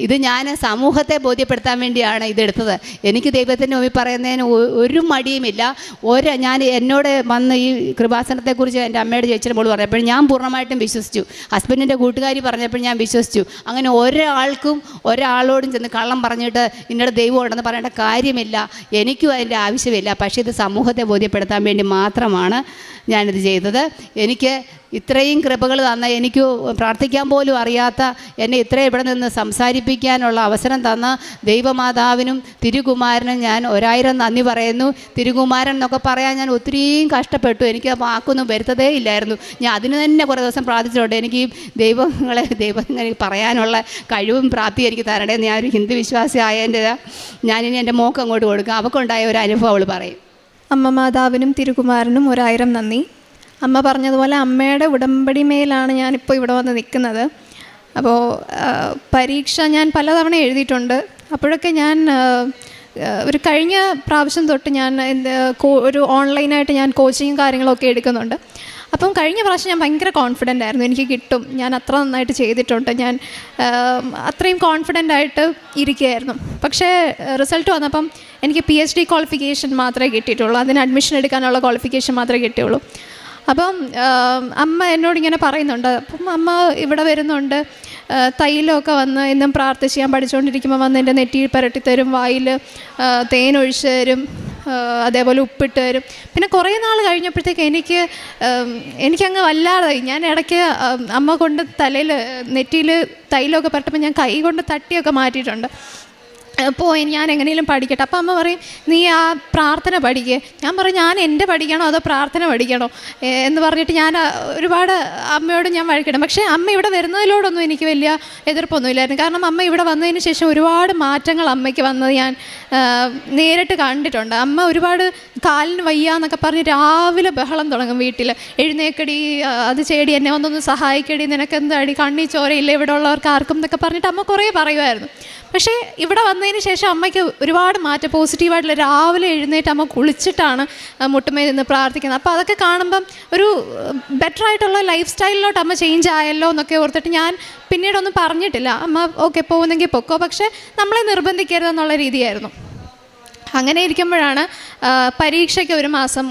ഇത് ഞാൻ സമൂഹത്തെ ബോധ്യപ്പെടുത്താൻ വേണ്ടിയാണ് ഇതെടുത്തത്. എനിക്ക് ദൈവത്തിൻ്റെ മുമ്പിൽ പറയുന്നതിന് ഒരു മടിയുമില്ല. ഞാൻ എന്നോട് വന്ന് ഈ കൃപാസനത്തെക്കുറിച്ച് എൻ്റെ അമ്മയുടെ ചേച്ചിയുടെ മോള് പറഞ്ഞപ്പോൾ ഞാൻ പൂർണ്ണമായിട്ടും വിശ്വസിച്ചു. ഹസ്ബൻഡിൻ്റെ കൂട്ടുകാരി പറഞ്ഞപ്പോൾ ഞാൻ വിശ്വസിച്ചു. അങ്ങനെ ഒരാളോടും ചെന്ന് കള്ളം പറഞ്ഞിട്ട് ഇന്നയുടെ ദൈവം ഉണ്ടെന്ന് പറയേണ്ട കാര്യമില്ല. എനിക്കും അതിൻ്റെ ആവശ്യമില്ല. പക്ഷേ ഇത് സമൂഹത്തെ ബോധ്യപ്പെടുത്താൻ വേണ്ടി മാത്രമാണ് ഞാനിത് ചെയ്തത്. എനിക്ക് ഇത്രയും കൃപകൾ തന്ന, എനിക്ക് പ്രാർത്ഥിക്കാൻ പോലും അറിയാത്ത എന്നെ ഇത്രയും ഇവിടെ നിന്ന് സംസാരിപ്പിക്കാനുള്ള അവസരം തന്ന ദൈവമാതാവിനും തിരുകുമാരനും ഞാൻ 1000 നന്ദി പറയുന്നു. തിരുകുമാരൻ എന്നൊക്കെ പറയാൻ ഞാൻ ഒത്തിരിയും കഷ്ടപ്പെട്ടു. എനിക്ക് ആ വാക്കൊന്നും വരുത്തതേ ഇല്ലായിരുന്നു. ഞാൻ അതിന് തന്നെ കുറേ ദിവസം പ്രാർത്ഥിച്ചിട്ടുണ്ട്. എനിക്ക് ഈ ദൈവങ്ങളെ പറയാനുള്ള കഴിവും പ്രാപ്തിയും എനിക്ക് തരണേ. ഞാനൊരു ഹിന്ദു വിശ്വാസി ആയതിൻ്റെ ഞാനിനി എൻ്റെ മോക്ക് അങ്ങോട്ട് കൊടുക്കാം. അവൾക്കുണ്ടായ ഒരു അനുഭവം അവൾ പറയും. അമ്മ മാതാവിനും തിരുകുമാരനും 1000 നന്ദി. അമ്മ പറഞ്ഞതുപോലെ അമ്മയുടെ ഉടമ്പടി മേലാണ് ഞാനിപ്പോൾ ഇവിടെ വന്ന് നിൽക്കുന്നത്. അപ്പോൾ പരീക്ഷ ഞാൻ പലതവണ എഴുതിയിട്ടുണ്ട്. അപ്പോഴൊക്കെ ഞാൻ ഒരു കഴിഞ്ഞ പ്രാവശ്യം തൊട്ട് ഞാൻ ഒരു ഓൺലൈനായിട്ട് ഞാൻ കോച്ചിങ്ങും കാര്യങ്ങളൊക്കെ എടുക്കുന്നുണ്ട്. അപ്പം കഴിഞ്ഞ പ്രാവശ്യം ഞാൻ ഭയങ്കര കോൺഫിഡൻ്റ് ആയിരുന്നു, എനിക്ക് കിട്ടും, ഞാൻ അത്ര നന്നായിട്ട് ചെയ്തിട്ടുണ്ട്, ഞാൻ അത്രയും കോൺഫിഡൻ്റ് ആയിട്ട് ഇരിക്കുകയായിരുന്നു. പക്ഷേ റിസൾട്ട് വന്നപ്പം എനിക്ക് PhD ക്വാളിഫിക്കേഷൻ മാത്രമേ കിട്ടിയിട്ടുള്ളൂ. അതിന് അഡ്മിഷൻ എടുക്കാനുള്ള ക്വാളിഫിക്കേഷൻ മാത്രമേ കിട്ടിയുള്ളൂ. അപ്പം അമ്മ എന്നോടിങ്ങനെ പറയുന്നുണ്ട്. അപ്പം അമ്മ ഇവിടെ വരുന്നുണ്ട്, തൈലമൊക്കെ വന്ന് എന്നും പ്രാർത്ഥിച്ച് ഞാൻ പഠിച്ചുകൊണ്ടിരിക്കുമ്പോൾ വന്ന് എൻ്റെ നെറ്റിയിൽ പുരട്ടിത്തരും, വായിൽ തേനൊഴിച്ച് തരും, അതേപോലെ ഉപ്പിട്ട് തരും. പിന്നെ കുറേ നാൾ കഴിഞ്ഞപ്പോഴത്തേക്ക് എനിക്കങ്ങ് വല്ലാതായി. ഞാൻ ഇടയ്ക്ക് അമ്മ കൊണ്ട് തലയിൽ നെറ്റിയിൽ തൈലമൊക്കെ പുരട്ടുമ്പോൾ ഞാൻ കൈ കൊണ്ട് തട്ടിയൊക്കെ മാറ്റിയിട്ടുണ്ട്. അപ്പോൾ ഞാൻ എങ്ങനെയും പഠിക്കട്ടെ. അപ്പോൾ അമ്മ പറയും നീ ആ പ്രാർത്ഥന പഠിക്കുക. ഞാൻ പറയും ഞാൻ എൻ്റെ പഠിക്കണോ അതോ പ്രാർത്ഥന പഠിക്കണോ എന്ന് പറഞ്ഞിട്ട് ഞാൻ ഒരുപാട് അമ്മയോട് ഞാൻ വഴക്കിടും. പക്ഷേ അമ്മ ഇവിടെ വരുന്നതിലോടൊന്നും എനിക്ക് വലിയ എതിർപ്പൊന്നുമില്ലായിരുന്നു. കാരണം അമ്മ ഇവിടെ വന്നതിന് ശേഷം ഒരുപാട് മാറ്റങ്ങൾ അമ്മയ്ക്ക് വന്നത് ഞാൻ നേരിട്ട് കണ്ടിട്ടുണ്ട്. അമ്മ ഒരുപാട് കാലിന് വയ്യാന്നൊക്കെ പറഞ്ഞ് രാവിലെ ബഹളം തുടങ്ങും വീട്ടിൽ. എഴുന്നേക്കടി, അത് ചെയ്യടി, എന്നെ വന്നൊന്ന് സഹായിക്കടി, നിനക്ക് എന്താടി കണ്ണി ചോരയില്ല ഇവിടെ ഉള്ളവർക്ക് ആർക്കും എന്നൊക്കെ പറഞ്ഞിട്ട് അമ്മ കുറേ പറയുമായിരുന്നു. പക്ഷേ ഇവിടെ വന്നതിന് ശേഷം അമ്മയ്ക്ക് ഒരുപാട് മാറ്റം, പോസിറ്റീവായിട്ടുള്ള രാവിലെ എഴുന്നേറ്റ് അമ്മ കുളിച്ചിട്ടാണ് മുട്ടുമേൽ നിന്ന് പ്രാർത്ഥിക്കുന്നത്. അപ്പോൾ അതൊക്കെ കാണുമ്പം ഒരു ബെറ്ററായിട്ടുള്ള ലൈഫ് സ്റ്റൈലിലോട്ട് അമ്മ ചേഞ്ച് ആയല്ലോ എന്നൊക്കെ ഓർത്തിട്ട് ഞാൻ പിന്നീടൊന്നും പറഞ്ഞിട്ടില്ല. അമ്മ ഓക്കെ പോകുന്നെങ്കിൽ പൊക്കോ, പക്ഷേ നമ്മളെ നിർബന്ധിക്കരുതെന്നുള്ള രീതിയായിരുന്നു. അങ്ങനെ ഇരിക്കുമ്പോഴാണ് പരീക്ഷയ്ക്ക് 1 മാസം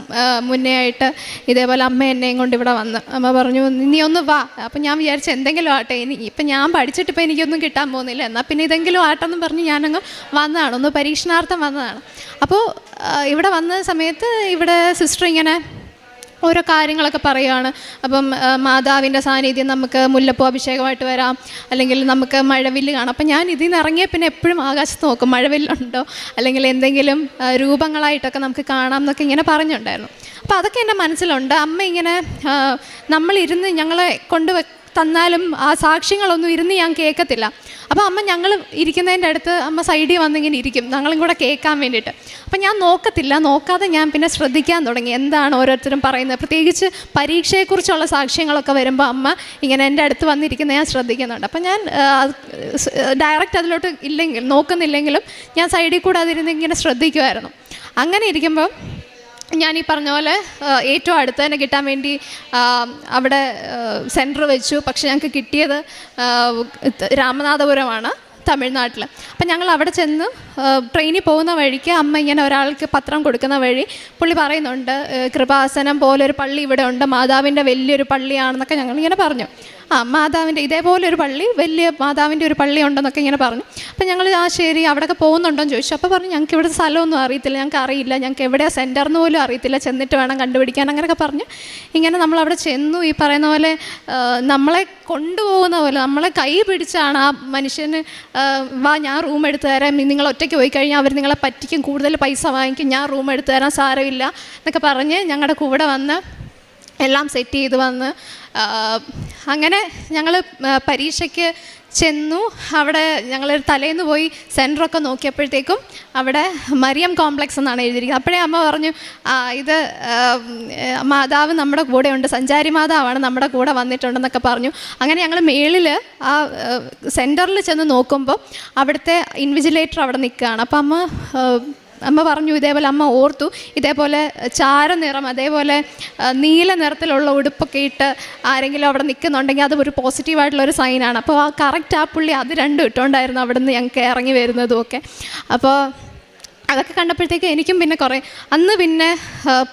മുന്നേ ആയിട്ട് ഇതേപോലെ അമ്മ എന്നെയും കൊണ്ട് ഇവിടെ വന്ന് അമ്മ പറഞ്ഞു നീ ഒന്ന് വാ. അപ്പം ഞാൻ വിചാരിച്ചു എന്തെങ്കിലും ആട്ടെ, ഇപ്പം ഞാൻ പഠിച്ചിട്ടിപ്പോൾ എനിക്കൊന്നും കിട്ടാൻ പോകുന്നില്ല, എന്നാൽ പിന്നെ ഇതെങ്കിലും ആട്ടെന്നും പറഞ്ഞ് ഞാനങ്ങ് വന്നതാണ്, ഒന്ന് പരീക്ഷണാർത്ഥം വന്നതാണ്. അപ്പോൾ ഇവിടെ വന്ന സമയത്ത് ഇവിടെ സിസ്റ്റർ ഇങ്ങനെ ഓരോ കാര്യങ്ങളൊക്കെ പറയുകയാണ്. അപ്പം മാതാവിൻ്റെ സാന്നിധ്യം, നമുക്ക് മുല്ലപ്പൂ അഭിഷേകമായിട്ട് വരാം, അല്ലെങ്കിൽ നമുക്ക് മഴവില്ല് കാണാം. അപ്പം ഞാൻ ഇതിൽ നിന്ന് ഇറങ്ങിയ പിന്നെ എപ്പോഴും ആകാശത്ത് നോക്കും, മഴവില്ലുണ്ടോ അല്ലെങ്കിൽ എന്തെങ്കിലും രൂപങ്ങളായിട്ടൊക്കെ നമുക്ക് കാണാം എന്നൊക്കെ ഇങ്ങനെ പറഞ്ഞിട്ടുണ്ടായിരുന്നു. അപ്പോൾ അതൊക്കെ എൻ്റെ മനസ്സിലുണ്ട്. അമ്മ ഇങ്ങനെ നമ്മളിരുന്ന് ഞങ്ങളെ തന്നാലും ആ സാക്ഷ്യങ്ങളൊന്നും ഇരുന്ന് ഞാൻ കേൾക്കത്തില്ല. അപ്പോൾ അമ്മ ഞങ്ങൾ ഇരിക്കുന്നതിൻ്റെ അടുത്ത് അമ്മ സൈഡിൽ വന്നിങ്ങനെ ഇരിക്കും, ഞങ്ങളും കൂടെ കേൾക്കാൻ വേണ്ടിയിട്ട്. അപ്പം ഞാൻ നോക്കാതെ ഞാൻ പിന്നെ ശ്രദ്ധിക്കാൻ തുടങ്ങി എന്താണ് ഓരോരുത്തരും പറയുന്നത്. പ്രത്യേകിച്ച് പരീക്ഷയെക്കുറിച്ചുള്ള സാക്ഷ്യങ്ങളൊക്കെ വരുമ്പോൾ അമ്മ ഇങ്ങനെ എൻ്റെ അടുത്ത് വന്നിരിക്കുന്നത് ഞാൻ ശ്രദ്ധിക്കുന്നുണ്ട്. അപ്പം ഞാൻ ഡയറക്റ്റ് അതിലോട്ട് നോക്കുന്നില്ലെങ്കിലും ഞാൻ സൈഡിൽ കൂടെ അതിരുന്ന് ഇങ്ങനെ ശ്രദ്ധിക്കുമായിരുന്നു. അങ്ങനെ ഇരിക്കുമ്പോൾ ഞാൻ ഈ പറഞ്ഞ പോലെ ഏറ്റവും അടുത്ത് തന്നെ കിട്ടാൻ വേണ്ടി അവിടെ സെൻറ്റർ വെച്ചു. പക്ഷെ ഞങ്ങൾക്ക് കിട്ടിയത് രാമനാഥപുരമാണ്, തമിഴ്നാട്ടിൽ. അപ്പം ഞങ്ങൾ അവിടെ ചെന്ന് ട്രെയിനിൽ പോകുന്ന വഴിക്ക് അമ്മ ഇങ്ങനെ ഒരാൾക്ക് പത്രം കൊടുക്കുന്ന വഴി പുള്ളി പറയുന്നുണ്ട് കൃപാസനം പോലൊരു പള്ളി ഇവിടെ ഉണ്ട്, മാതാവിൻ്റെ വലിയൊരു പള്ളിയാണെന്നൊക്കെ ഞങ്ങളിങ്ങനെ പറഞ്ഞു. മാതാവിൻ്റെ ഇതേപോലെ ഒരു പള്ളി, വലിയ മാതാവിൻ്റെ ഒരു പള്ളി ഉണ്ടെന്നൊക്കെ ഇങ്ങനെ പറഞ്ഞു. അപ്പം ഞങ്ങൾ ശരി അവിടെയൊക്കെ പോകുന്നുണ്ടോ എന്ന് ചോദിച്ചു. അപ്പോൾ പറഞ്ഞു ഞങ്ങൾക്ക് ഇവിടെ സ്ഥലമൊന്നും അറിയത്തില്ല, ഞങ്ങൾക്ക് അറിയില്ല, ഞങ്ങൾക്ക് എവിടെയാണ് സെൻറ്റർന്ന് പോലും അറിയത്തില്ല, ചെന്നിട്ട് വേണം കണ്ടുപിടിക്കാൻ അങ്ങനെയൊക്കെ പറഞ്ഞു. ഇങ്ങനെ നമ്മളവിടെ ചെന്നു. ഈ പറയുന്ന പോലെ നമ്മളെ കൊണ്ടുപോകുന്ന പോലെ നമ്മളെ കൈ പിടിച്ചാണ് ആ മനുഷ്യന്, വാ ഞാൻ റൂം എടുത്തു തരാം, നിങ്ങൾ ഒറ്റയ്ക്ക് പോയി കഴിഞ്ഞാൽ അവർ നിങ്ങളെ പറ്റിക്കും, കൂടുതൽ പൈസ വാങ്ങിക്കും, ഞാൻ റൂം എടുത്തു തരാൻ സാരമില്ല എന്നൊക്കെ പറഞ്ഞ് ഞങ്ങളുടെ കൂടെ വന്ന് എല്ലാം സെറ്റ് ചെയ്ത് വന്ന് അങ്ങനെ ഞങ്ങൾ പരീക്ഷയ്ക്ക് ചെന്നു. അവിടെ ഞങ്ങൾ തലേന്ന് പോയി സെൻറ്ററൊക്കെ നോക്കിയപ്പോഴത്തേക്കും അവിടെ മറിയം കോംപ്ലക്സ് എന്നാണ് എഴുതിയിരിക്കുന്നത്. അപ്പോഴേ അമ്മ പറഞ്ഞു ഇത് മാതാവ് നമ്മുടെ കൂടെ ഉണ്ട്, സഞ്ചാരി മാതാവാണ് നമ്മുടെ കൂടെ വന്നിട്ടുണ്ടെന്നൊക്കെ പറഞ്ഞു. അങ്ങനെ ഞങ്ങൾ മേളിൽ ആ സെൻറ്ററിൽ ചെന്ന് നോക്കുമ്പോൾ അവിടുത്തെ ഇൻവിജിലേറ്റർ അവിടെ നിൽക്കുകയാണ്. അപ്പം അമ്മ പറഞ്ഞു ഇതേപോലെ അമ്മ ഓർത്തു ഇതേപോലെ ചാരനിറം അതേപോലെ നീല നിറത്തിലുള്ള ഉടുപ്പൊക്കെ ഇട്ട് ആരെങ്കിലും അവിടെ നിൽക്കുന്നുണ്ടെങ്കിൽ അത് ഒരു പോസിറ്റീവായിട്ടുള്ളൊരു സൈനാണ്. അപ്പോൾ കറക്റ്റ് ആ പുള്ളി അത് രണ്ടും ഇട്ടുകൊണ്ടായിരുന്നു അവിടെ നിന്ന് ഞങ്ങൾക്ക് ഇറങ്ങി വരുന്നതും ഒക്കെ. അപ്പോൾ അതൊക്കെ കണ്ടപ്പോഴത്തേക്ക് എനിക്കും പിന്നെ കുറേ അന്ന് പിന്നെ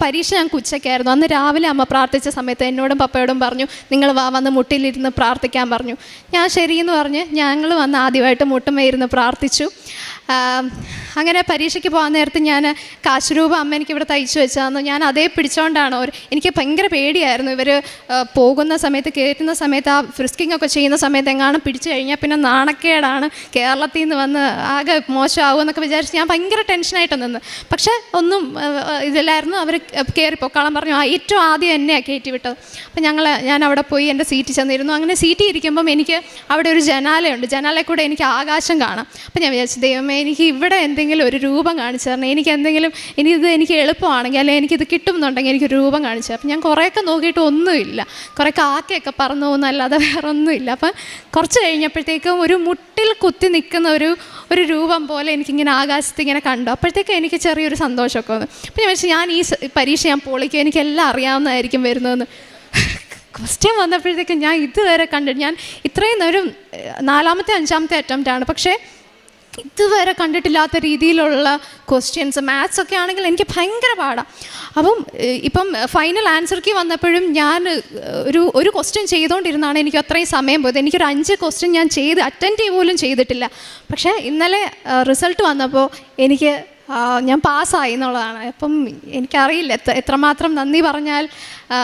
പരീക്ഷ ഞങ്ങൾക്ക് ഉച്ചയ്ക്കായിരുന്നു. അന്ന് രാവിലെ അമ്മ പ്രാർത്ഥിച്ച സമയത്ത് എന്നോടും പപ്പയോടും പറഞ്ഞു നിങ്ങൾ വന്ന് മുട്ടിലിരുന്ന് പ്രാർത്ഥിക്കാൻ പറഞ്ഞു. ഞാൻ ശരിയെന്ന് പറഞ്ഞ് ഞങ്ങൾ വന്ന് ആദ്യമായിട്ട് മുട്ടുമേയിരുന്ന് പ്രാർത്ഥിച്ചു. അങ്ങനെ പരീക്ഷയ്ക്ക് പോകാൻ നേരത്ത് ഞാൻ കാശുരൂപ അമ്മ എനിക്ക് ഇവിടെ തയ്ച്ചു വെച്ചാന്ന് ഞാൻ അതേ പിടിച്ചോണ്ടാണ്. എനിക്ക് ഭയങ്കര പേടിയായിരുന്നു ഇവർ പോകുന്ന സമയത്ത് കയറ്റുന്ന സമയത്ത് ആ ഫ്രിസ്കിംഗ് ഒക്കെ ചെയ്യുന്ന സമയത്ത് എങ്ങാനും പിടിച്ചു കഴിഞ്ഞാൽ പിന്നെ നാണക്കേടാണ്, കേരളത്തിൽ നിന്ന് വന്ന് ആകെ മോശമാകുമെന്നൊക്കെ വിചാരിച്ച് ഞാൻ ഭയങ്കര ടെൻഷനായിട്ട് നിന്ന്. പക്ഷേ ഒന്നും ഇതില്ലായിരുന്നു. അവർ കയറിപ്പോക്കാളം പറഞ്ഞു ഏറ്റവും ആദ്യം എന്നെയാണ് കയറ്റി വിട്ടത്. അപ്പം ഞാൻ അവിടെ പോയി എൻ്റെ സീറ്റിൽ ചെന്നിരുന്നു. അങ്ങനെ സീറ്റിൽ ഇരിക്കുമ്പം എനിക്ക് അവിടെ ഒരു ജനാലയുണ്ട്, ജനാലയിൽ കൂടെ എനിക്ക് ആകാശം കാണാം. അപ്പം ഞാൻ വിചാരിച്ചു ദൈവമേ എനിക്ക് ഇവിടെ എന്തെങ്കിലും ഒരു രൂപം കാണിച്ചു തരണം, എനിക്ക് എളുപ്പമാണെങ്കിൽ അല്ലെങ്കിൽ എനിക്കിത് കിട്ടുമെന്നുണ്ടെങ്കിൽ എനിക്കൊരു രൂപം കാണിച്ചു. അപ്പം ഞാൻ കുറേയൊക്കെ നോക്കിയിട്ട് ഒന്നുമില്ല, കുറേ കാക്കയൊക്കെ പറന്നു പോകുന്നല്ലാതെ വേറെ ഒന്നുമില്ല. അപ്പം കുറച്ച് കഴിഞ്ഞപ്പോഴത്തേക്കും ഒരു മുട്ടിൽ കുത്തി നിൽക്കുന്ന ഒരു രൂപം പോലെ എനിക്കിങ്ങനെ ആകാശത്ത് ഇങ്ങനെ കണ്ടു. അപ്പോഴത്തേക്കും എനിക്ക് ചെറിയൊരു സന്തോഷമൊക്കെ വന്നു. അപ്പം ഞാൻ വെച്ചാൽ ഞാൻ ഈ പരീക്ഷ ഞാൻ പൊളിക്കും, എനിക്കെല്ലാം അറിയാവുന്നതായിരിക്കും വരുന്നതെന്ന്. ക്വസ്റ്റ്യൻ വന്നപ്പോഴത്തേക്കും ഞാൻ ഇതുവരെ കണ്ടിട്ട് ഞാൻ ഇത്രയും ഒരു 4ാമത്തെ 5ാമത്തെ അറ്റംപ്റ്റാണ്, പക്ഷേ ഇതുവരെ കണ്ടിട്ടില്ലാത്ത രീതിയിലുള്ള ക്വസ്റ്റ്യൻസ്. മാത്സ് ഒക്കെ ആണെങ്കിൽ എനിക്ക് ഭയങ്കര പാടാണ്. ഇപ്പം ഫൈനൽ ആൻസർ കീ വന്നപ്പോഴും ഞാൻ ഒരു ക്വസ്റ്റ്യൻ ചെയ്തുകൊണ്ടിരുന്നാണ് എനിക്ക് അത്രയും സമയം പോയത്. എനിക്കൊരു 5 ക്വസ്റ്റ്യൻ ഞാൻ അറ്റൻഡ് പോലും ചെയ്തിട്ടില്ല. പക്ഷേ ഇന്നലെ റിസൾട്ട് വന്നപ്പോൾ ഞാൻ പാസ്സായി എന്നുള്ളതാണ്. അപ്പം എനിക്കറിയില്ല എത്രമാത്രം നന്ദി പറഞ്ഞാൽ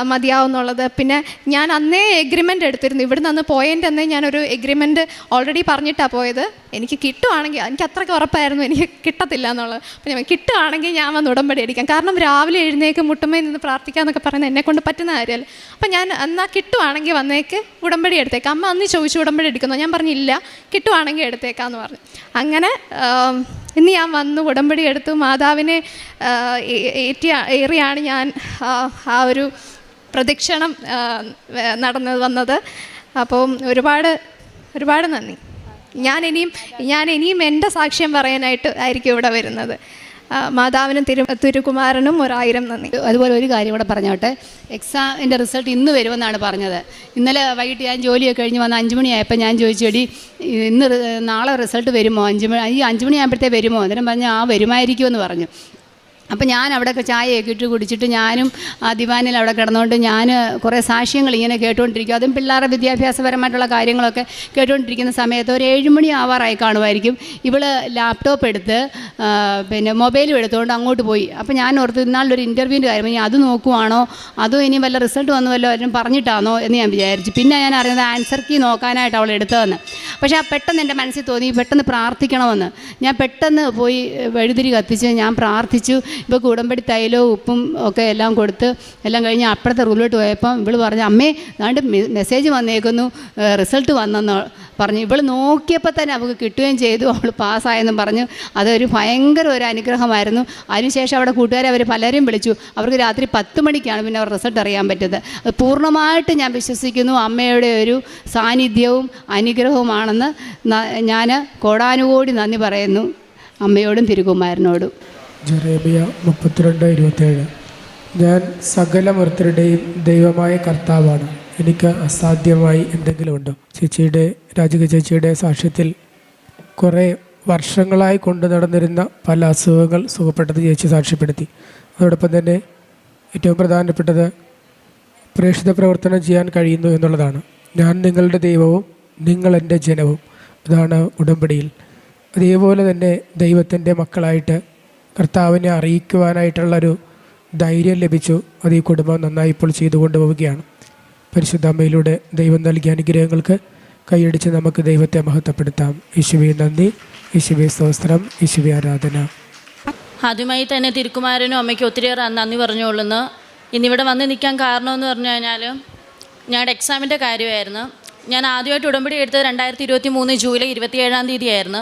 മതിയാവും എന്നുള്ളത്. പിന്നെ ഞാൻ അന്നേ എഗ്രിമെൻ്റ് എടുത്തിരുന്നു. ഇവിടെ നിന്ന് പോയതിൻ്റെ അന്നേ ഞാനൊരു എഗ്രിമെൻ്റ് ഓൾറെഡി പറഞ്ഞിട്ടാണ് പോയത്. എനിക്ക് കിട്ടുവാണെങ്കിൽ എനിക്ക് അത്രയ്ക്ക് ഉറപ്പായിരുന്നു എനിക്ക് കിട്ടത്തില്ല എന്നുള്ളത്. അപ്പം ഞാൻ കിട്ടുവാണെങ്കിൽ ഞാൻ വന്ന് ഉടമ്പടി അടിക്കാം. കാരണം രാവിലെ എഴുന്നേക്ക് മുട്ടുമ്മയിൽ നിന്ന് പ്രാർത്ഥിക്കാമെന്നൊക്കെ പറയുന്നത് എന്നെക്കൊണ്ട് പറ്റുന്ന കാര്യമല്ല. അപ്പം ഞാൻ എന്നാൽ കിട്ടുവാണെങ്കിൽ വന്നേക്ക് ഉടമ്പടി എടുത്തേക്കാം. അമ്മ അന്ന് ചോദിച്ചു ഉടമ്പടി എടുക്കുന്നു, ഞാൻ പറഞ്ഞില്ല, കിട്ടുവാണെങ്കിൽ എടുത്തേക്കാമെന്ന് പറഞ്ഞു. അങ്ങനെ ഇന്ന് ഞാൻ വന്നു ഉടമ്പടി എടുത്തു. മാതാവിനെ ഏറിയാണ് ഞാൻ ആ ഒരു പ്രദക്ഷിണം വന്നത്. അപ്പം ഒരുപാട് നന്ദി. ഞാൻ ഇനിയും എൻ്റെ സാക്ഷ്യം പറയാനായിട്ട് ആയിരിക്കും ഇവിടെ വരുന്നത്. മാതാവിനും തിരുകുമാരനും 1000 നന്ദി. അതുപോലെ ഒരു കാര്യം കൂടെ പറഞ്ഞോട്ടെ. എക്സാമിൻ്റെ റിസൾട്ട് ഇന്ന് വരുമെന്നാണ് പറഞ്ഞത്. ഇന്നലെ വൈകിട്ട് ഞാൻ ജോലിയൊക്കെ കഴിഞ്ഞ് വന്ന് 5 മണിയായപ്പോൾ ഞാൻ ചോദിച്ചു എടി നാളെ റിസൾട്ട് വരുമോ, 5 മണിയാകുമ്പോഴത്തേ വരുമോ? അന്നേരം പറഞ്ഞു വരുമായിരിക്കുമെന്ന് പറഞ്ഞു. അപ്പം ഞാൻ അവിടെയൊക്കെ ചായയൊക്കെ ഇട്ട് കുടിച്ചിട്ട് ഞാനും ദിവാനിൽ അവിടെ കിടന്നുകൊണ്ട് ഞാൻ കുറേ സാക്ഷ്യങ്ങൾ ഇങ്ങനെ കേട്ടുകൊണ്ടിരിക്കും. അതും പിള്ളേരുടെ വിദ്യാഭ്യാസപരമായിട്ടുള്ള കാര്യങ്ങളൊക്കെ കേട്ടുകൊണ്ടിരിക്കുന്ന സമയത്ത് ഒരു 7 മണി ആവാറായി കാണുമായിരിക്കും. ഇവൾ ലാപ്ടോപ്പ് എടുത്ത് പിന്നെ മൊബൈലും എടുത്തുകൊണ്ട് അങ്ങോട്ട് പോയി. അപ്പോൾ ഞാൻ ഓർത്ത് ഇന്നാളൊരു ഇൻ്റർവ്യൂവിൻ്റെ കാര്യം ഇനി അത് നോക്കുവാണോ അതോ ഇനി വല്ല റിസൾട്ട് വന്നുവല്ലോ അതിനും പറഞ്ഞിട്ടാണോ എന്ന് ഞാൻ വിചാരിച്ചു. പിന്നെ ഞാൻ അറിയുന്നത് ആൻസർ കീ നോക്കാനായിട്ട് അവൾ എടുത്തതെന്ന്. പക്ഷേ പെട്ടെന്ന് എൻ്റെ മനസ്സിൽ തോന്നി പെട്ടെന്ന് പ്രാർത്ഥിക്കണമെന്ന്. ഞാൻ പെട്ടെന്ന് പോയി വെഴുതിരി കത്തിച്ച് ഞാൻ പ്രാർത്ഥിച്ചു. ഇപ്പോൾ ഉടമ്പടി തൈലവും ഉപ്പും ഒക്കെ എല്ലാം കൊടുത്ത് എല്ലാം കഴിഞ്ഞ് അപ്പുറത്തെ റൂമിലോട്ട് പോയപ്പം ഇവൾ പറഞ്ഞു അമ്മേ ദാണ്ട് മെസ്സേജ് വന്നേക്കുന്നു, റിസൾട്ട് വന്നെന്ന് പറഞ്ഞു. ഇവൾ നോക്കിയപ്പോൾ തന്നെ അവൾക്ക് കിട്ടുകയും ചെയ്തു, അവൾ പാസ്സായെന്നും പറഞ്ഞു. അതൊരു ഭയങ്കര ഒരു അനുഗ്രഹമായിരുന്നു. അതിനുശേഷം അവിടെ കൂട്ടുകാരെ അവർ പലരും വിളിച്ചു. അവർക്ക് രാത്രി 10 മണിക്കാണ് പിന്നെ അവർ റിസൾട്ട് അറിയാൻ പറ്റിയത്. അത് പൂർണ്ണമായിട്ട് ഞാൻ വിശ്വസിക്കുന്നു അമ്മയുടെ ഒരു സാന്നിധ്യവും അനുഗ്രഹവുമാണെന്ന് ഞാൻ കോടാനുകോടി നന്ദി പറയുന്നു അമ്മയോടും തിരുകുമാരനോടും. ജെറേമിയ 32:27. ഞാൻ സകല മൃതരുടെയും ദൈവമായ കർത്താവാണ്, എനിക്ക് അസാധ്യമായി എന്തെങ്കിലും ഉണ്ടോ? രാജിക ചേച്ചിയുടെ സാക്ഷ്യത്തിൽ കുറേ വർഷങ്ങളായി കൊണ്ടു നടന്നിരുന്ന പല അസുഖങ്ങൾ സുഖപ്പെട്ടത് ചേച്ചി സാക്ഷ്യപ്പെടുത്തി. അതോടൊപ്പം തന്നെ ഏറ്റവും പ്രധാനപ്പെട്ടത് പ്രേക്ഷിത പ്രവർത്തനം ചെയ്യാൻ കഴിയുന്നു എന്നുള്ളതാണ്. ഞാൻ നിങ്ങളുടെ ദൈവവും നിങ്ങൾ എൻ്റെ ജനവും. അതാണ് ഉടമ്പടിയിൽ. അതേപോലെ തന്നെ ദൈവത്തിൻ്റെ മക്കളായിട്ട് കർത്താവിനെ അറിയിക്കുവാനായിട്ടുള്ളൊരു ധൈര്യം ലഭിച്ചു. അത് ഈ കുടുംബം നന്നായി ഇപ്പോൾ ചെയ്തുകൊണ്ട് പോവുകയാണ്. പരിശുദ്ധ അമ്മയിലൂടെ ദൈവം നൽകിയ അനുഗ്രഹങ്ങൾക്ക് കൈയടിച്ച് നമുക്ക് ദൈവത്തെ മഹത്വപ്പെടുത്താം. യേശുവേ നന്ദി, യേശുവേ സ്തോത്രം, യേശുവേ ആരാധന. ആദ്യമായി തന്നെ തിരുക്കുമാരനും അമ്മയ്ക്ക് ഒത്തിരിയേറെ നന്ദി പറഞ്ഞുകൊള്ളുന്നു. ഇന്നിവിടെ വന്ന് നിൽക്കാൻ കാരണമെന്ന് പറഞ്ഞു കഴിഞ്ഞാൽ ഞങ്ങളുടെ എക്സാമിൻ്റെ കാര്യമായിരുന്നു. ഞാൻ ആദ്യമായിട്ട് ഉടമ്പടി എടുത്തത് 2023 ജൂലൈ 27-ാം തീയതിയായിരുന്നു.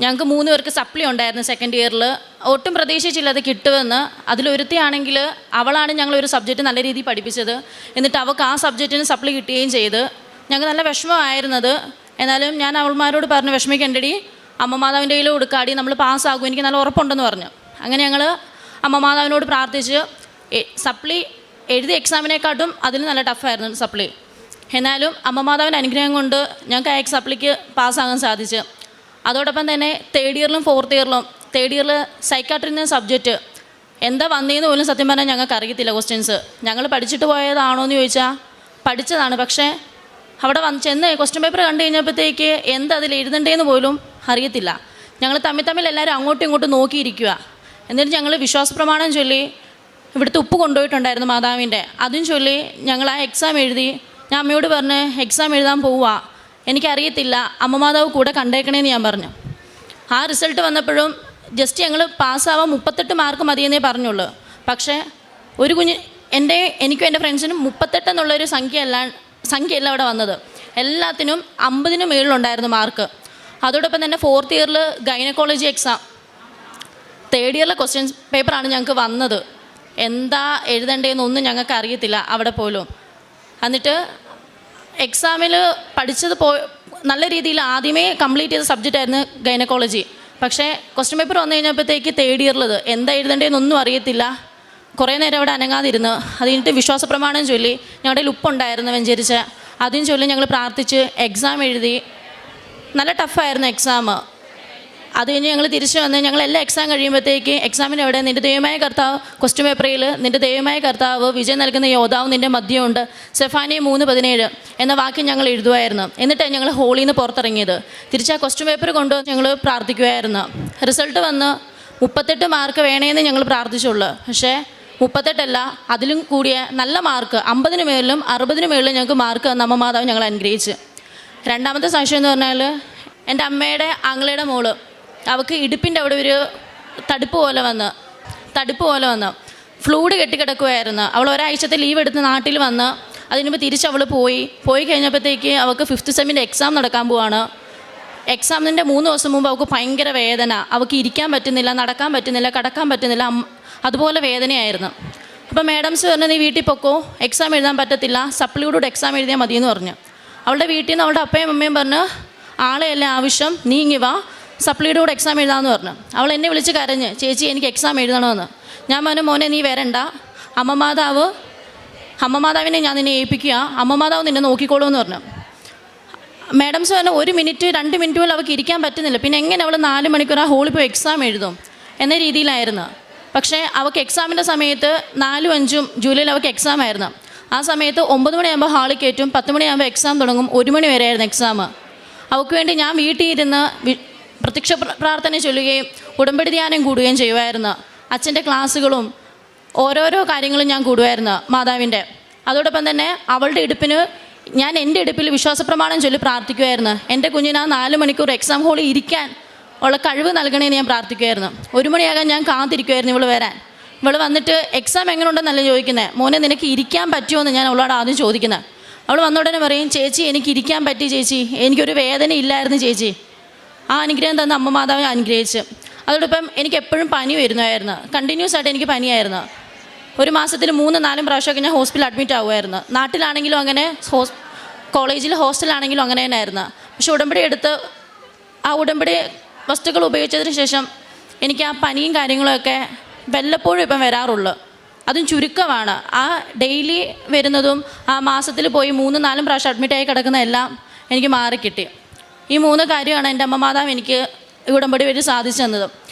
ഞങ്ങൾക്ക് 3 പേർക്ക് സപ്ലി ഉണ്ടായിരുന്നു സെക്കൻഡ് ഇയറിൽ. ഒട്ടും പ്രതീക്ഷിച്ചില്ല അത് കിട്ടുമെന്ന്. അതിലൊരുത്തിയാണെങ്കിൽ അവളാണ് ഞങ്ങളൊരു സബ്ജക്റ്റ് നല്ല രീതിയിൽ പഠിപ്പിച്ചത്. എന്നിട്ട് അവൾക്ക് ആ സബ്ജക്റ്റിന് സപ്ലി കിട്ടുകയും ചെയ്ത്. ഞങ്ങൾക്ക് നല്ല വിഷമമായിരുന്നത്. എന്നാലും ഞാൻ അവൾമാരോട് പറഞ്ഞു, വിഷമിക്കേണ്ടടി, അമ്മ മാതാവിൻ്റെ കയ്യിൽ കൊടുക്കാടി, നമ്മൾ പാസ്സാകും, എനിക്ക് നല്ല ഉറപ്പുണ്ടെന്ന് പറഞ്ഞു. അങ്ങനെ ഞങ്ങൾ അമ്മ മാതാവിനോട് പ്രാർത്ഥിച്ച് സപ്ലി എഴുതിയ എക്സാമിനെക്കാട്ടും അതിൽ നല്ല ടഫായിരുന്നു സപ്ലി. എന്നാലും അമ്മ മാതാവിൻ്റെ അനുഗ്രഹം കൊണ്ട് ഞങ്ങൾക്ക് ആ സപ്ലിക്ക് പാസ്സാകാൻ സാധിച്ചു. അതോടൊപ്പം തന്നെ തേർഡ് ഇയറിലും ഫോർത്ത് ഇയറിലും, തേർഡ് ഇയറിൽ സൈക്കാട്രിൻ്റെ സബ്ജക്റ്റ് എന്താ വന്നതെന്ന് പോലും സത്യം പറഞ്ഞാൽ ഞങ്ങൾക്ക് അറിയത്തില്ല. ക്വസ്റ്റ്യൻസ് ഞങ്ങൾ പഠിച്ചിട്ട് പോയതാണോ എന്ന് ചോദിച്ചാൽ പഠിച്ചതാണ്. പക്ഷേ അവിടെ ചെന്ന് ക്വസ്റ്റ്യൻ പേപ്പർ കണ്ടു കഴിഞ്ഞപ്പോഴത്തേക്ക് എന്താ അതിൽ എഴുതണ്ടേന്ന് പോലും അറിയത്തില്ല. ഞങ്ങൾ തമ്മിൽ എല്ലാവരും അങ്ങോട്ടും ഇങ്ങോട്ടും നോക്കിയിരിക്കുക. എന്നിട്ട് ഞങ്ങൾ വിശ്വാസപ്രമാണം ചൊല്ലി ഇവിടുത്തെ ഉപ്പ് കൊണ്ടുപോയിട്ടുണ്ടായിരുന്നു മാതാവിൻ്റെ, അതും ചൊല്ലി ഞങ്ങൾ ആ എക്സാം എഴുതി. ഞാൻ അമ്മയോട് പറഞ്ഞ് എക്സാം എഴുതാൻ പോവുക, എനിക്കറിയത്തില്ല, അമ്മ മാതാവ് കൂടെ കണ്ടേക്കണേന്ന് ഞാൻ പറഞ്ഞു. ആ റിസൾട്ട് വന്നപ്പോഴും ജസ്റ്റ് ഞങ്ങൾ പാസ്സാവാൻ 38 മാർക്ക് മതിയെന്നേ പറഞ്ഞുള്ളൂ. പക്ഷേ ഒരു എനിക്കും എൻ്റെ ഫ്രണ്ട്സിനും 38 എന്നുള്ളൊരു സംഖ്യയല്ല അവിടെ വന്നത്. എല്ലാത്തിനും 50-ന് മുകളിലുണ്ടായിരുന്നു മാർക്ക്. അതോടൊപ്പം തന്നെ ഫോർത്ത് ഇയറിൽ ഗൈനക്കോളജി എക്സാം, തേർഡ് ഇയറിലെ ക്വസ്റ്റ്യൻ പേപ്പറാണ് ഞങ്ങൾക്ക് വന്നത്. എന്താ എഴുതേണ്ടതെന്നൊന്നും ഞങ്ങൾക്ക് അറിയത്തില്ല അവിടെ പോലും. എന്നിട്ട് എക്സാമിൽ പഠിച്ചത് നല്ല രീതിയിൽ ആദ്യമേ കംപ്ലീറ്റ് ചെയ്ത സബ്ജക്റ്റായിരുന്നു ഗൈനക്കോളജി. പക്ഷേ ക്വസ്റ്റ്യൻ പേപ്പർ വന്നു കഴിഞ്ഞപ്പോഴത്തേക്ക് തേർഡ് ഇയറിലത് എന്താ എഴുതേണ്ടതെന്നൊന്നും അറിയത്തില്ല. കുറേ നേരം അവിടെ അനങ്ങാതിരുന്ന് അത് കഴിഞ്ഞിട്ട് വിശ്വാസപ്രമാണം ചൊല്ലി, ഞങ്ങളുടെ ഉപ്പുണ്ടായിരുന്നു വെഞ്ചരിച്ച്, അതും ചൊല്ലി ഞങ്ങൾ പ്രാർത്ഥിച്ച് എക്സാം എഴുതി. നല്ല ടഫായിരുന്നു എക്സാം. അത് കഴിഞ്ഞ് ഞങ്ങൾ തിരിച്ചു വന്ന് ഞങ്ങളെല്ലാം എക്സാം കഴിയുമ്പോഴത്തേക്ക് എക്സാമിന് അവിടെ നിൻ്റെ ദൈവമായ കർത്താവ്, ക്വസ്റ്റ്യൻ പേപ്പറിൽ നിൻ്റെ ദൈവമായ കർത്താവ് വിജയം നൽകുന്ന യോദ്ധാവ് നിൻ്റെ മധ്യമുണ്ട്, സെഫാനിയ 3:17 എന്ന വാക്യം ഞങ്ങൾ എഴുതുമായിരുന്നു. എന്നിട്ടാണ് ഞങ്ങൾ ഹോളിൽ നിന്ന് പുറത്തിറങ്ങിയത്. തിരിച്ച് ആ ക്വസ്റ്റ്യൻ പേപ്പർ കൊണ്ട് ഞങ്ങൾ പ്രാർത്ഥിക്കുമായിരുന്നു. റിസൾട്ട് വന്ന് 38 മാർക്ക് വേണേന്ന് ഞങ്ങൾ പ്രാർത്ഥിച്ചുള്ളൂ. പക്ഷേ 38 അല്ല, അതിലും കൂടിയ നല്ല മാർക്ക് 50-ന് മേളിലും 60-ന് മേളിലും ഞങ്ങൾക്ക് മാർക്ക് തന്ന അമ്മ മാതാവ് ഞങ്ങൾ അനുഗ്രഹിച്ച്. രണ്ടാമത്തെ സാക്ഷ്യം എന്ന് പറഞ്ഞാൽ എൻ്റെ അമ്മയുടെ ആങ്ങളയുടെ മോള്, അവൾക്ക് ഇടുപ്പിൻ്റെ അവിടെ ഒരു തടുപ്പ് പോലെ വന്ന് ഫ്ലൂയിഡ് കെട്ടിക്കിടക്കുമായിരുന്നു. അവൾ ഒരാഴ്ചത്തെ ലീവ് എടുത്ത് നാട്ടിൽ വന്ന് അതിനുമ്പോൾ തിരിച്ച് അവൾ പോയി കഴിഞ്ഞപ്പോഴത്തേക്ക് അവൾക്ക് 5th സെമ്മിൻ്റെ എക്സാം നടക്കാൻ പോവാണ്. എക്സാമിൻ്റെ 3 ദിവസം മുമ്പ് അവൾക്ക് ഭയങ്കര വേദന, അവൾക്ക് ഇരിക്കാൻ പറ്റുന്നില്ല, നടക്കാൻ പറ്റുന്നില്ല, കിടക്കാൻ പറ്റുന്നില്ല, അതുപോലെ വേദനയായിരുന്നു. അപ്പോൾ മാഡംസ് പറഞ്ഞു, നീ വീട്ടിൽ പൊക്കോ, എക്സാം എഴുതാൻ പറ്റത്തില്ല, സപ്ലിയോടുകൂടെ എക്സാം എഴുതിയാൽ മതിയെന്ന് പറഞ്ഞു. അവളുടെ വീട്ടിൽ നിന്ന് അവളുടെ അപ്പയും അമ്മയും പറഞ്ഞ് ആളെയല്ലേ ആവശ്യം, നീ ഇങ്ങി വാ, സപ്ലിയുടെ കൂടെ എക്സാം എഴുതാമെന്ന് പറഞ്ഞു. അവൾ എന്നെ വിളിച്ച് കരഞ്ഞ്, ചേച്ചി എനിക്ക് എക്സാം എഴുതണമെന്ന്. ഞാൻ പറഞ്ഞു, മോനെ നീ വരണ്ട, അമ്മ മാതാവിനെ ഞാൻ നിന്നെ ഏൽപ്പിക്കുക, അമ്മ മാതാവ് നിന്നെ നോക്കിക്കോളൂ എന്ന് പറഞ്ഞു. മാഡംസ് പറഞ്ഞു 1 മിനിറ്റ് 2 മിനിറ്റ് പോലും അവൾക്ക് ഇരിക്കാൻ പറ്റുന്നില്ല, പിന്നെ എങ്ങനെ അവൾ 4 മണിക്കൂർ ആ ഹോളിൽ പോയി എക്സാം എഴുതും എന്ന രീതിയിലായിരുന്നു. പക്ഷേ അവൾക്ക് എക്സാമിൻ്റെ സമയത്ത് 4ഉം 5ഉം ജൂലൈയിൽ അവൾക്ക് എക്സാം ആയിരുന്നു. ആ സമയത്ത് 9 മണിയാകുമ്പോൾ ഹാളിൽ കയറ്റും, 10 മണിയാകുമ്പോൾ എക്സാം തുടങ്ങും, 1 മണി വരെ ആയിരുന്നു എക്സാം. അവൾക്ക് വേണ്ടി ഞാൻ വീട്ടിൽ ഇരുന്ന് പ്രത്യക്ഷ പ്രാർത്ഥന ചൊല്ലുകയും ഉടമ്പടി ധ്യാനം കൂടുകയും ചെയ്യുമായിരുന്നു. അച്ഛൻ്റെ ക്ലാസ്സുകളും ഓരോരോ കാര്യങ്ങളും ഞാൻ കൂടുമായിരുന്നു മാതാവിൻ്റെ. അതോടൊപ്പം തന്നെ അവളുടെ ഇടുപ്പിന് ഞാൻ എൻ്റെ ഇടുപ്പിൽ വിശ്വാസപ്രമാണം ചൊല്ലി പ്രാർത്ഥിക്കുമായിരുന്നു. എൻ്റെ കുഞ്ഞിന് ആ 4 മണിക്കൂർ എക്സാം ഹോളിൽ ഇരിക്കാൻ ഉള്ള കഴിവ് നൽകണേന്ന് ഞാൻ പ്രാർത്ഥിക്കുമായിരുന്നു. 1 മണിയാകാൻ ഞാൻ കാത്തിരിക്കുമായിരുന്നു ഇവൾ വരാൻ. ഇവൾ വന്നിട്ട് എക്സാം എങ്ങനെ ഉണ്ടെന്നല്ല ചോദിക്കുന്നത്, മോനെ നിനക്ക് ഇരിക്കാൻ പറ്റുമോ എന്ന് ഞാൻ അവളോട് ആദ്യം ചോദിക്കുന്നത്. അവൾ വന്ന ഉടനെ പറയും, ചേച്ചി എനിക്ക് ഇരിക്കാൻ പറ്റി ചേച്ചി, എനിക്കൊരു വേദന ഇല്ലായിരുന്നു ചേച്ചി. ആ അനുഗ്രഹം തന്ന അമ്മ മാതാവിനെ അനുഗ്രഹിച്ച്. അതോടൊപ്പം എനിക്ക് എപ്പോഴും പനി വരുന്നതായിരുന്നു, കണ്ടിന്യൂസ് ആയിട്ട് എനിക്ക് പനിയായിരുന്നു. ഒരു മാസത്തിൽ 3-4 പ്രാവശ്യമൊക്കെ ഞാൻ ഹോസ്പിറ്റലിൽ അഡ്മിറ്റ് ആവുമായിരുന്നു. നാട്ടിലാണെങ്കിലും അങ്ങനെ, കോളേജിൽ ഹോസ്റ്റലാണെങ്കിലും അങ്ങനെ തന്നെ ആയിരുന്നു. പക്ഷെ ഉടമ്പടി എടുത്ത് ആ ഉടമ്പടി വസ്തുക്കൾ ഉപയോഗിച്ചതിന് ശേഷം എനിക്ക് ആ പനിയും കാര്യങ്ങളൊക്കെ വല്ലപ്പോഴും ഇപ്പം വരാറുള്ളൂ, അതും ചുരുക്കമാണ്. ആ ഡെയിലി വരുന്നതും ആ മാസത്തിൽ പോയി 3-4 പ്രാവശ്യം അഡ്മിറ്റായി കിടക്കുന്നതെല്ലാം എനിക്ക് മാറിക്കിട്ടി. ഈ 3 കാര്യമാണ് എൻ്റെ അമ്മ മാതാവ് എനിക്ക് ഉടമ്പടി വഴി സാധിച്ചു തന്നത്.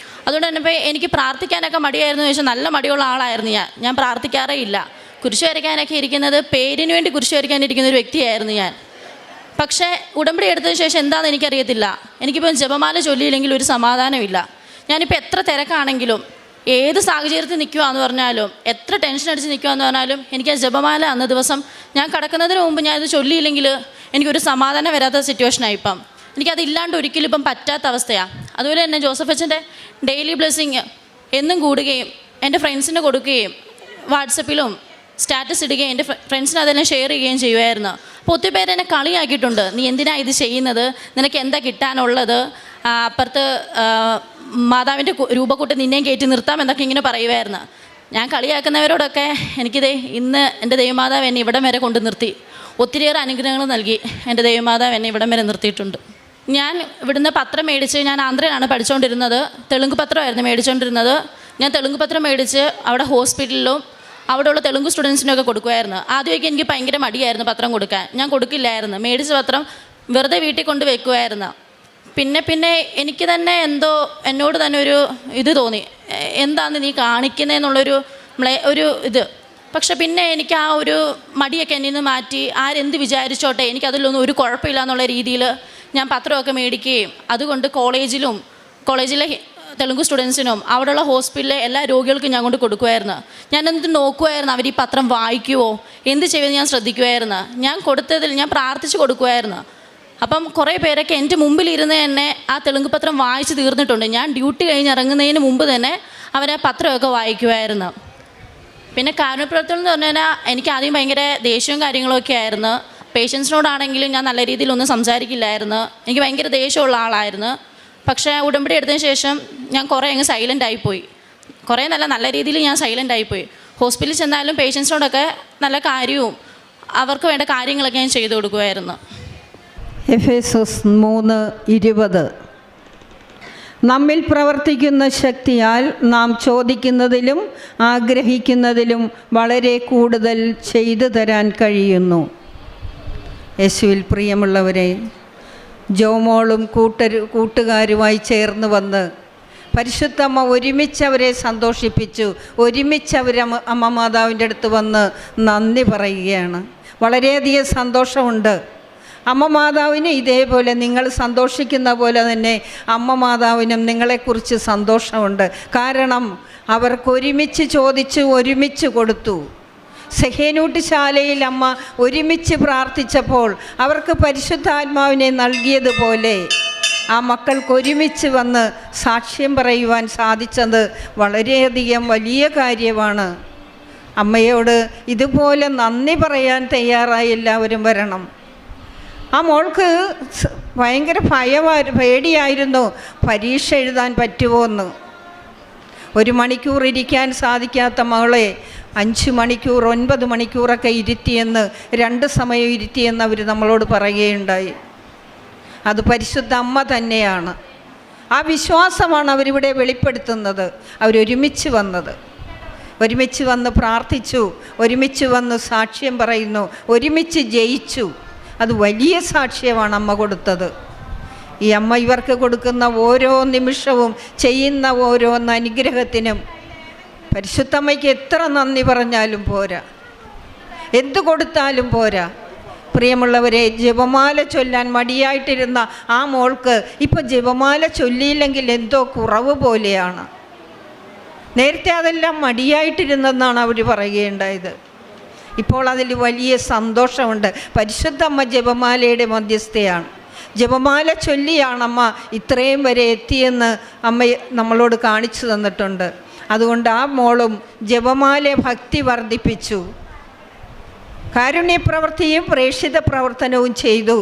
അതുകൊണ്ട് തന്നെ ഇപ്പോൾ എനിക്ക് പ്രാർത്ഥിക്കാനൊക്കെ മടിയായിരുന്നു ചോദിച്ചാൽ നല്ല മടിയുള്ള ആളായിരുന്നു ഞാൻ പ്രാർത്ഥിക്കാറേ ഇല്ല. കുരിശ് വരയ്ക്കാനൊക്കെ ഇരിക്കുന്നത് പേരിന് വേണ്ടി കുരിശ് വരയ്ക്കാനിരിക്കുന്ന ഒരു വ്യക്തിയായിരുന്നു ഞാൻ. പക്ഷേ ഉടമ്പടി എടുത്തതിന് ശേഷം എന്താണെന്ന് എനിക്കറിയത്തില്ല. എനിക്കിപ്പോൾ ജപമാല ചൊല്ലിയില്ലെങ്കിൽ ഒരു സമാധാനമില്ല. ഞാനിപ്പോൾ എത്ര തിരക്കാണെങ്കിലും ഏത് സാഹചര്യത്തിൽ നിൽക്കുകയെന്ന് പറഞ്ഞാലും എത്ര ടെൻഷൻ അടിച്ച് നിൽക്കുകയെന്ന് പറഞ്ഞാലും എനിക്ക് ആ ജപമാല അന്ന് ദിവസം ഞാൻ കിടക്കുന്നതിന് മുമ്പ് ഞാനിത് ചൊല്ലിയില്ലെങ്കിൽ എനിക്കൊരു സമാധാനം വരാത്ത സിറ്റുവേഷനായി. ഇപ്പം എനിക്കതില്ലാണ്ട് ഒരിക്കലും ഇപ്പം പറ്റാത്ത അവസ്ഥയാണ്. അതുപോലെ തന്നെ ജോസഫ് അച്ഛൻ്റെ ഡെയിലി ബ്ലെസ്സിങ് എന്നും കൂടുകയും എൻ്റെ ഫ്രണ്ട്സിന് കൊടുക്കുകയും വാട്സപ്പിലും സ്റ്റാറ്റസ് ഇടുകയും എൻ്റെ ഫ്രണ്ട്സിന് അതെല്ലാം ഷെയർ ചെയ്യുകയും ചെയ്യുമായിരുന്നു. അപ്പോൾ ഒത്തിരി പേര് എന്നെ കളിയാക്കിയിട്ടുണ്ട്, നീ എന്തിനാണ് ഇത് ചെയ്യുന്നത്, നിനക്ക് എന്താ കിട്ടാനുള്ളത്, അപ്പുറത്ത് മാതാവിൻ്റെ രൂപക്കൂട്ട് നിന്നെയും കയറ്റി നിർത്താമെന്നൊക്കെ ഇങ്ങനെ പറയുമായിരുന്നു. ഞാൻ കളിയാക്കുന്നവരോടൊക്കെ എനിക്കിതേ ഇന്ന് എൻ്റെ ദൈവമാതാവ് എന്നെ ഇവിടം വരെ കൊണ്ട് നിർത്തി. ഒത്തിരിയേറെ അനുഗ്രഹങ്ങൾ നൽകി എൻ്റെ ദൈവമാതാവ് എന്നെ ഇവിടം വരെ നിർത്തിയിട്ടുണ്ട്. ഞാൻ ഇവിടുന്ന് പത്രം മേടിച്ച്, ഞാൻ ആന്ധ്രയിലാണ് പഠിച്ചുകൊണ്ടിരുന്നത്, തെലുങ്ക് പത്രമായിരുന്നു മേടിച്ചുകൊണ്ടിരുന്നത്. ഞാൻ തെലുങ്ക് പത്രം മേടിച്ച് അവിടെ ഹോസ്പിറ്റലിലും അവിടെയുള്ള തെലുങ്ക് സ്റ്റുഡൻസിനൊക്കെ കൊടുക്കുമായിരുന്നു. ആദ്യമൊക്കെ എനിക്ക് ഭയങ്കര മടിയായിരുന്നു പത്രം കൊടുക്കാൻ, ഞാൻ കൊടുക്കില്ലായിരുന്നു. മേടിച്ച പത്രം വെറുതെ വീട്ടിൽ കൊണ്ട് വെക്കുമായിരുന്നു. പിന്നെ എനിക്ക് തന്നെ എന്തോ എന്നോട് തന്നെ ഒരു ഇത് തോന്നി, എന്താണെന്ന് നീ കാണിക്കുന്നതെന്നുള്ളൊരു ഒരു ഇത്. പക്ഷെ പിന്നെ എനിക്ക് ആ ഒരു മടിയൊക്കെ എന്നിൽ നിന്ന് മാറ്റി, ആരെന്ത് വിചാരിച്ചോട്ടെ എനിക്കതിലൊന്നും ഒരു കുഴപ്പമില്ല എന്നുള്ള രീതിയിൽ ഞാൻ പത്രമൊക്കെ മേടിക്കുകയും അതുകൊണ്ട് കോളേജിലെ തെലുങ്ക് സ്റ്റുഡൻസിനും അവിടെയുള്ള ഹോസ്പിറ്റലിലെ എല്ലാ രോഗികൾക്കും ഞാൻ കൊണ്ട് കൊടുക്കുമായിരുന്നു. ഞാൻ എന്നിട്ട് നോക്കുമായിരുന്നു അവർ ഈ പത്രം വായിക്കുമോ, എന്ത് ചെയ്യുമെന്ന് ഞാൻ ശ്രദ്ധിക്കുമായിരുന്നു. ഞാൻ കൊടുത്തതിൽ ഞാൻ പ്രാർത്ഥിച്ച് കൊടുക്കുമായിരുന്നു. അപ്പം കുറേ പേരൊക്കെ എൻ്റെ മുമ്പിലിരുന്ന് തന്നെ ആ തെലുങ്ക് പത്രം വായിച്ച് തീർന്നിട്ടുണ്ട്. ഞാൻ ഡ്യൂട്ടി കഴിഞ്ഞ് ഇറങ്ങുന്നതിന് മുമ്പ് തന്നെ അവരെ പത്രമൊക്കെ വായിക്കുമായിരുന്നു. പിന്നെ കാരുണ്യപ്രവർത്തനം എന്ന് പറഞ്ഞു കഴിഞ്ഞാൽ എനിക്ക് ആദ്യം ഭയങ്കര ദേഷ്യവും കാര്യങ്ങളൊക്കെ ആയിരുന്നു. പേഷ്യൻസിനോടാണെങ്കിലും ഞാൻ നല്ല രീതിയിലൊന്നും സംസാരിക്കില്ലായിരുന്നു. എനിക്ക് ഭയങ്കര ദേഷ്യമുള്ള ആളായിരുന്നു. പക്ഷേ ഉടമ്പടി എടുത്തതിന് ശേഷം ഞാൻ കുറേ അങ്ങ് സൈലൻ്റ് ആയിപ്പോയി. കുറേ നല്ല രീതിയിൽ ഞാൻ സൈലൻ്റ് ആയിപ്പോയി. ഹോസ്പിറ്റലിൽ ചെന്നാലും പേഷ്യൻസിനോടൊക്കെ നല്ല കാര്യവും അവർക്ക് വേണ്ട കാര്യങ്ങളൊക്കെ ഞാൻ ചെയ്തു കൊടുക്കുമായിരുന്നു. എഫേസോസ് 3:20 നമ്മിൽ പ്രവർത്തിക്കുന്ന ശക്തിയാൽ നാം ചോദിക്കുന്നതിലും ആഗ്രഹിക്കുന്നതിലും വളരെ കൂടുതൽ ചെയ്തു തരാൻ കഴിയുന്നു. യേശുവിൽ പ്രിയമുള്ളവരെ, ജോമോളും കൂട്ടുകാരുമായി ചേർന്ന് വന്ന് പരിശുദ്ധമ്മ ഒരുമിച്ചവരെ സന്തോഷിപ്പിച്ചു. ഒരുമിച്ചവർ അമ്മ മാതാവിൻ്റെ അടുത്ത് വന്ന് നന്ദി പറയുകയാണ്. വളരെയധികം സന്തോഷമുണ്ട്. അമ്മ മാതാവിന് ഇതേപോലെ നിങ്ങൾ സന്തോഷിക്കുന്ന പോലെ തന്നെ അമ്മ മാതാവിനും നിങ്ങളെക്കുറിച്ച് സന്തോഷമുണ്ട്. കാരണം അവർക്കൊരുമിച്ച് ചോദിച്ചു, ഒരുമിച്ച് കൊടുത്തു. സെഹേനൂട്ട് ശാലയിൽ അമ്മ ഒരുമിച്ച് പ്രാർത്ഥിച്ചപ്പോൾ അവർക്ക് പരിശുദ്ധാത്മാവിനെ നൽകിയതുപോലെ ആ മക്കൾക്ക് ഒരുമിച്ച് വന്ന് സാക്ഷ്യം പറയുവാൻ സാധിച്ചത് വളരെയധികം വലിയ കാര്യമാണ്. അമ്മയോട് ഇതുപോലെ നന്ദി പറയാൻ തയ്യാറായി എല്ലാവരും വരണം. ആ മോൾക്ക് ഭയങ്കര പേടിയായിരുന്നു പരീക്ഷ എഴുതാൻ പറ്റുമോ എന്ന്. 1 മണിക്കൂർ ഇരിക്കാൻ സാധിക്കാത്ത മകളെ 5 മണിക്കൂർ 9 മണിക്കൂറൊക്കെ ഇരുത്തിയെന്ന് 2 സമയം ഇരുത്തിയെന്ന് അവർ നമ്മളോട് പറയുകയുണ്ടായി. അത് പരിശുദ്ധ അമ്മ തന്നെയാണ്. ആ വിശ്വാസമാണ് അവരിവിടെ വെളിപ്പെടുത്തുന്നത്. അവരൊരുമിച്ച് വന്നത്, ഒരുമിച്ച് വന്ന് പ്രാർത്ഥിച്ചു, ഒരുമിച്ച് വന്ന് സാക്ഷ്യം പറയുന്നു, ഒരുമിച്ച് ജയിച്ചു. അത് വലിയ സാക്ഷ്യമാണ് അമ്മ കൊടുത്തത്. ഈ അമ്മ ഇവർക്ക് കൊടുക്കുന്ന ഓരോ നിമിഷവും ചെയ്യുന്ന ഓരോ അനുഗ്രഹത്തിനും പരിശുദ്ധമ്മയ്ക്ക് എത്ര നന്ദി പറഞ്ഞാലും പോരാ, എന്ത് കൊടുത്താലും പോരാ. പ്രിയമുള്ളവരെ, ജപമാല ചൊല്ലാൻ മടിയായിട്ടിരുന്ന ആ മോൾക്ക് ഇപ്പോൾ ജപമാല ചൊല്ലിയില്ലെങ്കിൽ എന്തോ കുറവ് പോലെയാണ്. നേരത്തെ അതെല്ലാം മടിയായിട്ടിരുന്നെന്നാണ് അവർ പറയുകയുണ്ടായത്. ഇപ്പോൾ അതിൽ വലിയ സന്തോഷമുണ്ട്. പരിശുദ്ധമ്മ ജപമാലയുടെ മധ്യസ്ഥയാണ്. ജപമാല ചൊല്ലിയാണ് അമ്മ ഇത്രയും വരെ എത്തിയെന്ന് അമ്മ നമ്മളോട് കാണിച്ചു തന്നിട്ടുണ്ട്. അതുകൊണ്ട് ആ മോളും ജപമാല ഭക്തി വർദ്ധിപ്പിച്ചു. കാരുണ്യപ്രവൃത്തിയും പ്രേക്ഷിത പ്രവർത്തനവും ചെയ്തു.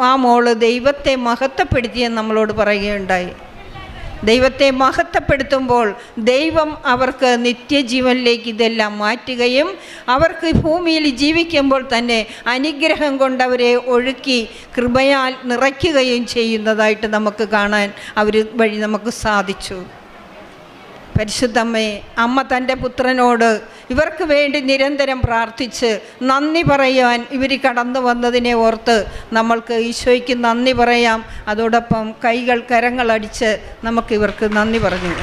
ആ മോള് ദൈവത്തെ മഹത്വപ്പെടുത്തിയെന്ന് നമ്മളോട് പറയുകയുണ്ടായി. ദൈവത്തെ മഹത്വപ്പെടുത്തുമ്പോൾ ദൈവം അവർക്ക് നിത്യജീവനിലേക്ക് ഇതെല്ലാം മാറ്റുകയും അവർക്ക് ഭൂമിയിൽ ജീവിക്കുമ്പോൾ തന്നെ അനുഗ്രഹം കൊണ്ടവരെ ഒഴുക്കി കൃപയാൽ നിറയ്ക്കുകയും ചെയ്യുന്നതായിട്ട് നമുക്ക് കാണാൻ അവർ വഴി നമുക്ക് സാധിച്ചു. പരിശുദ്ധമ്മേ, അമ്മ തൻ്റെ പുത്രനോട് ഇവർക്ക് വേണ്ടി നിരന്തരം പ്രാർത്ഥിച്ച് നന്ദി പറയാൻ ഇവർ കടന്നു വന്നതിനെ ഓർത്ത് നമ്മൾക്ക് ഈശോയ്ക്ക് നന്ദി പറയാം. അതോടൊപ്പം കരങ്ങളടിച്ച് നമുക്ക് ഇവർക്ക് നന്ദി പറഞ്ഞു.